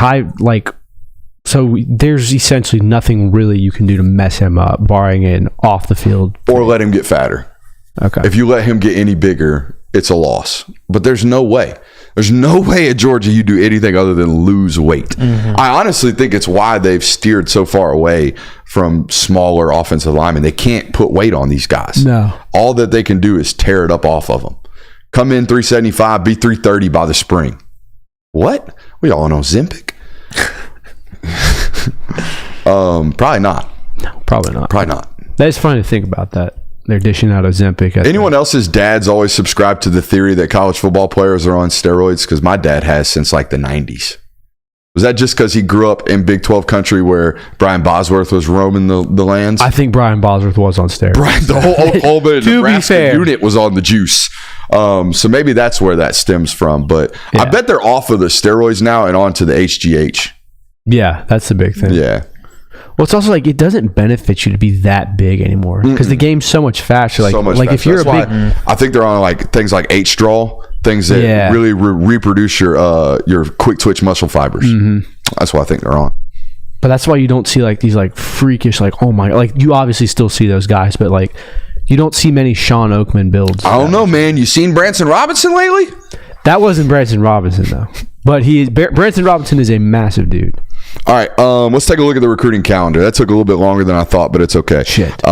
so there's essentially nothing really you can do to mess him up, barring an off the field. Or let him get fatter. Okay. If you let him get any bigger, it's a loss. But there's no way. There's no way at Georgia you do anything other than lose weight. Mm-hmm. I honestly think it's why they've steered so far away from smaller offensive linemen. They can't put weight on these guys. No. All that they can do is tear it up off of them. Come in 375, be 330 by the spring. What? We all on Ozempic? Probably not. No, probably not. Probably not. That's funny to think about that. They're dishing out Ozempic. Anyone else's dads always subscribe to the theory that college football players are on steroids? Because my dad has since like the 90s. Was that just because he grew up in Big 12 country where Brian Bosworth was roaming the lands? I think Brian Bosworth was on steroids. The whole Oklahoma and Nebraska unit was on the juice. So maybe that's where that stems from. But yeah. I bet they're off of the steroids now and on to the HGH. Yeah, that's the big thing. Yeah. Well, it's also like it doesn't benefit you to be that big anymore because the game's so much faster. Like, so much like faster. if you're That's a big, I think they're on like things like H-draw, things that really reproduce your quick twitch muscle fibers. Mm-hmm. That's what I think they're on. But that's why you don't see like these like freakish like like you obviously still see those guys, but like you don't see many Sean Oakman builds. I don't know, man. You seen Branson Robinson lately? That wasn't Branson Robinson though, but Branson Robinson is a massive dude. All right, let's take a look at the recruiting calendar. That took a little bit longer than I thought, but it's okay. Shit.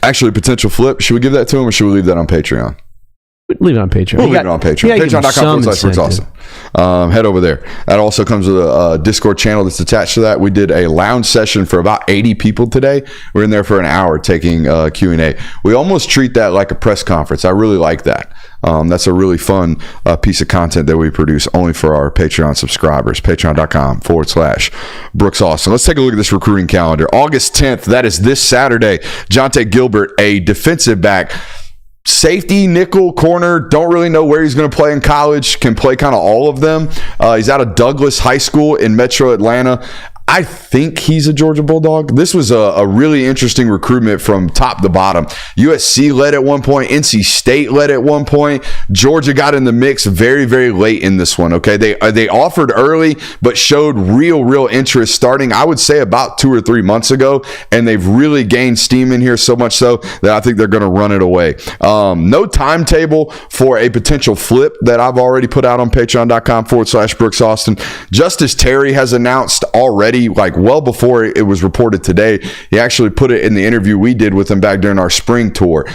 Actually, potential flip. Should we give that to him or should we leave that on Patreon? Leave it on Patreon. We'll leave it on Patreon. Patreon.com/BrooksAustin. Head over there. That also comes with a Discord channel that's attached to that. We did a lounge session for about 80 people today. We're in there for an hour taking Q&A. We almost treat that like a press conference. I really like that. That's a really fun piece of content that we produce only for our Patreon subscribers. Patreon.com/BrooksAustin. Let's take a look at this recruiting calendar. August 10th, that is this Saturday. Jonte Gilbert, a defensive back. Safety, nickel, corner, don't really know where he's going to play in college, can play kind of all of them. He's out of Douglas High School in Metro Atlanta. I think he's a Georgia Bulldog. This was a really interesting recruitment from top to bottom. USC led at one point. NC State led at one point. Georgia got in the mix very, very late in this one, okay? They offered early, but showed real interest starting, I would say, about 2 or 3 months ago, and they've really gained steam in here so much so that I think they're going to run it away. No timetable for a potential flip that I've already put out on patreon.com/BrooksAustin. Justice Terry has announced already, like well before it was reported today. He actually put it in the interview we did with him back during our spring tour.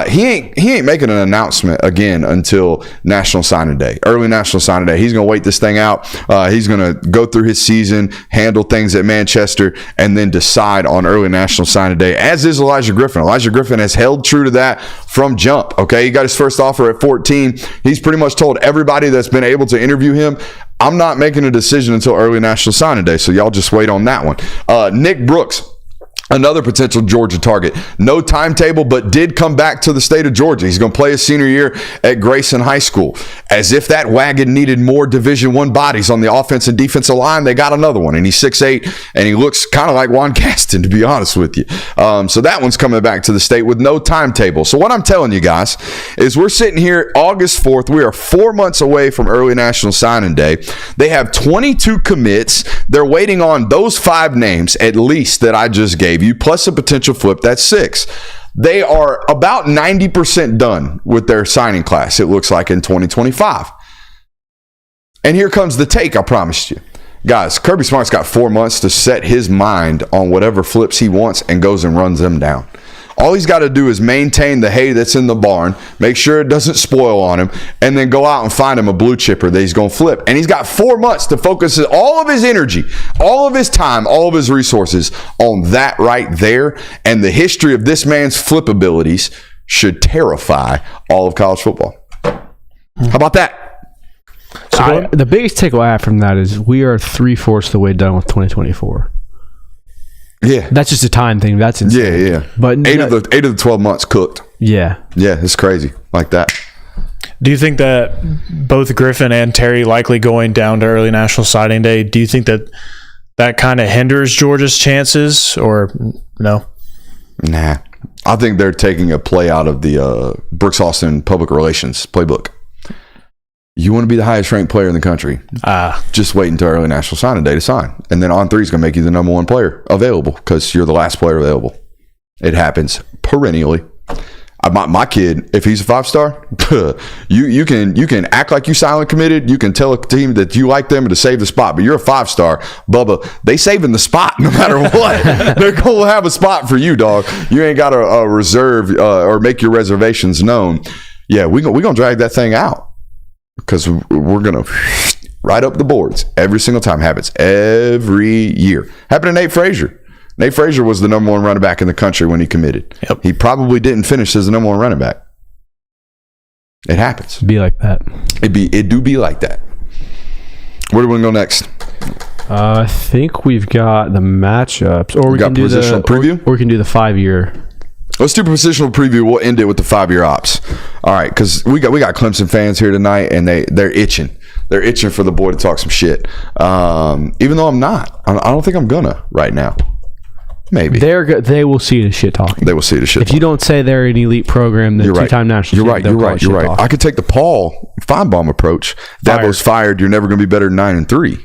He ain't making an announcement again until National Signing Day, early National Signing Day. He's going to wait this thing out. He's going to go through his season, handle things at Manchester, and then decide on early National Signing Day, as is Elijah Griffin. Elijah Griffin has held true to that from jump, okay? He got his first offer at 14. He's pretty much told everybody that's been able to interview him, I'm not making a decision until early National Signing Day, so y'all just wait on that one. Nick Brooks, another potential Georgia target. No timetable, but did come back to the state of Georgia. He's going to play his senior year at Grayson High School. As if that wagon needed more Division I bodies on the offense and defensive line, they got another one. And he's 6'8", and he looks kind of like Juan Gaston, to be honest with you. So that one's coming back to the state with no timetable. So what I'm telling you guys is we're sitting here August 4th. We are 4 months away from early National Signing Day. They have 22 commits. They're waiting on those 5 names, at least, that I just gave you, plus a potential flip. That's 6. They are about 90% done with their signing class, it looks like, in 2025. And here comes the take I promised you. Guys, Kirby Smart's got 4 months to set his mind on whatever flips he wants and goes and runs them down. All he's got to do is maintain the hay that's in the barn, make sure it doesn't spoil on him, and then go out and find him a blue chipper that he's going to flip. And he's got 4 months to focus all of his energy, all of his time, all of his resources on that right there. And the history of this man's flip abilities should terrify all of college football. How about that? The biggest takeaway I have from that is we are 3/4 the way done with 2024. Yeah. That's just a time thing. That's insane. Yeah. But eight of the 12 months cooked. Yeah. Yeah, it's crazy like that. Do you think that both Griffin and Terry likely going down to early National Signing Day, do you think that kind of hinders Georgia's chances, or no? Nah. I think they're taking a play out of the Brooks Austin public relations playbook. You want to be the highest ranked player in the country. Just wait until early National Signing Day to sign. And then On3 is going to make you the number one player available because you're the last player available. It happens perennially. My kid, if he's a 5-star, you can act like you silent committed. You can tell a team that you like them to save the spot, but you're a 5-star, Bubba. They saving the spot no matter what. They're going to have a spot for you, dog. You ain't got to reserve or make your reservations known. Yeah, we're gonna drag that thing out because we're gonna right up the boards every single time. Happens every year. Happened to Nate Frazier. Nate Frazier was the number one running back in the country when he committed. Yep. He probably didn't finish as the number one running back. It happens. Be like that. It do be like that. Where do we go next? I think we've got the matchups, or we got can do positional preview, or we can do the 5-year. Let's do positional preview. We'll end it with the 5-year ops. All right, because we got Clemson fans here tonight, and they're itching. They're itching for the boy to talk some shit. Even though I'm not. I don't think I'm gonna right now. Maybe they will see the shit talking. They will see the shit. If you don't say they're an elite program, the two-time national. You're right. You're right. I could take the Paul Feinbaum approach. Dabo's fired. You're never going to be better than 9-3.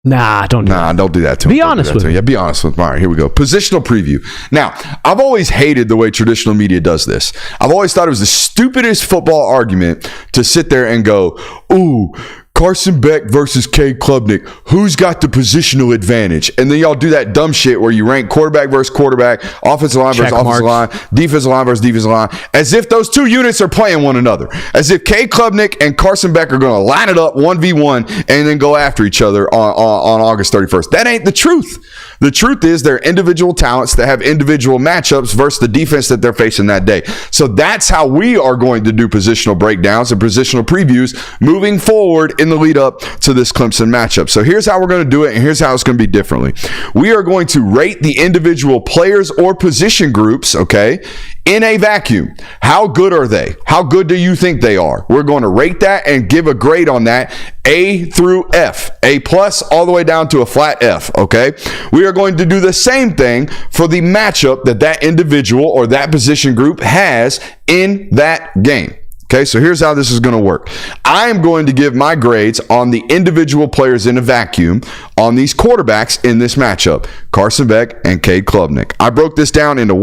Nah, don't do that. Don't do that to him. Be honest with him. Yeah, be honest with him. All right, here we go. Positional preview. Now, I've always hated the way traditional media does this. I've always thought it was the stupidest football argument to sit there and go, ooh, Carson Beck versus Cade Klubnik. Who's got the positional advantage? And then y'all do that dumb shit where you rank quarterback versus quarterback, offensive line versus offensive line, defensive line versus defensive line, as if those two units are playing one another. As if Cade Klubnik and Carson Beck are going to line it up 1v1 and then go after each other on August 31st. That ain't the truth. The truth is they're individual talents that have individual matchups versus the defense that they're facing that day. So that's how we are going to do positional breakdowns and positional previews moving forward in the lead up to this Clemson matchup. So here's how we're going to do it, and here's how it's going to be differently. We are going to rate the individual players or position groups, okay, in a vacuum. How good are they? How good do you think they are? We're going to rate that and give a grade on that, A through F, A plus all the way down to a flat F, okay? We are going to do the same thing for the matchup that individual or that position group has in that game. Okay, so here's how this is going to work. I am going to give my grades on the individual players in a vacuum on these quarterbacks in this matchup, Carson Beck and Cade Klubnik. I broke this down into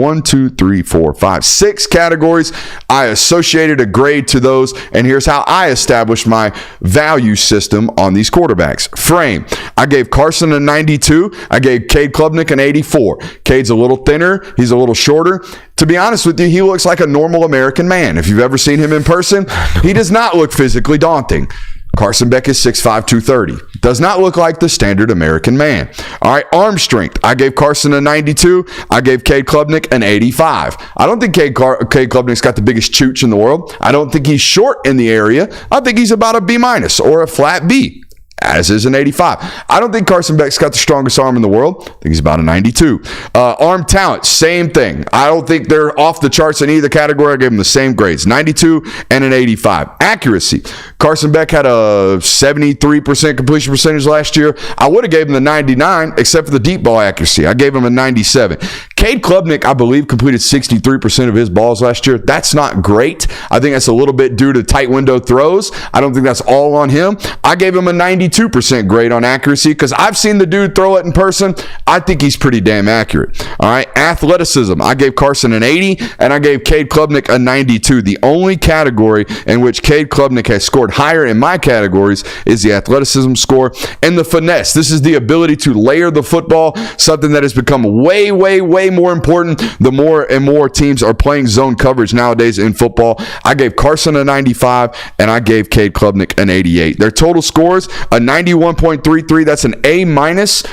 6 categories. I associated a grade to those, and here's how I established my value system on these quarterbacks. Frame, I gave Carson a 92. I gave Cade Klubnik an 84. Cade's a little thinner. He's a little shorter. To be honest with you, he looks like a normal American man. If you've ever seen him in person, he does not look physically daunting. Carson Beck is 6'5", 230. Does not look like the standard American man. All right, arm strength. I gave Carson a 92. I gave Cade Klubnik an 85. I don't think Cade Klubnik's got the biggest chooch in the world. I don't think he's short in the area. I think he's about a B- or a flat B, as is an 85. I don't think Carson Beck's got the strongest arm in the world. I think he's about a 92. Arm talent, same thing. I don't think they're off the charts in either category. I gave them the same grades, 92 and an 85. Accuracy. Carson Beck had a 73% completion percentage last year. I would have gave him the 99, except for the deep ball accuracy. I gave him a 97. Cade Klubnik, I believe, completed 63% of his balls last year. That's not great. I think that's a little bit due to tight window throws. I don't think that's all on him. I gave him a 92% grade on accuracy because I've seen the dude throw it in person. I think he's pretty damn accurate. All right, athleticism. I gave Carson an 80, and I gave Cade Klubnik a 92. The only category in which Cade Klubnik has scored higher in my categories is the athleticism score and the finesse. This is the ability to layer the football, something that has become way, way, way more important the more and more teams are playing zone coverage nowadays in football. I gave Carson a 95, and I gave Cade Klubnik an 88. Their total scores, a 91.33, that's an A-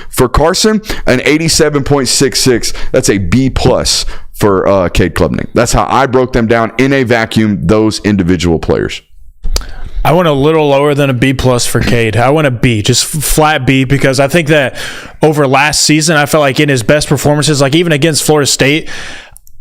for Carson, an 87.66, that's a B+ for Cade Klubnik. That's how I broke them down in a vacuum, those individual players. I went a little lower than a B plus for Cade. I went a B, just flat B, because I think that over last season, I felt like in his best performances, like even against Florida State,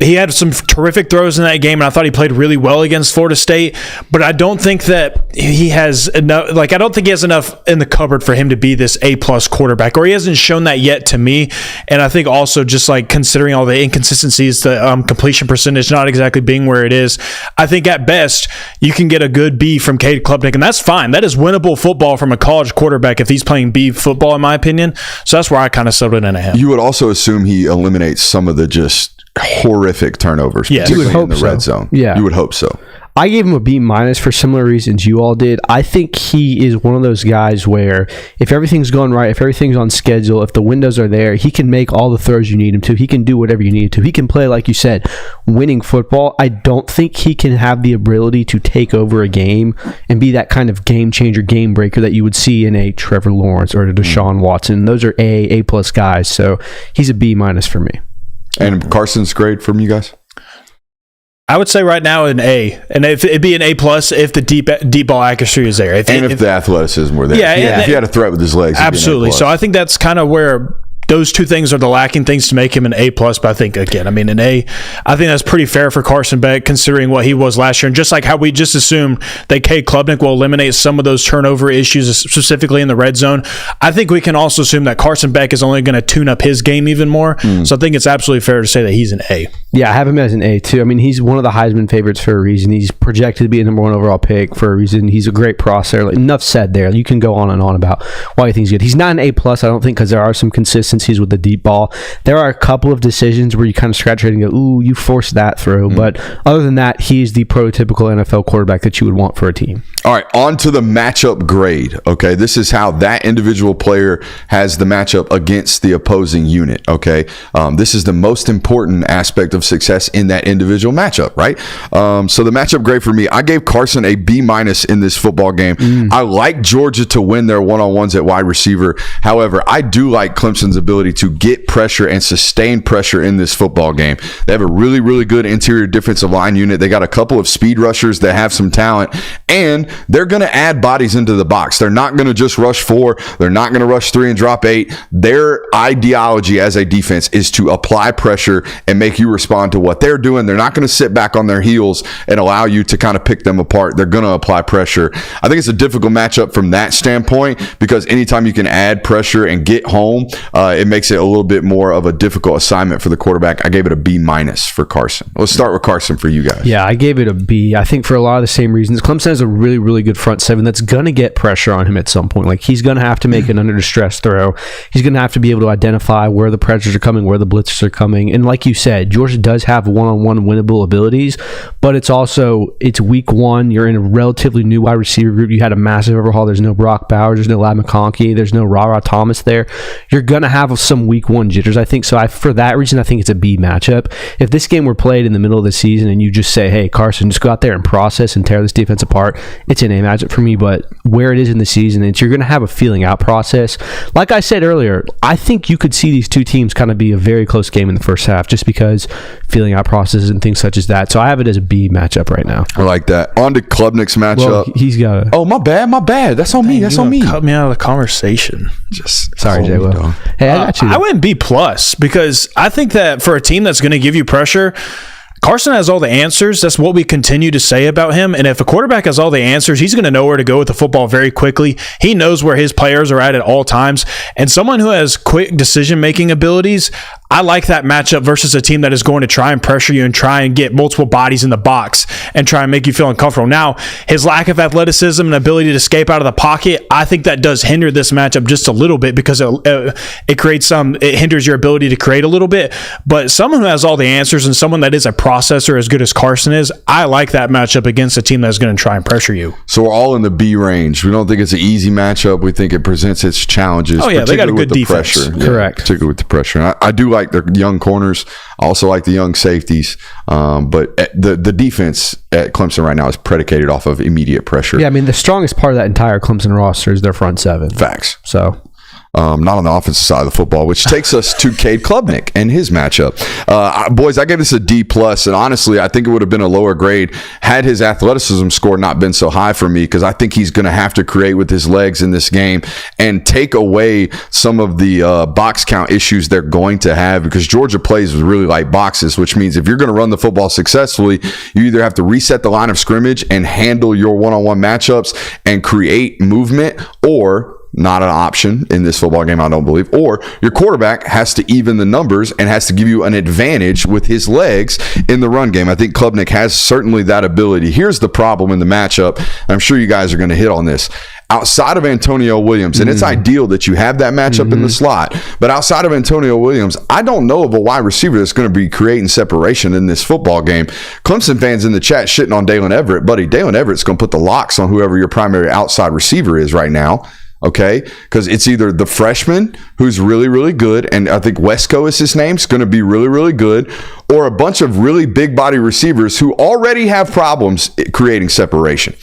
he had some terrific throws in that game, and I thought he played really well against Florida State. But I don't think that he has enough. Like, I don't think he has enough in the cupboard for him to be this A-plus quarterback, or he hasn't shown that yet to me. And I think also just like considering all the inconsistencies, the completion percentage not exactly being where it is, I think at best you can get a good B from Cade Klubnik, and that's fine. That is winnable football from a college quarterback if he's playing B football, in my opinion. So that's where I kind of settled in at him. You would also assume he eliminates some of the just horrific turnovers, Yes. particularly You would in the hope red so. zone. Yeah. You would hope so. I gave him a B minus for similar reasons you all did. I think he is one of those guys where if everything's going right, if everything's on schedule, if the windows are there, he can make all the throws you need him to. He can do whatever you need to. He can play, like you said, winning football. I don't think he can have the ability to take over a game and be that kind of game changer, game breaker that you would see in a Trevor Lawrence or a Deshaun Watson. Those are A plus guys. So he's a B minus for me. And Carson's grade from you guys? I would say right now an A, and if it'd be an A plus if the deep ball accuracy is there, if the athleticism were there. Yeah, if he had a threat with his legs, absolutely. So I think that's kind of where those two things are the lacking things to make him an A plus. But I think again, I mean an A, I think that's pretty fair for Carson Beck considering what he was last year, and just like how we just assumed that Cade Klubnik will eliminate some of those turnover issues, specifically in the red zone. I think we can also assume that Carson Beck is only going to tune up his game even more. So I think it's absolutely fair to say that he's an A. Yeah, I have him as an A too. I mean, he's one of the Heisman favorites for a reason. He's projected to be a number 1 overall pick for a reason. He's a great processor. Like, enough said there. You can go on and on about why you think he's good. He's not an A plus, I don't think, because there are some consistencies with the deep ball. There are a couple of decisions where you kind of scratch your head and go, "Ooh, you forced that throw." But other than that, he's the prototypical NFL quarterback that you would want for a team. All right, on to the matchup grade. Okay, this is how that individual player has the matchup against the opposing unit. Okay, this is the most important aspect of success in that individual matchup, right? So the matchup grade for me, I gave Carson a B minus in this football game. I like Georgia to win their one-on-ones at wide receiver. However, I do like Clemson's ability to get pressure and sustain pressure in this football game. They have a really, really good interior defensive line unit. They got a couple of speed rushers that have some talent, and they're going to add bodies into the box. They're not going to just rush 4. They're not going to rush 3 and drop 8. Their ideology as a defense is to apply pressure and make you respond to what they're doing. They're not going to sit back on their heels and allow you to kind of pick them apart. They're going to apply pressure. I think it's a difficult matchup from that standpoint because anytime you can add pressure and get home, it makes it a little bit more of a difficult assignment for the quarterback. I gave it a B minus for Carson. Let's start with Carson for you guys. Yeah, I gave it a B. I think for a lot of the same reasons. Clemson has a really, really good front seven that's going to get pressure on him at some point. Like, he's going to have to make an under distress throw. He's going to have to be able to identify where the pressures are coming, where the blitzes are coming. And like you said, Georgia does have one-on-one winnable abilities, but it's week 1. You're in a relatively new wide receiver group. You had a massive overhaul. There's no Brock Bowers. There's no Ladd McConkey. There's no Ra Thomas there. You're going to have some week 1 jitters, I think. So for that reason, I think it's a B matchup. If this game were played in the middle of the season and you just say, hey, Carson, just go out there and process and tear this defense apart, it's an A matchup for me. But where it is in the season, you're going to have a feeling out process. Like I said earlier, I think you could see these two teams kind of be a very close game in the first half just because feeling out processes and things such as that. So I have it as a B matchup right now. I like that. On to Klubnik's matchup. Well, he's got a... Oh, my bad. That's on me. That's on me. Cut me out of the conversation. Sorry, Jay. Hey, I got you. I went B plus because I think that for a team that's going to give you pressure, Carson has all the answers. That's what we continue to say about him. And if a quarterback has all the answers, he's going to know where to go with the football very quickly. He knows where his players are at all times. And someone who has quick decision-making abilities, I like that matchup versus a team that is going to try and pressure you and try and get multiple bodies in the box and try and make you feel uncomfortable. Now, his lack of athleticism and ability to escape out of the pocket, I think that does hinder this matchup just a little bit because it hinders your ability to create a little bit. But someone who has all the answers and someone that is a processor as good as Carson is, I like that matchup against a team that's going to try and pressure you. So we're all in the B range. We don't think it's an easy matchup. We think it presents its challenges. Oh, yeah, they got a good defense. Pressure. Correct. Particularly with the pressure. And I do like their young corners. I also like the young safeties. But the defense at Clemson right now is predicated off of immediate pressure. Yeah, I mean, the strongest part of that entire Clemson roster is their front seven. Facts. So not on the offensive side of the football, which takes us to Cade Klubnik and his matchup. Boys, I gave this a D+, and honestly, I think it would have been a lower grade had his athleticism score not been so high for me, because I think he's going to have to create with his legs in this game and take away some of the box count issues they're going to have, because Georgia plays with really light boxes, which means if you're going to run the football successfully, you either have to reset the line of scrimmage and handle your one-on-one matchups and create movement, or not an option in this football game, I don't believe, or your quarterback has to even the numbers and has to give you an advantage with his legs in the run game. I think Klubnik has certainly that ability. Here's the problem in the matchup. I'm sure you guys are going to hit on this. Outside of Antonio Williams, and it's ideal that you have that matchup in the slot, but outside of Antonio Williams, I don't know of a wide receiver that's going to be creating separation in this football game. Clemson fans in the chat shitting on Dalen Everett. Buddy, Dalen Everett's going to put the locks on whoever your primary outside receiver is right now. Okay, because it's either the freshman who's really, really good, and I think Wesco is his name, is going to be really, really good, or a bunch of really big body receivers who already have problems creating separation.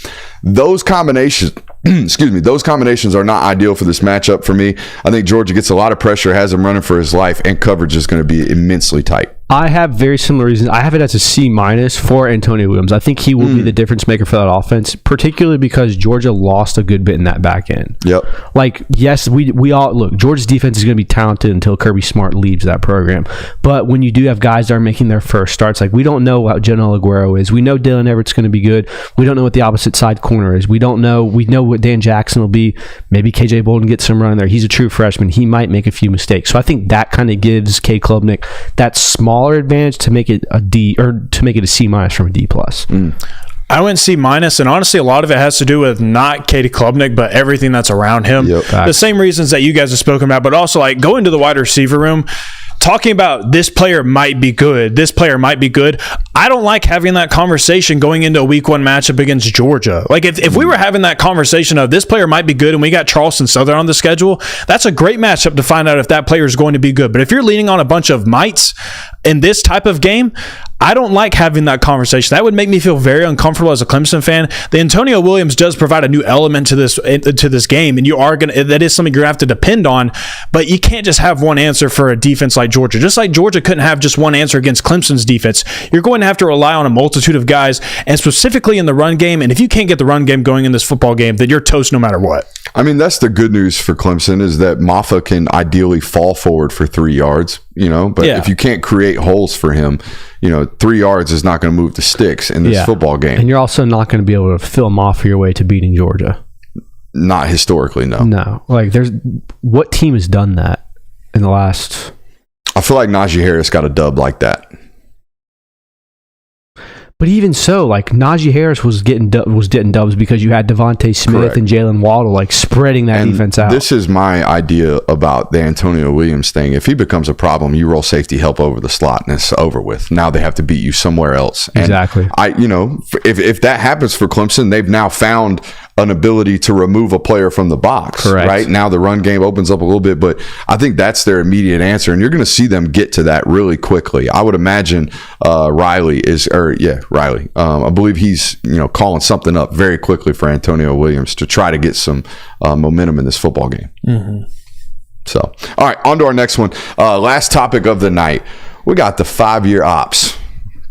Those combinations, those combinations are not ideal for this matchup for me. I think Georgia gets a lot of pressure, has him running for his life, and coverage is going to be immensely tight. I have very similar reasons. I have it as a C- for Antonio Williams. I think he will be the difference maker for that offense, particularly because Georgia lost a good bit in that back end. Yep. Like, yes, we all look, Georgia's defense is going to be talented until Kirby Smart leaves that program. But when you do have guys that are making their first starts, like, we don't know what General Aguero is. We know Dylan Everett's going to be good. We don't know what the opposite side corner is. We know what Dan Jackson will be. Maybe KJ Bolden gets some run there. He's a true freshman. He might make a few mistakes. So I think that kind of gives Cade Klubnik that smaller advantage to make it a D, or to make it a C- from a D+. I went C-, and honestly, a lot of it has to do with not Cade Klubnik, but everything that's around him. Yep. The same reasons that you guys have spoken about, but also, like, going to the wide receiver room, talking about this player might be good, this player might be good. I don't like having that conversation going into a week 1 matchup against Georgia. Like, if we were having that conversation of this player might be good and we got Charleston Southern on the schedule, that's a great matchup to find out if that player is going to be good. But if you're leaning on a bunch of mites in this type of game, I don't like having that conversation. That would make me feel very uncomfortable as a Clemson fan. The Antonio Williams does provide a new element to this game, and that is something you're going to have to depend on, but you can't just have one answer for a defense like Georgia. Just like Georgia couldn't have just one answer against Clemson's defense, you're going to have to rely on a multitude of guys, and specifically in the run game, and if you can't get the run game going in this football game, then you're toast no matter what. I mean, that's the good news for Clemson, is that Maffa can ideally fall forward for 3 yards, but if you can't create holes for him, 3 yards is not going to move the sticks in this football game. And you're also not going to be able to fill them off your way to beating Georgia. Not historically, no. No. Like, what team has done that in the last... I feel like Najee Harris got a dub like that. But even so, like, Najee Harris was getting dubs because you had Devontae Smith Correct. and Jalen Waddle, like, spreading that defense out. This is my idea about the Antonio Williams thing. If he becomes a problem, you roll safety help over the slot and it's over with. Now they have to beat you somewhere else. And exactly. If that happens for Clemson, they've now found an ability to remove a player from the box. Correct. Right now the run game opens up a little bit, but I think that's their immediate answer, and you're going to see them get to that really quickly. I would imagine Riley. I believe he's calling something up very quickly for Antonio Williams to try to get some momentum in this football game. Mm-hmm. So, all right, on to our next one. Last topic of the night. We got the 5-year ops.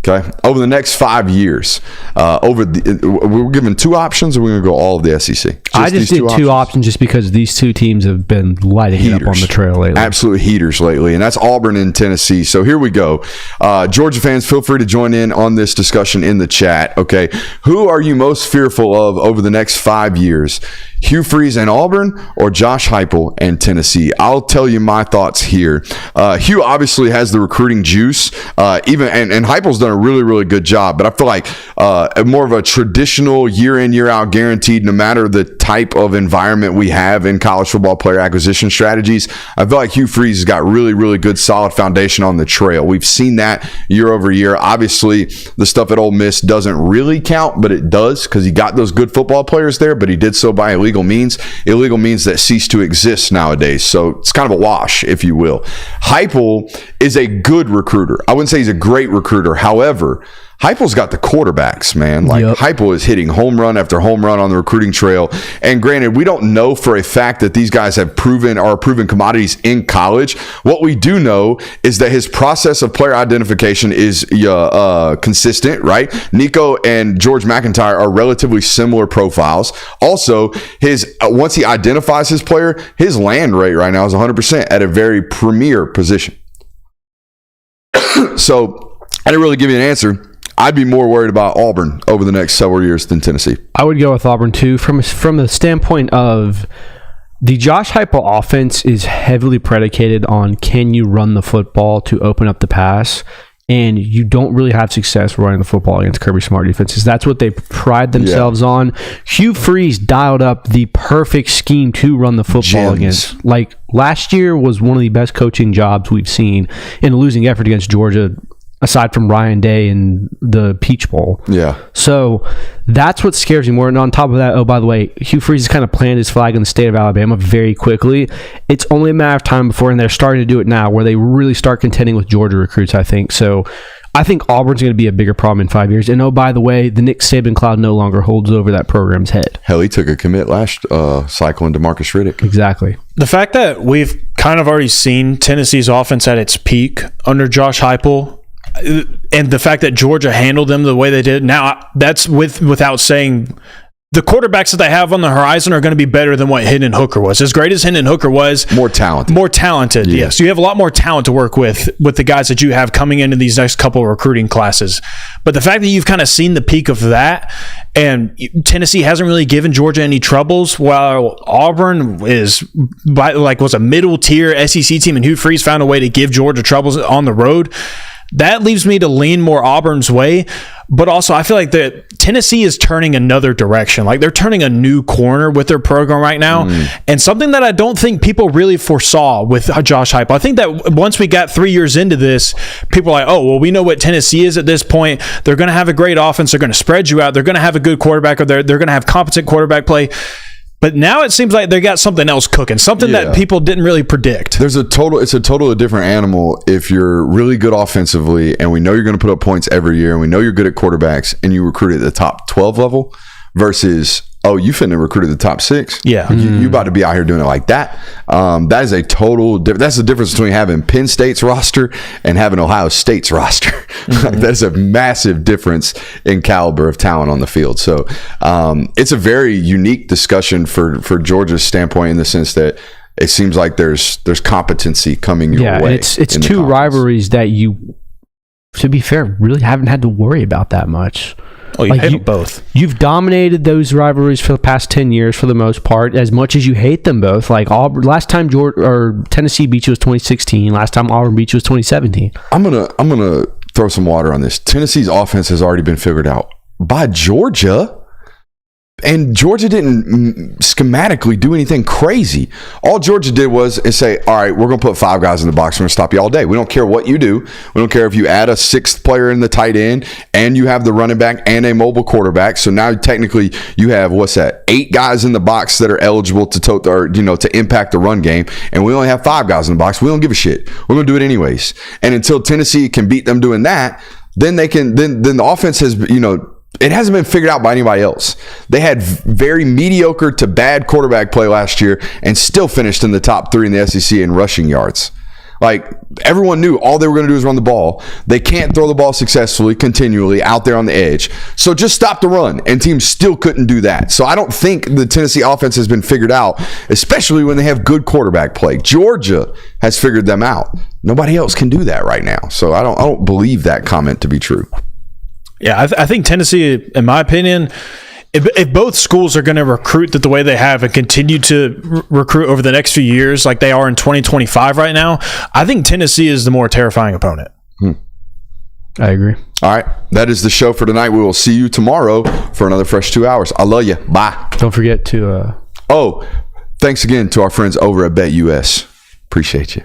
Okay, over the next 5 years, we're given 2 options, or we're going to go all of the SEC? I just did 2 options just because these 2 teams have been lighting it up on the trail lately. Absolute heaters lately, and that's Auburn and Tennessee. So here we go. Georgia fans, feel free to join in on this discussion in the chat. Okay, who are you most fearful of over the next 5 years? Hugh Freeze and Auburn, or Josh Heupel and Tennessee? I'll tell you my thoughts here. Hugh obviously has the recruiting juice, and Heupel's done a really, really good job, but I feel like more of a traditional year in, year out guaranteed, no matter the type of environment we have in college football player acquisition strategies. I feel like Hugh Freeze has got really, really good solid foundation on the trail. We've seen that year over year. Obviously, the stuff at Ole Miss doesn't really count, but it does, because he got those good football players there, but he did so by illegal means that cease to exist nowadays. So it's kind of a wash, if you will. Heupel is a good recruiter. I wouldn't say he's a great recruiter. However, Heupel's got the quarterbacks, man. Like, Heupel is hitting home run after home run on the recruiting trail. And granted, we don't know for a fact that these guys are proven commodities in college. What we do know is that his process of player identification is consistent, right? Nico and George McIntyre are relatively similar profiles. Also, once he identifies his player, his land rate right now is 100% at a very premier position. So I didn't really give you an answer. I'd be more worried about Auburn over the next several years than Tennessee. I would go with Auburn too. From the standpoint of the Josh Heupel offense is heavily predicated on can you run the football to open up the pass, and you don't really have success running the football against Kirby Smart defenses. That's what they pride themselves on. Hugh Freeze dialed up the perfect scheme to run the football against. Like, last year was one of the best coaching jobs we've seen in a losing effort against Georgia, aside from Ryan Day and the Peach Bowl. Yeah. So that's what scares me more. And on top of that, oh, by the way, Hugh Freeze has kind of planted his flag in the state of Alabama very quickly. It's only a matter of time before, and they're starting to do it now, where they really start contending with Georgia recruits, I think. So I think Auburn's going to be a bigger problem in 5 years. And oh, by the way, the Nick Saban cloud no longer holds over that program's head. Hell, he took a commit last cycle into Marcus Riddick. Exactly. The fact that we've kind of already seen Tennessee's offense at its peak under Josh Heupel, and the fact that Georgia handled them the way they did, now that's without saying the quarterbacks that they have on the horizon are going to be better than what Hendon Hooker was. As great as Hendon Hooker was, more talented. Yeah. Yes, you have a lot more talent to work with the guys that you have coming into these next couple of recruiting classes. But the fact that you've kind of seen the peak of that, and Tennessee hasn't really given Georgia any troubles, while Auburn was a middle tier SEC team, and Hugh Freeze found a way to give Georgia troubles on the road. That leaves me to lean more Auburn's way. But also, I feel like that Tennessee is turning another direction. Like, they're turning a new corner with their program right now. And something that I don't think people really foresaw with Josh Heupel. I think that once we got 3 years into this, people are like, oh, well, we know what Tennessee is at this point. They're going to have a great offense. They're going to spread you out. They're going to have a good quarterback, or they're going to have competent quarterback play. But now it seems like they got something else cooking, something that people didn't really predict. It's a totally different animal if you're really good offensively, and we know you're going to put up points every year, and we know you're good at quarterbacks, and you recruit at the top 12 level versus, oh, you finna recruit at the top 6. Yeah. You about to be out here doing it like that. That is that's the difference between having Penn State's roster and having Ohio State's roster. That's a massive difference in caliber of talent on the field. So it's a very unique discussion for Georgia's standpoint, in the sense that it seems like there's competency coming your way. It's two rivalries that you, to be fair, really haven't had to worry about that much. Oh, you hate them both. You've dominated those rivalries for the past 10 years for the most part, as much as you hate them both. Like, Auburn, last time Tennessee beat you was 2016. Last time Auburn beat you was 2017. I'm gonna throw some water on this. Tennessee's offense has already been figured out by Georgia. And Georgia didn't schematically do anything crazy. All Georgia did was say, all right, we're going to put 5 guys in the box. We're going to stop you all day. We don't care what you do. We don't care if you add a 6th player in the tight end and you have the running back and a mobile quarterback. So now technically you have, 8 guys in the box that are eligible to impact the run game. And we only have 5 guys in the box. We don't give a shit. We're going to do it anyways. And until Tennessee can beat them doing that, then the offense has, it hasn't been figured out by anybody else. They had very mediocre to bad quarterback play last year and still finished in the top 3 in the SEC in rushing yards. Like, everyone knew all they were going to do is run the ball. They can't throw the ball successfully, continually, out there on the edge. So just stop the run, and teams still couldn't do that. So I don't think the Tennessee offense has been figured out, especially when they have good quarterback play. Georgia has figured them out. Nobody else can do that right now. So I don't believe that comment to be true. Yeah, I think Tennessee, in my opinion, if both schools are going to recruit the way they have and continue to recruit over the next few years like they are in 2025 right now, I think Tennessee is the more terrifying opponent. I agree. All right, that is the show for tonight. We will see you tomorrow for another fresh 2 hours. I love you. Bye. Don't forget to... thanks again to our friends over at BetUS. Appreciate you.